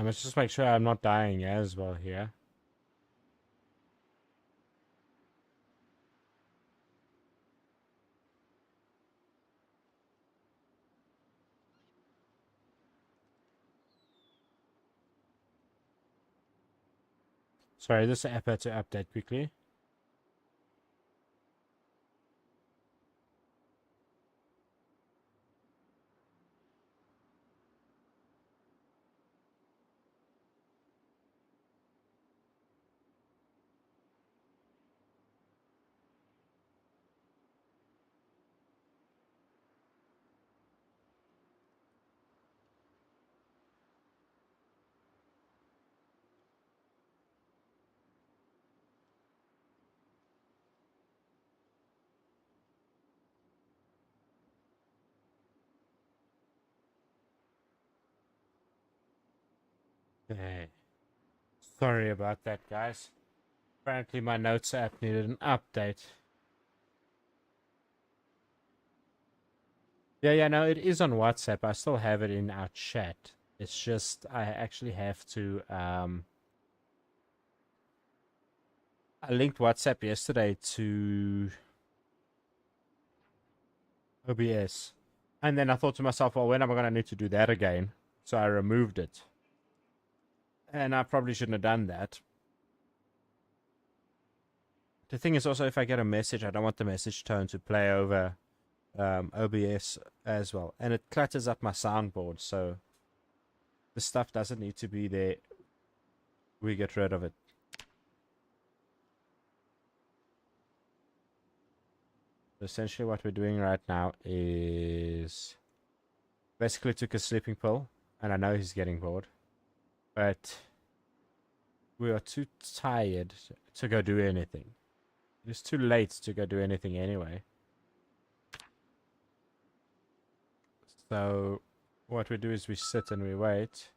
Let's just make sure I'm not dying as well here. Sorry, this app had to update quickly. Okay. Sorry about that, guys. Apparently my notes app needed an update. Yeah, no, it is on WhatsApp. I still have it in our chat. It's just I actually have to I linked WhatsApp yesterday to OBS. And then I thought to myself, well, when am I going to need to do that again? So I removed it. And I probably shouldn't have done that. The thing is also, if I get a message, I don't want the message tone to play over OBS as well. And it clutters up my soundboard, so the stuff doesn't need to be there. We get rid of it. Essentially what we're doing right now is basically took a sleeping pill, and I know he's getting bored, but we are too tired to go do anything. It's too late to go do anything anyway. So what we do is we sit and we wait.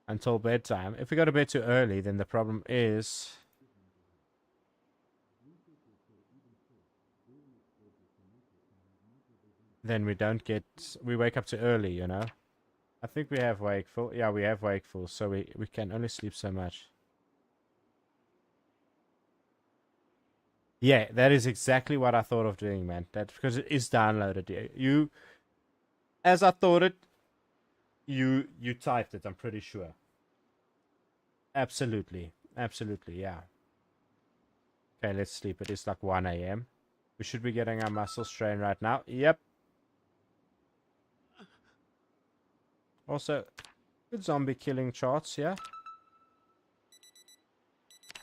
until bedtime. If we go to bed too early, then the problem is then we wake up too early, you know. I think we have wakeful. Yeah, we have wakeful, so we can only sleep so much. Yeah, that is exactly what I thought of doing, man. That because it is downloaded. You, as I thought it, you typed it. I'm pretty sure. Absolutely, absolutely, yeah. Okay, let's sleep. It is like 1 a.m. We should be getting our muscle strain right now. Yep. Also, good zombie killing charts here.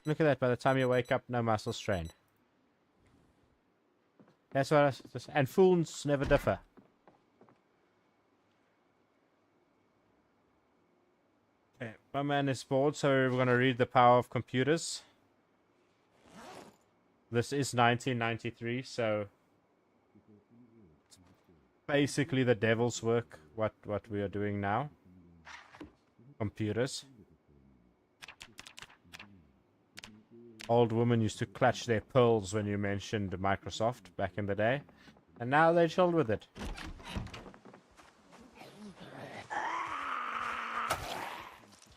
Look at that. By the time you wake up, no muscle strain. That's what I... And fools never differ. Okay, my man is bored, so we're going to read The Power of Computers. This is 1993, so... basically the devil's work, what we are doing now. Computers. Old women used to clutch their pearls when you mentioned Microsoft back in the day. And now they chilled with it.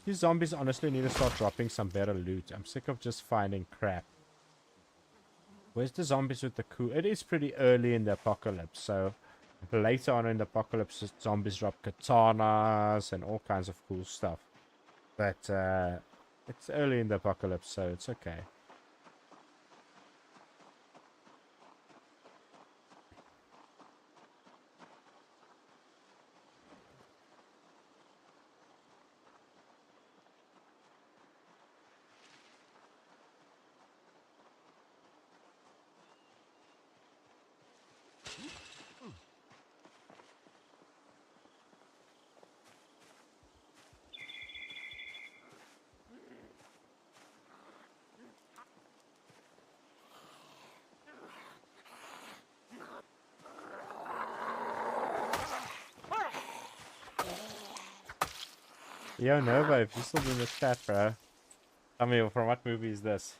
These zombies honestly need to start dropping some better loot. I'm sick of just finding crap. Where's the zombies with the cool... It is pretty early in the apocalypse, so... later on in the apocalypse, zombies drop katanas and all kinds of cool stuff. But, it's early in the apocalypse, so it's okay. Yo, Nova, if you're still in the chat, bro. Tell me, from what movie is this?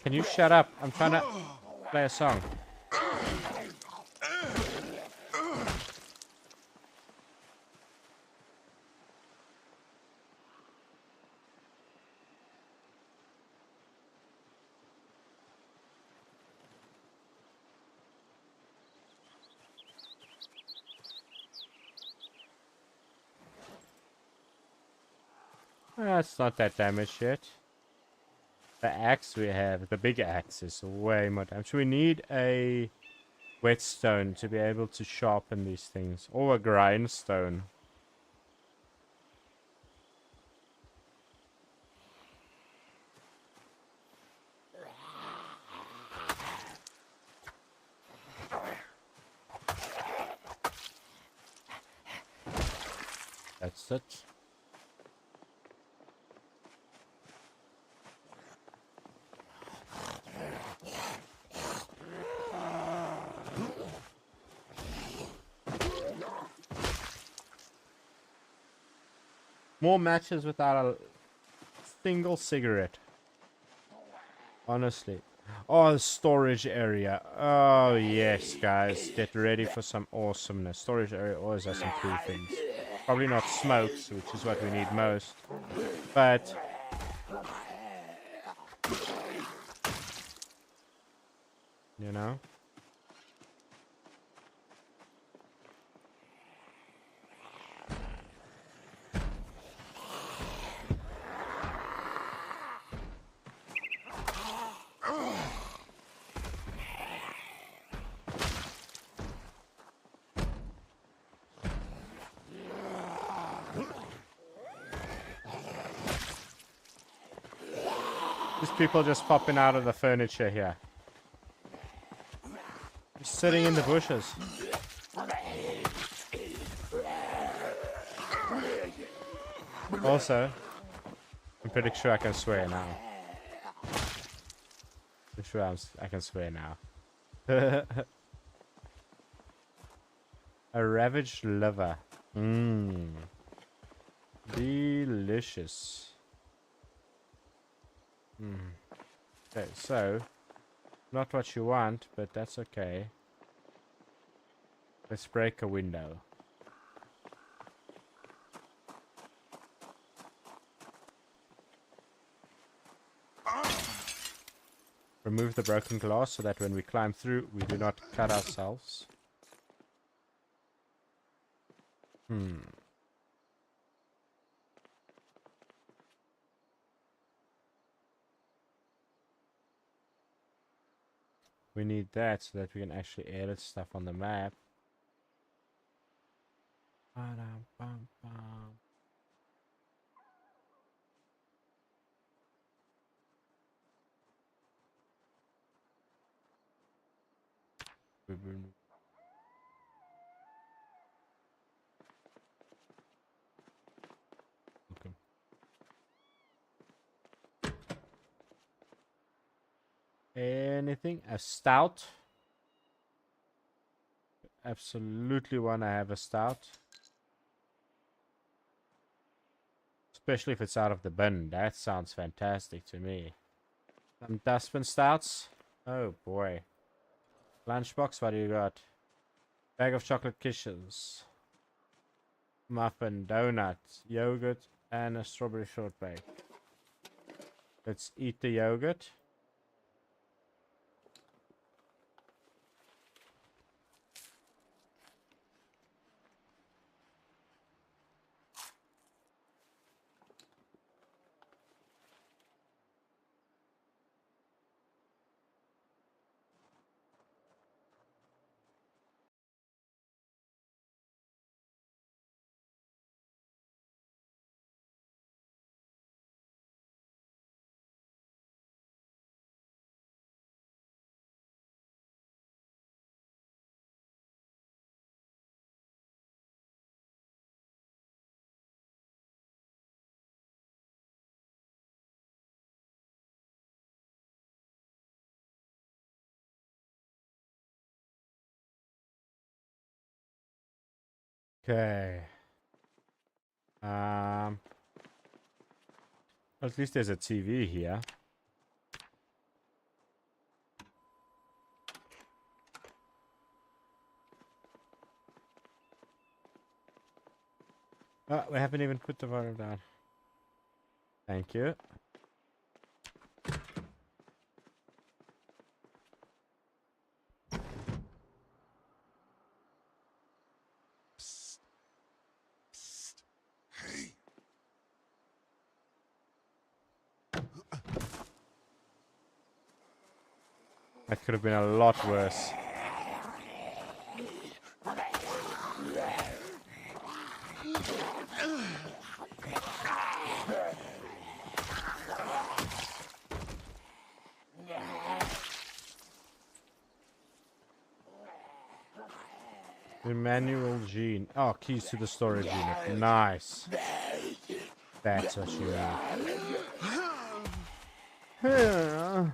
Can you shut up? I'm trying to play a song. It's not that damaged yet. The axe we have, the big axe, is way more damage. We need a whetstone to be able to sharpen these things. Or a grindstone. That's it. More matches without a single cigarette. Honestly. Oh, the storage area. Oh, yes, guys. Get ready for some awesomeness. Storage area always has some cool things. Probably not smokes, which is what we need most. But... you know? These people just popping out of the furniture here. Just sitting in the bushes. Also, I'm pretty sure I can swear now. I'm sure I can swear now. A ravaged liver. Mmm. Delicious. Hmm. Okay, so not what you want, but that's okay. Let's break a window. Remove the broken glass so that when we climb through, we do not cut ourselves. Hmm. We need that so that we can actually edit stuff on the map. Ba-dum-bum-bum. Okay. Anything? A stout? Absolutely want to have a stout. Especially if it's out of the bin. That sounds fantastic to me. Some dustbin stouts? Oh boy. Lunchbox, what do you got? Bag of chocolate kisses. Muffin, donut, yogurt, and a strawberry shortbake. Let's eat the yogurt. Okay. At least there's a TV here. Oh, we haven't even put the volume down. Thank you. Psst. Psst. Hey. That could have been a lot worse. Emmanuel Jean. Oh, keys to the storage unit. Nice. That's what you need.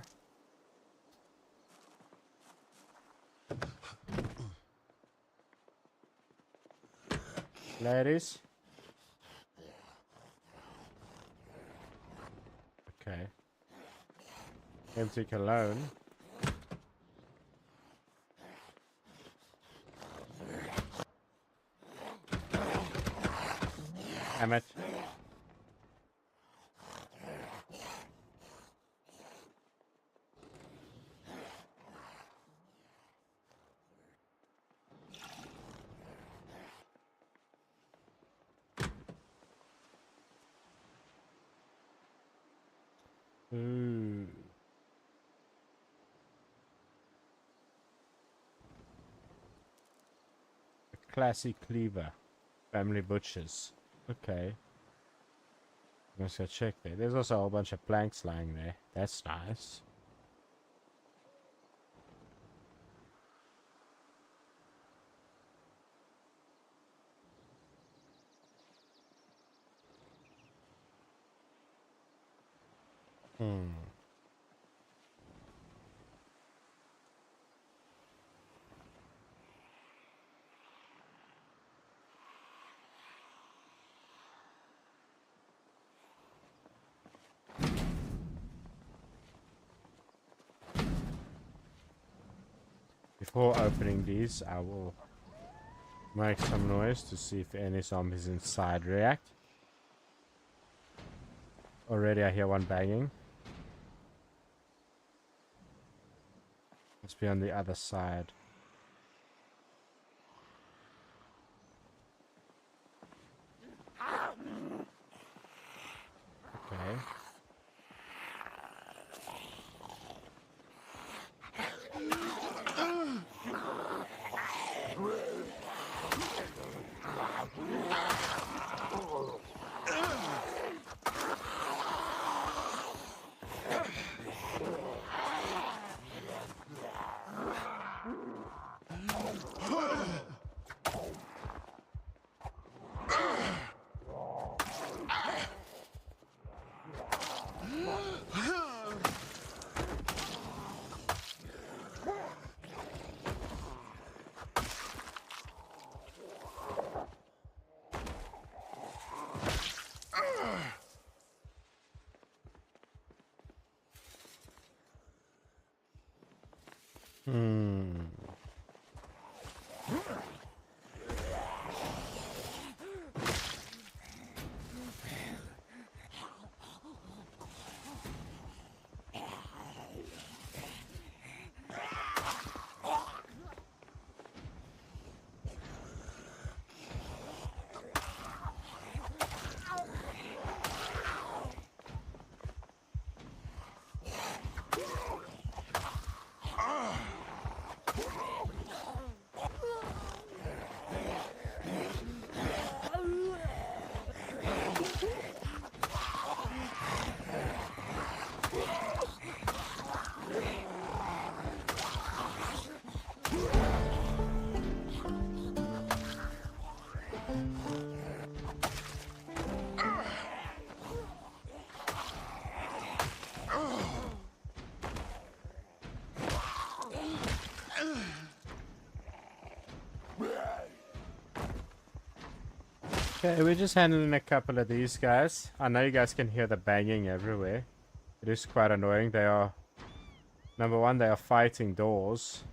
Ladies. Okay. Empty cologne. Damn it. Ooh. A classy cleaver. Family butchers. Okay. Let's go check there. There's also a whole bunch of planks lying there. That's nice. Hmm. before opening these, I will make some noise to see if any zombies inside react. Already I hear one banging. Must be on the other side. Okay. Okay, we're just handling a couple of these guys. I know you guys can hear the banging everywhere. It is quite annoying. They are, number one, they are fighting doors.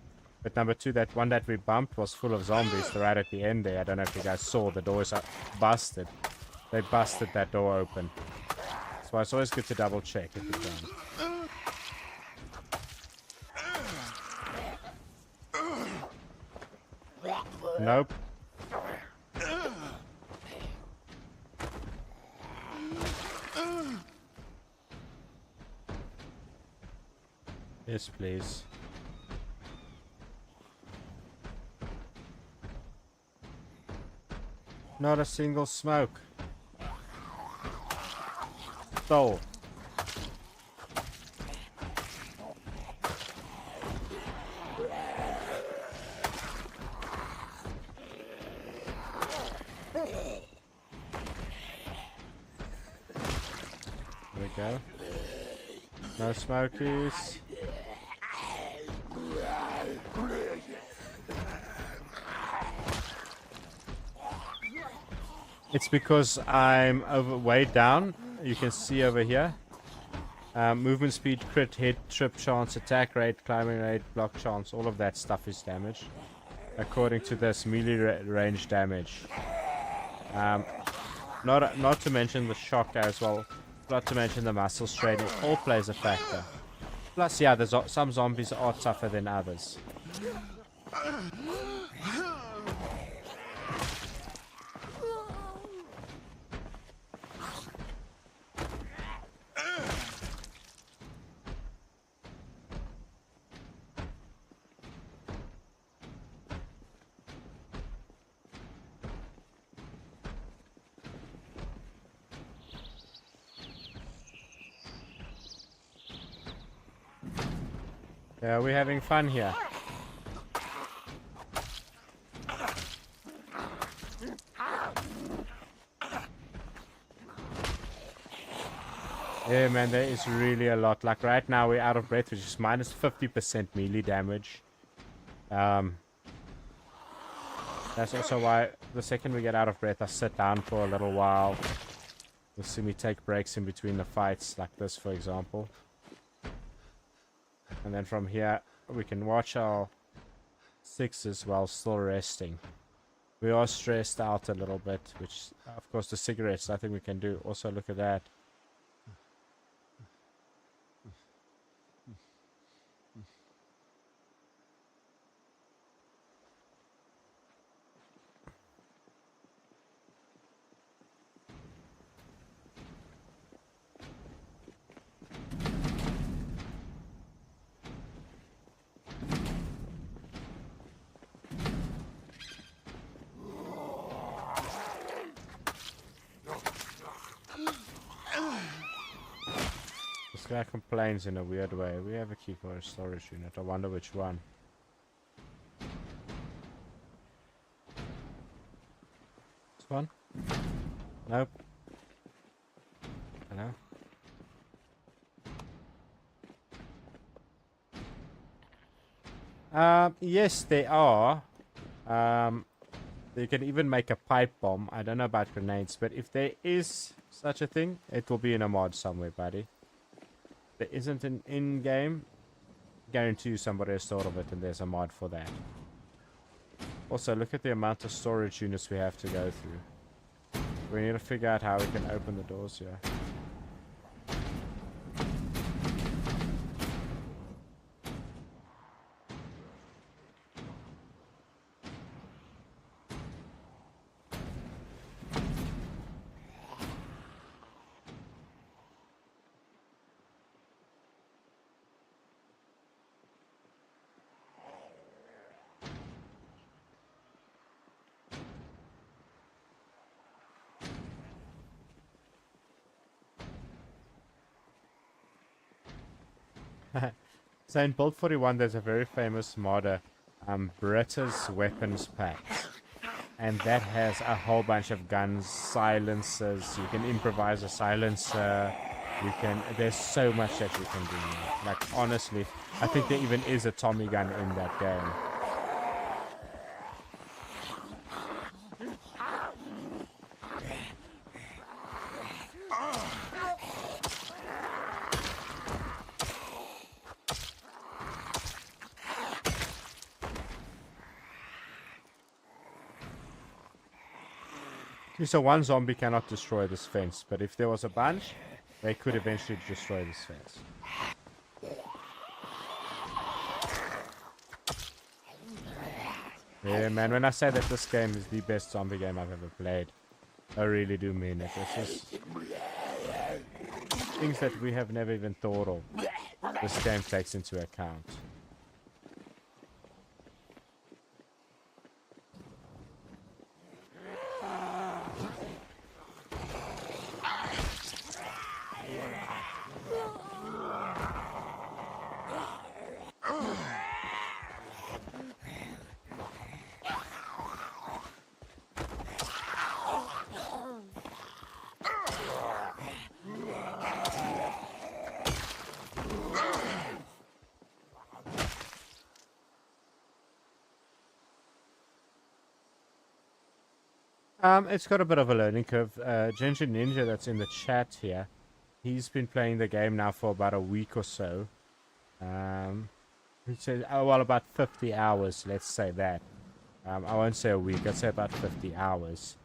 But number two, that one that we bumped was full of zombies right at the end there. I don't know if you guys saw, the doors are busted. They busted that door open. That's why it's always good to double check if you can. Nope. Yes, please. Not a single smoke. Stole. There we go. No smokies. It's because I'm way down. You can see over here. Movement speed, crit, hit, trip chance, attack rate, climbing rate, block chance. All of that stuff is damaged. According to this melee range damage. Not to mention the shock as well. Not to mention the muscle strain. It all plays a factor. Plus, yeah, there's some zombies are tougher than others. Yeah, we're having fun here. Yeah, man, there is really a lot. Like right now, we're out of breath, which is minus 50% melee damage. That's also why the second we get out of breath, I sit down for a little while. You'll see me take breaks in between the fights, like this, for example. And then from here, we can watch our sixes while still resting. We are stressed out a little bit, which, of course, the cigarettes, I think we can do. Also, look at that. This guy complains in a weird way. We have a key for a storage unit. I wonder which one. This one? Nope. Hello? Yes, they are. You can even make a pipe bomb. I don't know about grenades, but if there is such a thing, it will be in a mod somewhere, buddy. There isn't an in-game. Guarantee you somebody has thought of it, and there's a mod for that. Also, look at the amount of storage units we have to go through. We need to figure out how we can open the doors here. So in Build 41, there's a very famous modder, Britta's Weapons Pack. And that has a whole bunch of guns, silencers. You can improvise a silencer. There's so much that you can do now. Like, honestly, I think there even is a Tommy gun in that game. So one zombie cannot destroy this fence, but if there was a bunch, they could eventually destroy this fence. Yeah, man, when I say that this game is the best zombie game I've ever played, I really do mean it. It's just things that we have never even thought of. This game takes into account. It's got a bit of a learning curve. Ginger Ninja that's in the chat here, he's been playing the game now for about a week or so. He said, oh, well, about 50 hours, let's say that. I won't say a week, I'd say about 50 hours.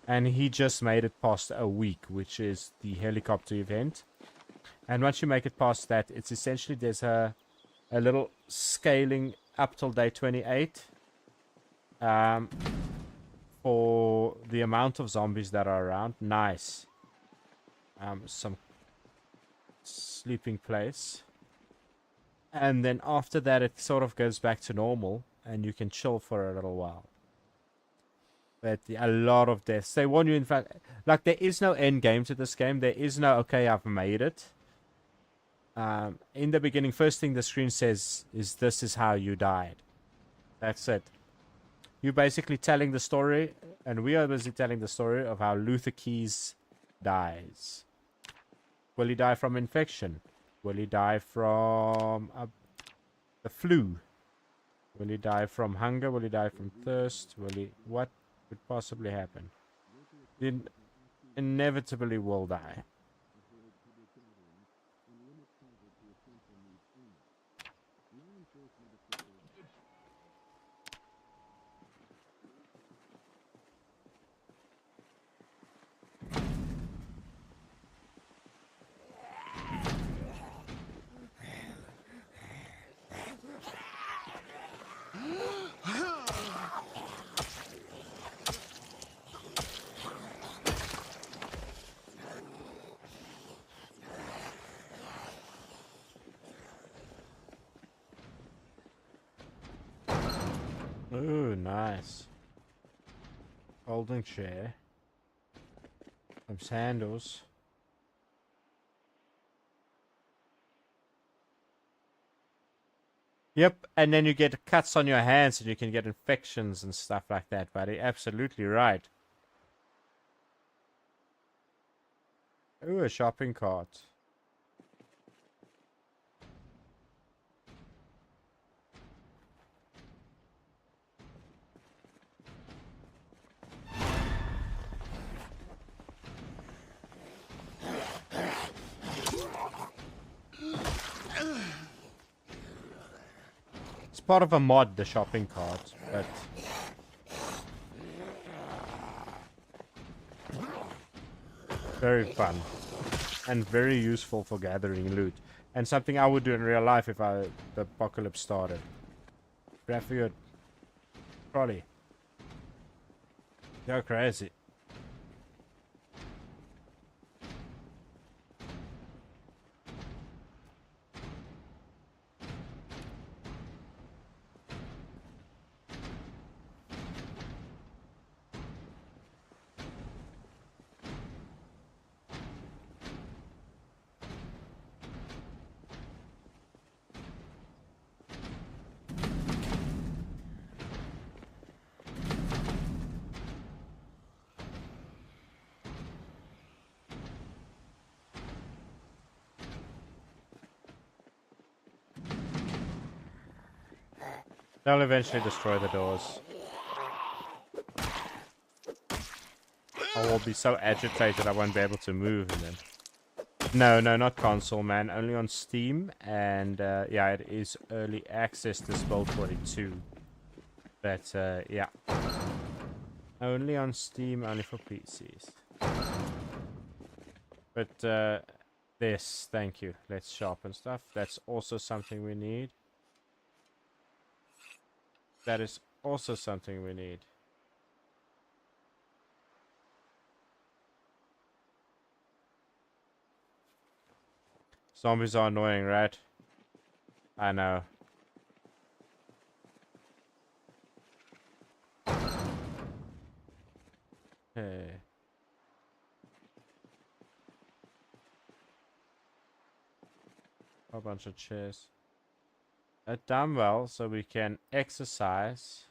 And he just made it past a week, which is the helicopter event. And once you make it past that, it's essentially, there's a little scaling up till day 28. For the amount of zombies that are around. Nice. Some sleeping place. And then after that, it sort of goes back to normal, and you can chill for a little while. But a lot of deaths. They warn you, in fact, like, there is no end game to this game. There is no, okay, I've made it. In the beginning, first thing the screen says is, this is how you died. That's it. You're basically telling the story, and we are busy telling the story of how Luther Keys dies. Will he die from infection? Will he die from the flu? Will he die from hunger? Will he die from thirst? What could possibly happen? He inevitably will die. Ooh, nice. Folding chair. Some sandals. Yep, and then you get cuts on your hands and you can get infections and stuff like that, buddy. Absolutely right. Ooh, a shopping cart. It's part of a mod, the shopping cart, but very fun and very useful for gathering loot. And something I would do in real life if the apocalypse started. Grab for your trolley. Go crazy. They'll eventually destroy the doors. I will be so agitated I won't be able to move and then. No, not console, man. Only on Steam, and yeah, it is early access this build 42. But yeah, only on Steam, only for PCs. But this, thank you. Let's sharpen stuff. That's also something we need. That is also something we need. Zombies are annoying, right? I know. Hey. A bunch of chairs. A dumbbell so we can exercise.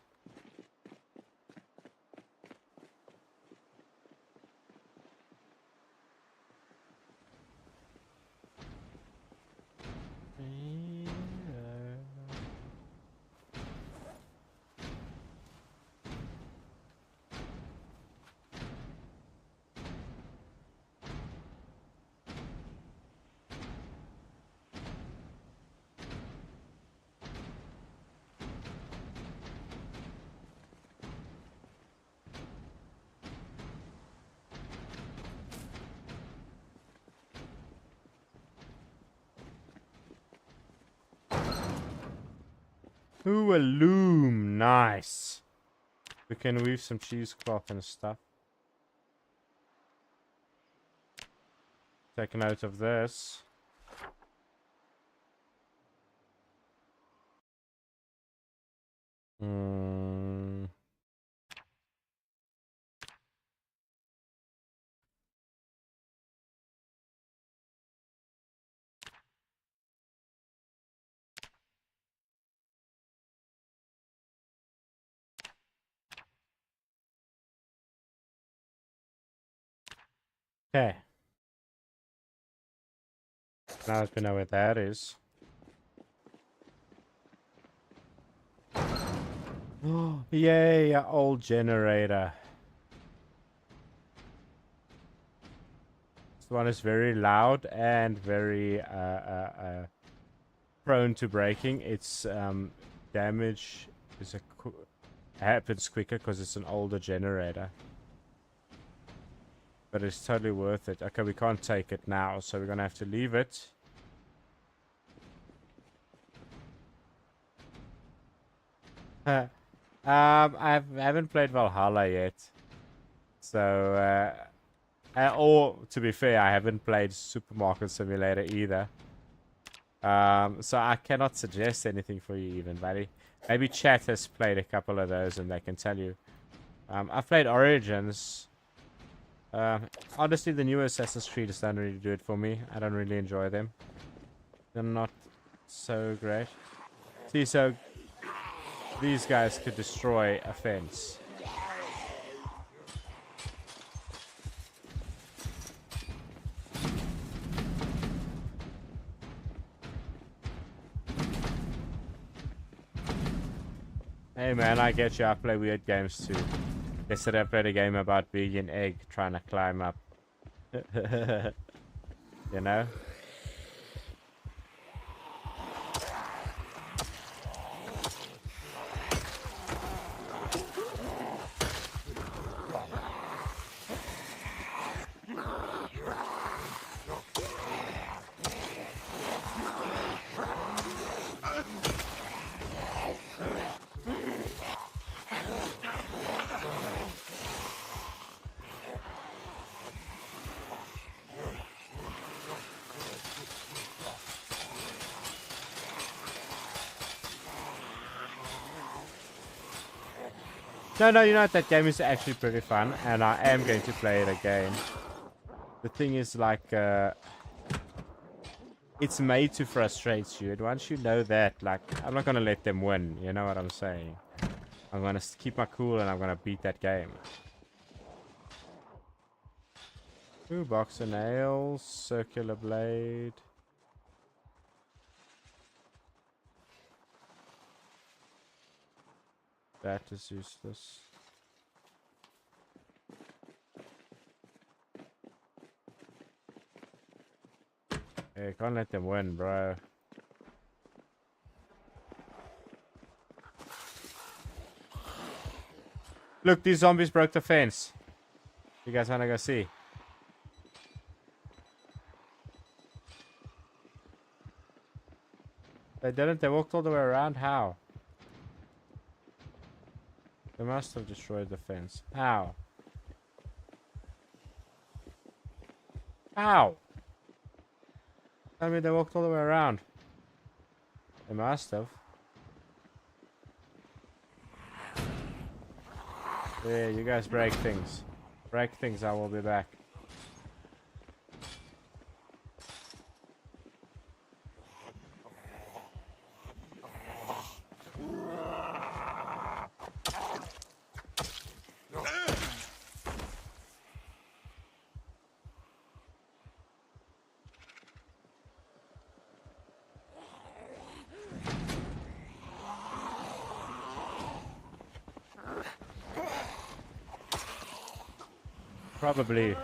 Ooh, a loom. Nice. We can weave some cheesecloth and stuff. Take note of this. Okay. Now that we know where that is. Oh, yay, a old generator. This one is very loud and very prone to breaking. Its damage is happens quicker because it's an older generator. But it's totally worth it. Okay, we can't take it now, so we're gonna have to leave it. I haven't played Valhalla yet. So, or to be fair, I haven't played Supermarket Simulator either. So I cannot suggest anything for you even, buddy. Maybe chat has played a couple of those and they can tell you. I've played Origins. Honestly, the new Assassin's Creed don't really do it for me. I don't really enjoy them. They're not so great. See, so these guys could destroy a fence. Hey man, I get you. I play weird games too. Yesterday I played a game about being an egg trying to climb up. You know? No, you know what? That game is actually pretty fun, and I am going to play it again. The thing is, like, it's made to frustrate you, and once you know that, like, I'm not gonna let them win, you know what I'm saying? I'm gonna keep my cool, and I'm gonna beat that game. Ooh, box of nails, circular blade. That is useless. Hey, can't let them win, bro. Look, these zombies broke the fence. You guys wanna go see? They didn't, they walked all the way around. How? They must have destroyed the fence. How? How? I mean, they walked all the way around. They must have. Yeah, you guys break things. Break things, I will be back. Probably.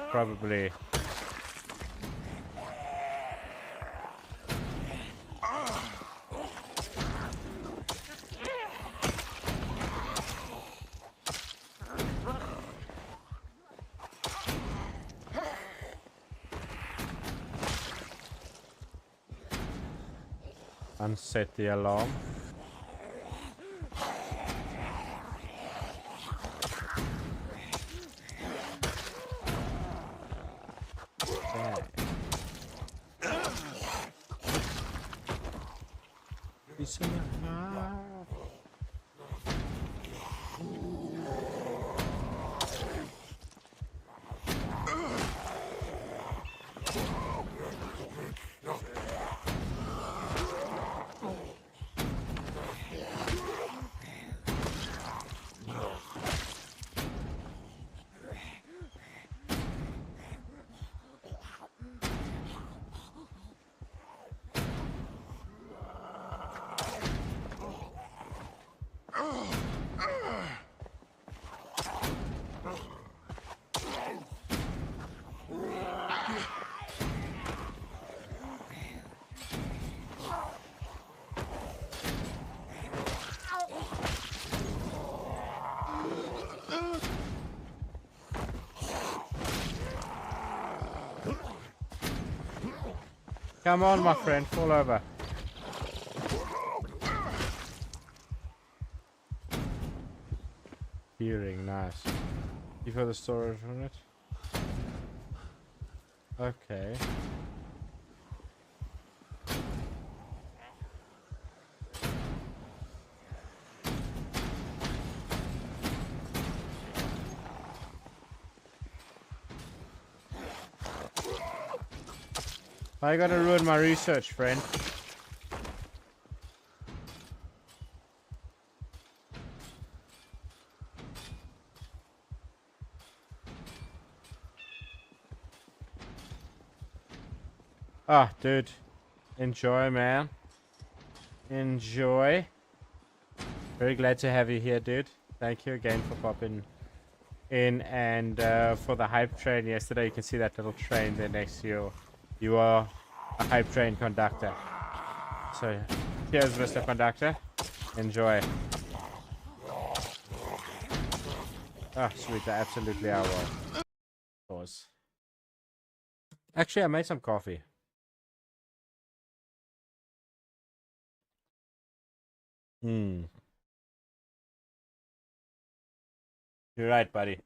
Unset the alarm. He's in the house. Come on, my friend, fall over. Hearing, nice. You for the storage on it? Okay. Why you gotta ruin my research, friend? Ah, dude. Enjoy, man. Enjoy. Very glad to have you here, dude. Thank you again for popping in, and for the hype train yesterday. You can see that little train there next to you. You are a hype train conductor. So, cheers, Mr. Conductor. Enjoy. Ah, sweet. Absolutely, I will. Pause. Actually, I made some coffee. Hmm. You're right, buddy.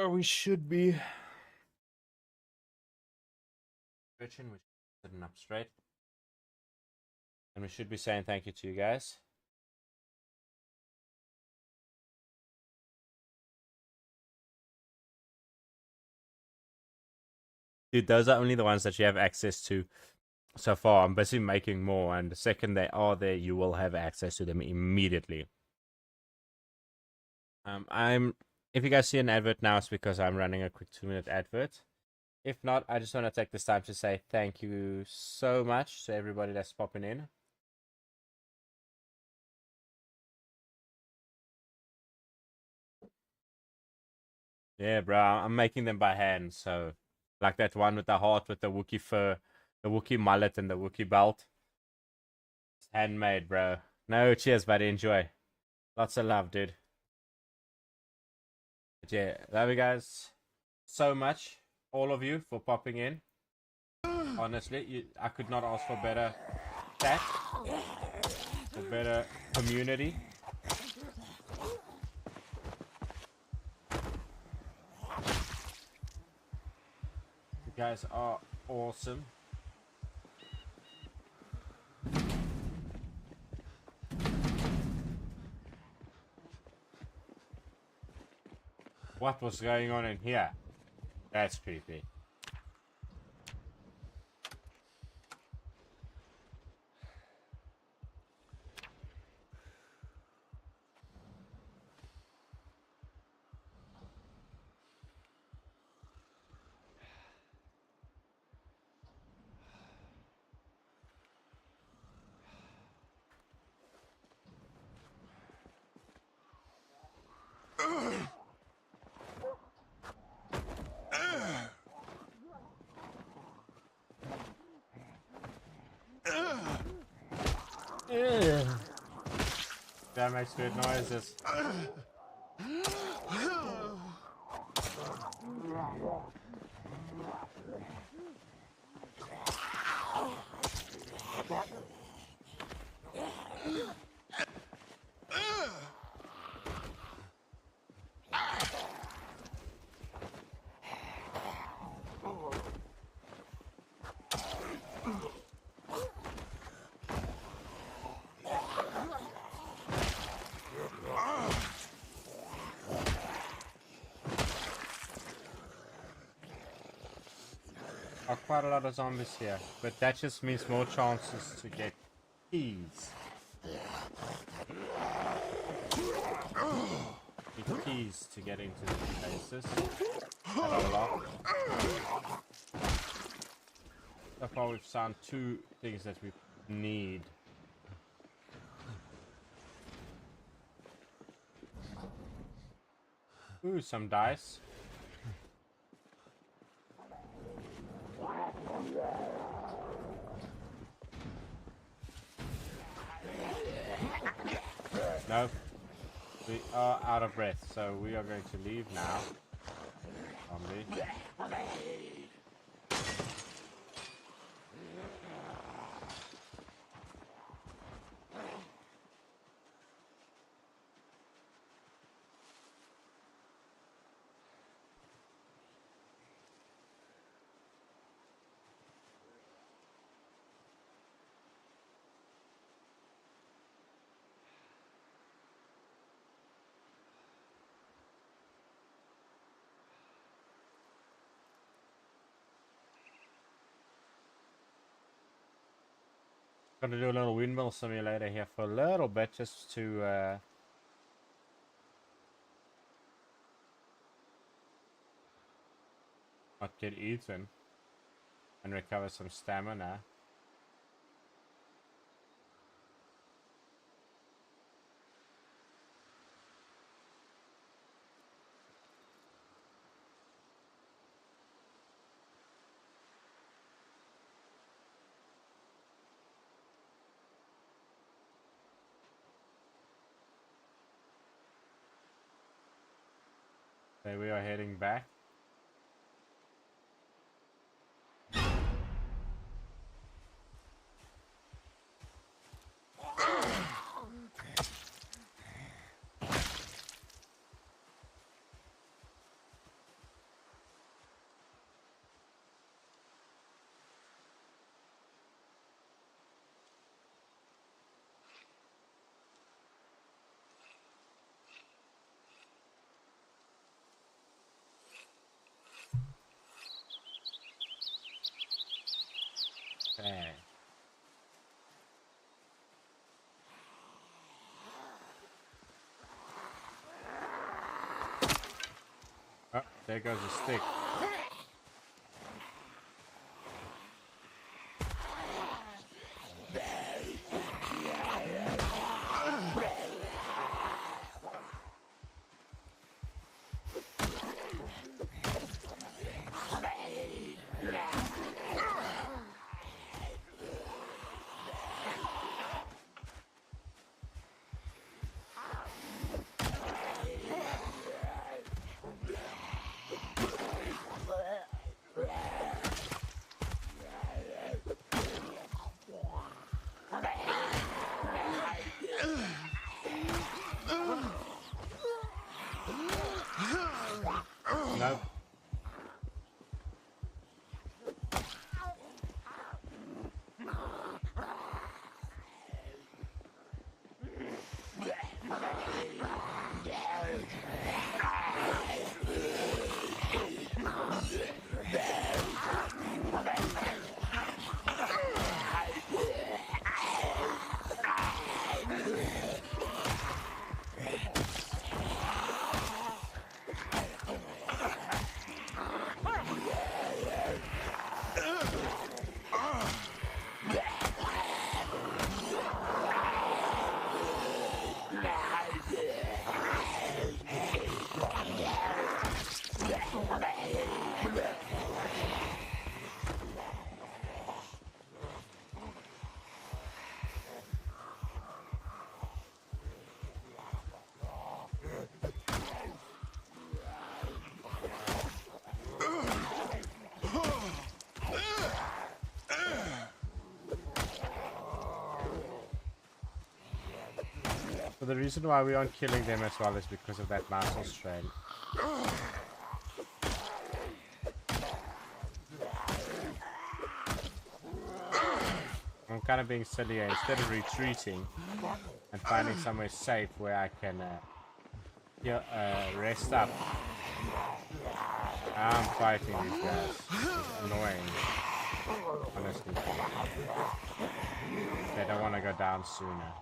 We should be stretching. We should be sitting up straight, and we should be saying thank you to you guys. Dude, those are only the ones that you have access to so far. I'm busy making more, and the second they are there, you will have access to them immediately. If you guys see an advert now, it's because I'm running a quick 2-minute advert. If not, I just want to take this time to say thank you so much to everybody that's popping in. Yeah, bro, I'm making them by hand. So, like that one with the heart, with the Wookiee fur, the Wookiee mullet, and the Wookiee belt. It's handmade, bro. No, cheers, buddy. Enjoy. Lots of love, dude. But yeah, love you guys so much, all of you, for popping in. Honestly, I could not ask for better chat, for better community. You guys are awesome. What was going on in here? That's creepy. That makes weird noises. Are quite a lot of zombies here, but that just means more chances to get keys. Need keys to get into these places that are locked. So far we've found 2 things that we need. Ooh, some dice. No, we are out of breath, so we are going to leave now. Zombie. Gonna do a little windmill simulator here for a little bit, just to not get eaten and recover some stamina. There we are heading back. Okay. Oh, there goes a stick. Nope. So the reason why we aren't killing them as well is because of that muscle strain. I'm kind of being silly here. Instead of retreating and finding somewhere safe where I can rest up, I'm fighting these guys. It's annoying, honestly. They don't want to go down sooner.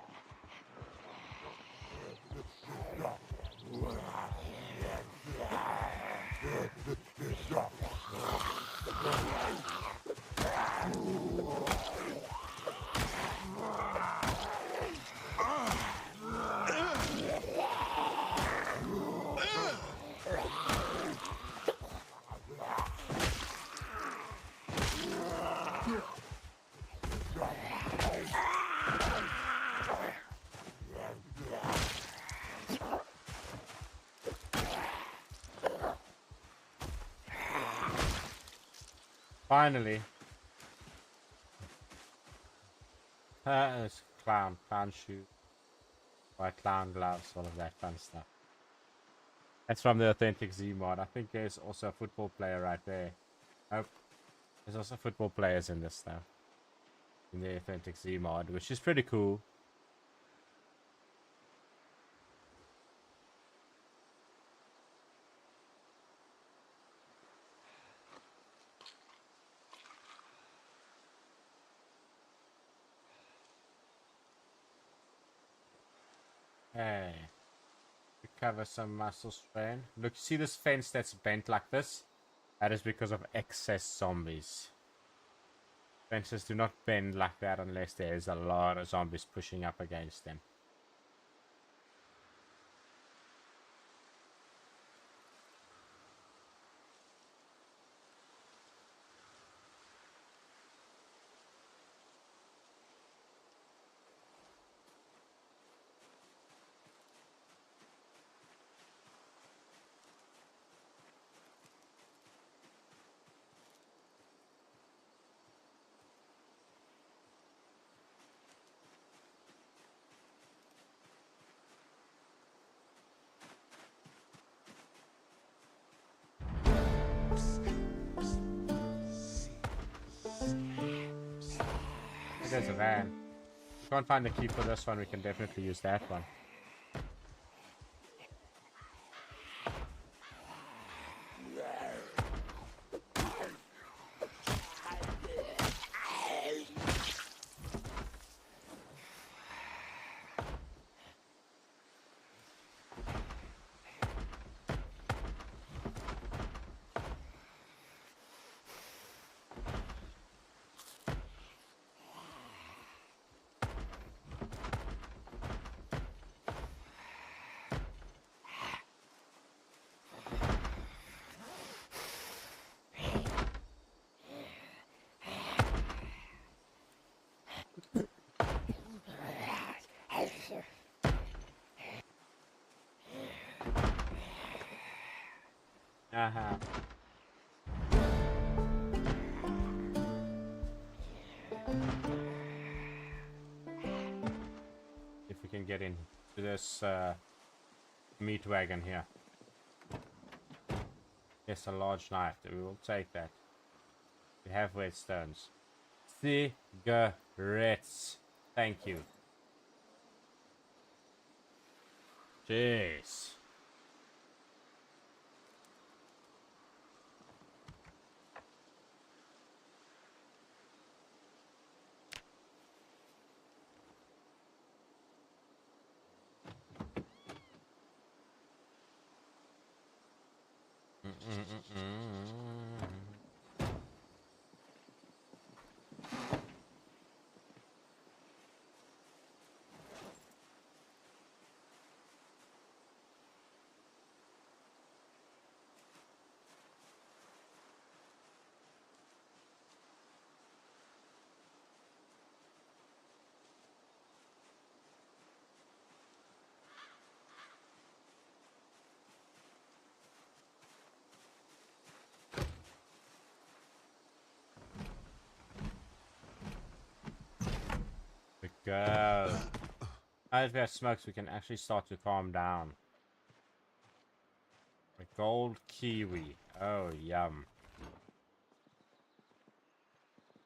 Finally. It's clown shoes, white clown gloves, all of that fun stuff. That's from the Authentic Z mod. I think there's also a football player right there. Oh, there's also football players in this stuff. In the Authentic Z mod, which is pretty cool. Okay. Recover some muscle strain. Look, see this fence that's bent like this? That is because of excess zombies. Fences do not bend like that unless there is a lot of zombies pushing up against them. There's a van. If we can't find the key for this one, we can definitely use that one. Uh-huh. If we can get in to this meat wagon here. Yes, a large knife. We will take that. We have whetstones. Cigarettes. Thank you. Jeez. We go. Now that we have smokes, we can actually start to calm down. A gold kiwi. Oh, yum.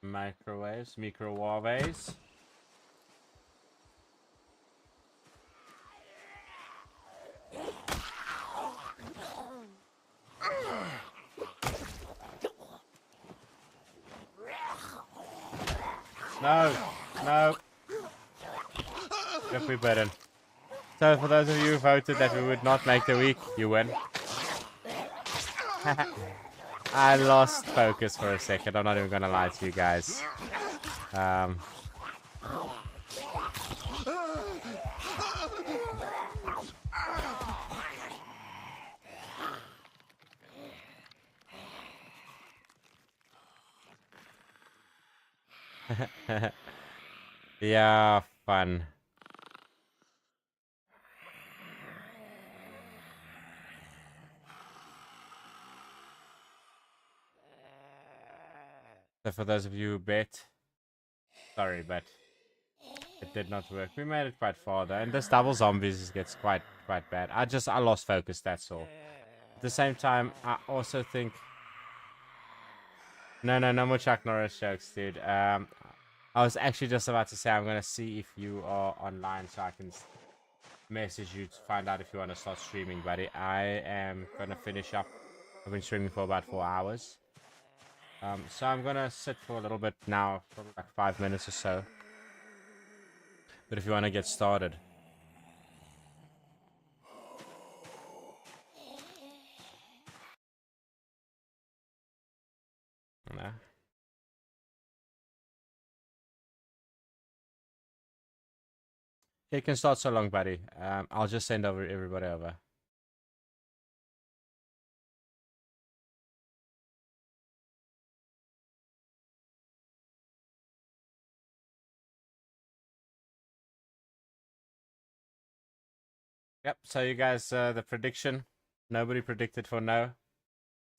Microwaves, microwaves. No, no. If we button. So for those of you who voted that we would not make the week, you win. I lost focus for a second. I'm not even gonna lie to you guys. Yeah, fun. So for those of you who bet, sorry, but it did not work. We made it quite far though, and this double zombies gets quite bad. I lost focus. That's all. At the same time, I also think no more Chuck Norris jokes, dude. I was actually just about to say I'm gonna see if you are online so I can message you to find out if you want to start streaming, buddy. I am gonna finish up. I've been streaming for about 4 hours. So I'm gonna sit for a little bit now, probably like 5 minutes or so. But if you want to get started, It can start so long, buddy. I'll just send everybody over. Yep. So you guys, the prediction. Nobody predicted for no.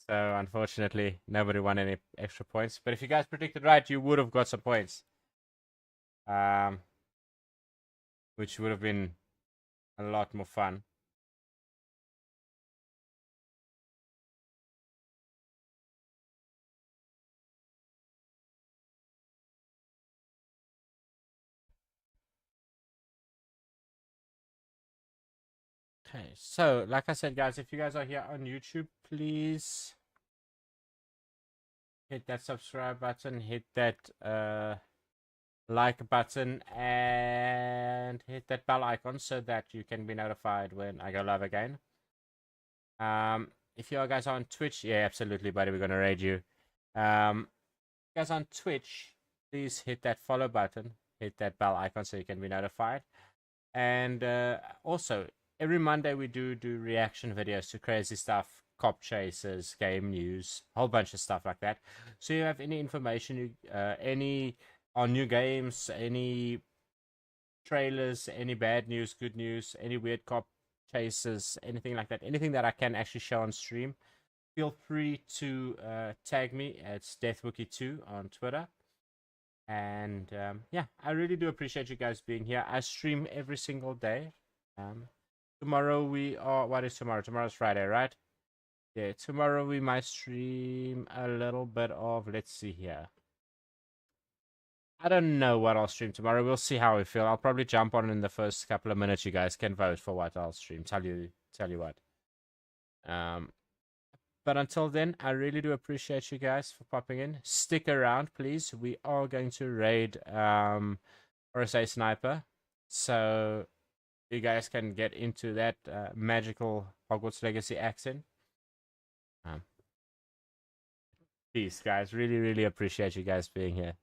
So unfortunately, nobody won any extra points. But if you guys predicted right, you would have got some points. Which would have been a lot more fun. Okay, so like I said, guys, if you guys are here on YouTube, please hit that subscribe button, hit that like button, and hit that bell icon so that you can be notified when I go live again. If you guys are on Twitch, yeah, absolutely, buddy, we're gonna raid you. Guys on Twitch, please hit that follow button, hit that bell icon so you can be notified. And also, every Monday we do reaction videos to crazy stuff, cop chases, game news, a whole bunch of stuff like that. So you have any information, any on new games, any trailers, any bad news, good news, any weird cop chases, anything like that, anything that I can actually show on stream, feel free to tag me. It's DeathWookie2 on Twitter. And yeah, I really do appreciate you guys being here. I stream every single day. Tomorrow we are, what is tomorrow? Tomorrow's Friday, right? Yeah, tomorrow we might stream a little bit of, let's see here. I don't know what I'll stream tomorrow. We'll see how we feel. I'll probably jump on in the first couple of minutes. You guys can vote for what I'll stream. Tell you what. But until then, I really do appreciate you guys for popping in. Stick around, please. We are going to raid RSA Sniper. So you guys can get into that magical Hogwarts Legacy accent. Peace, guys. Really, really appreciate you guys being here.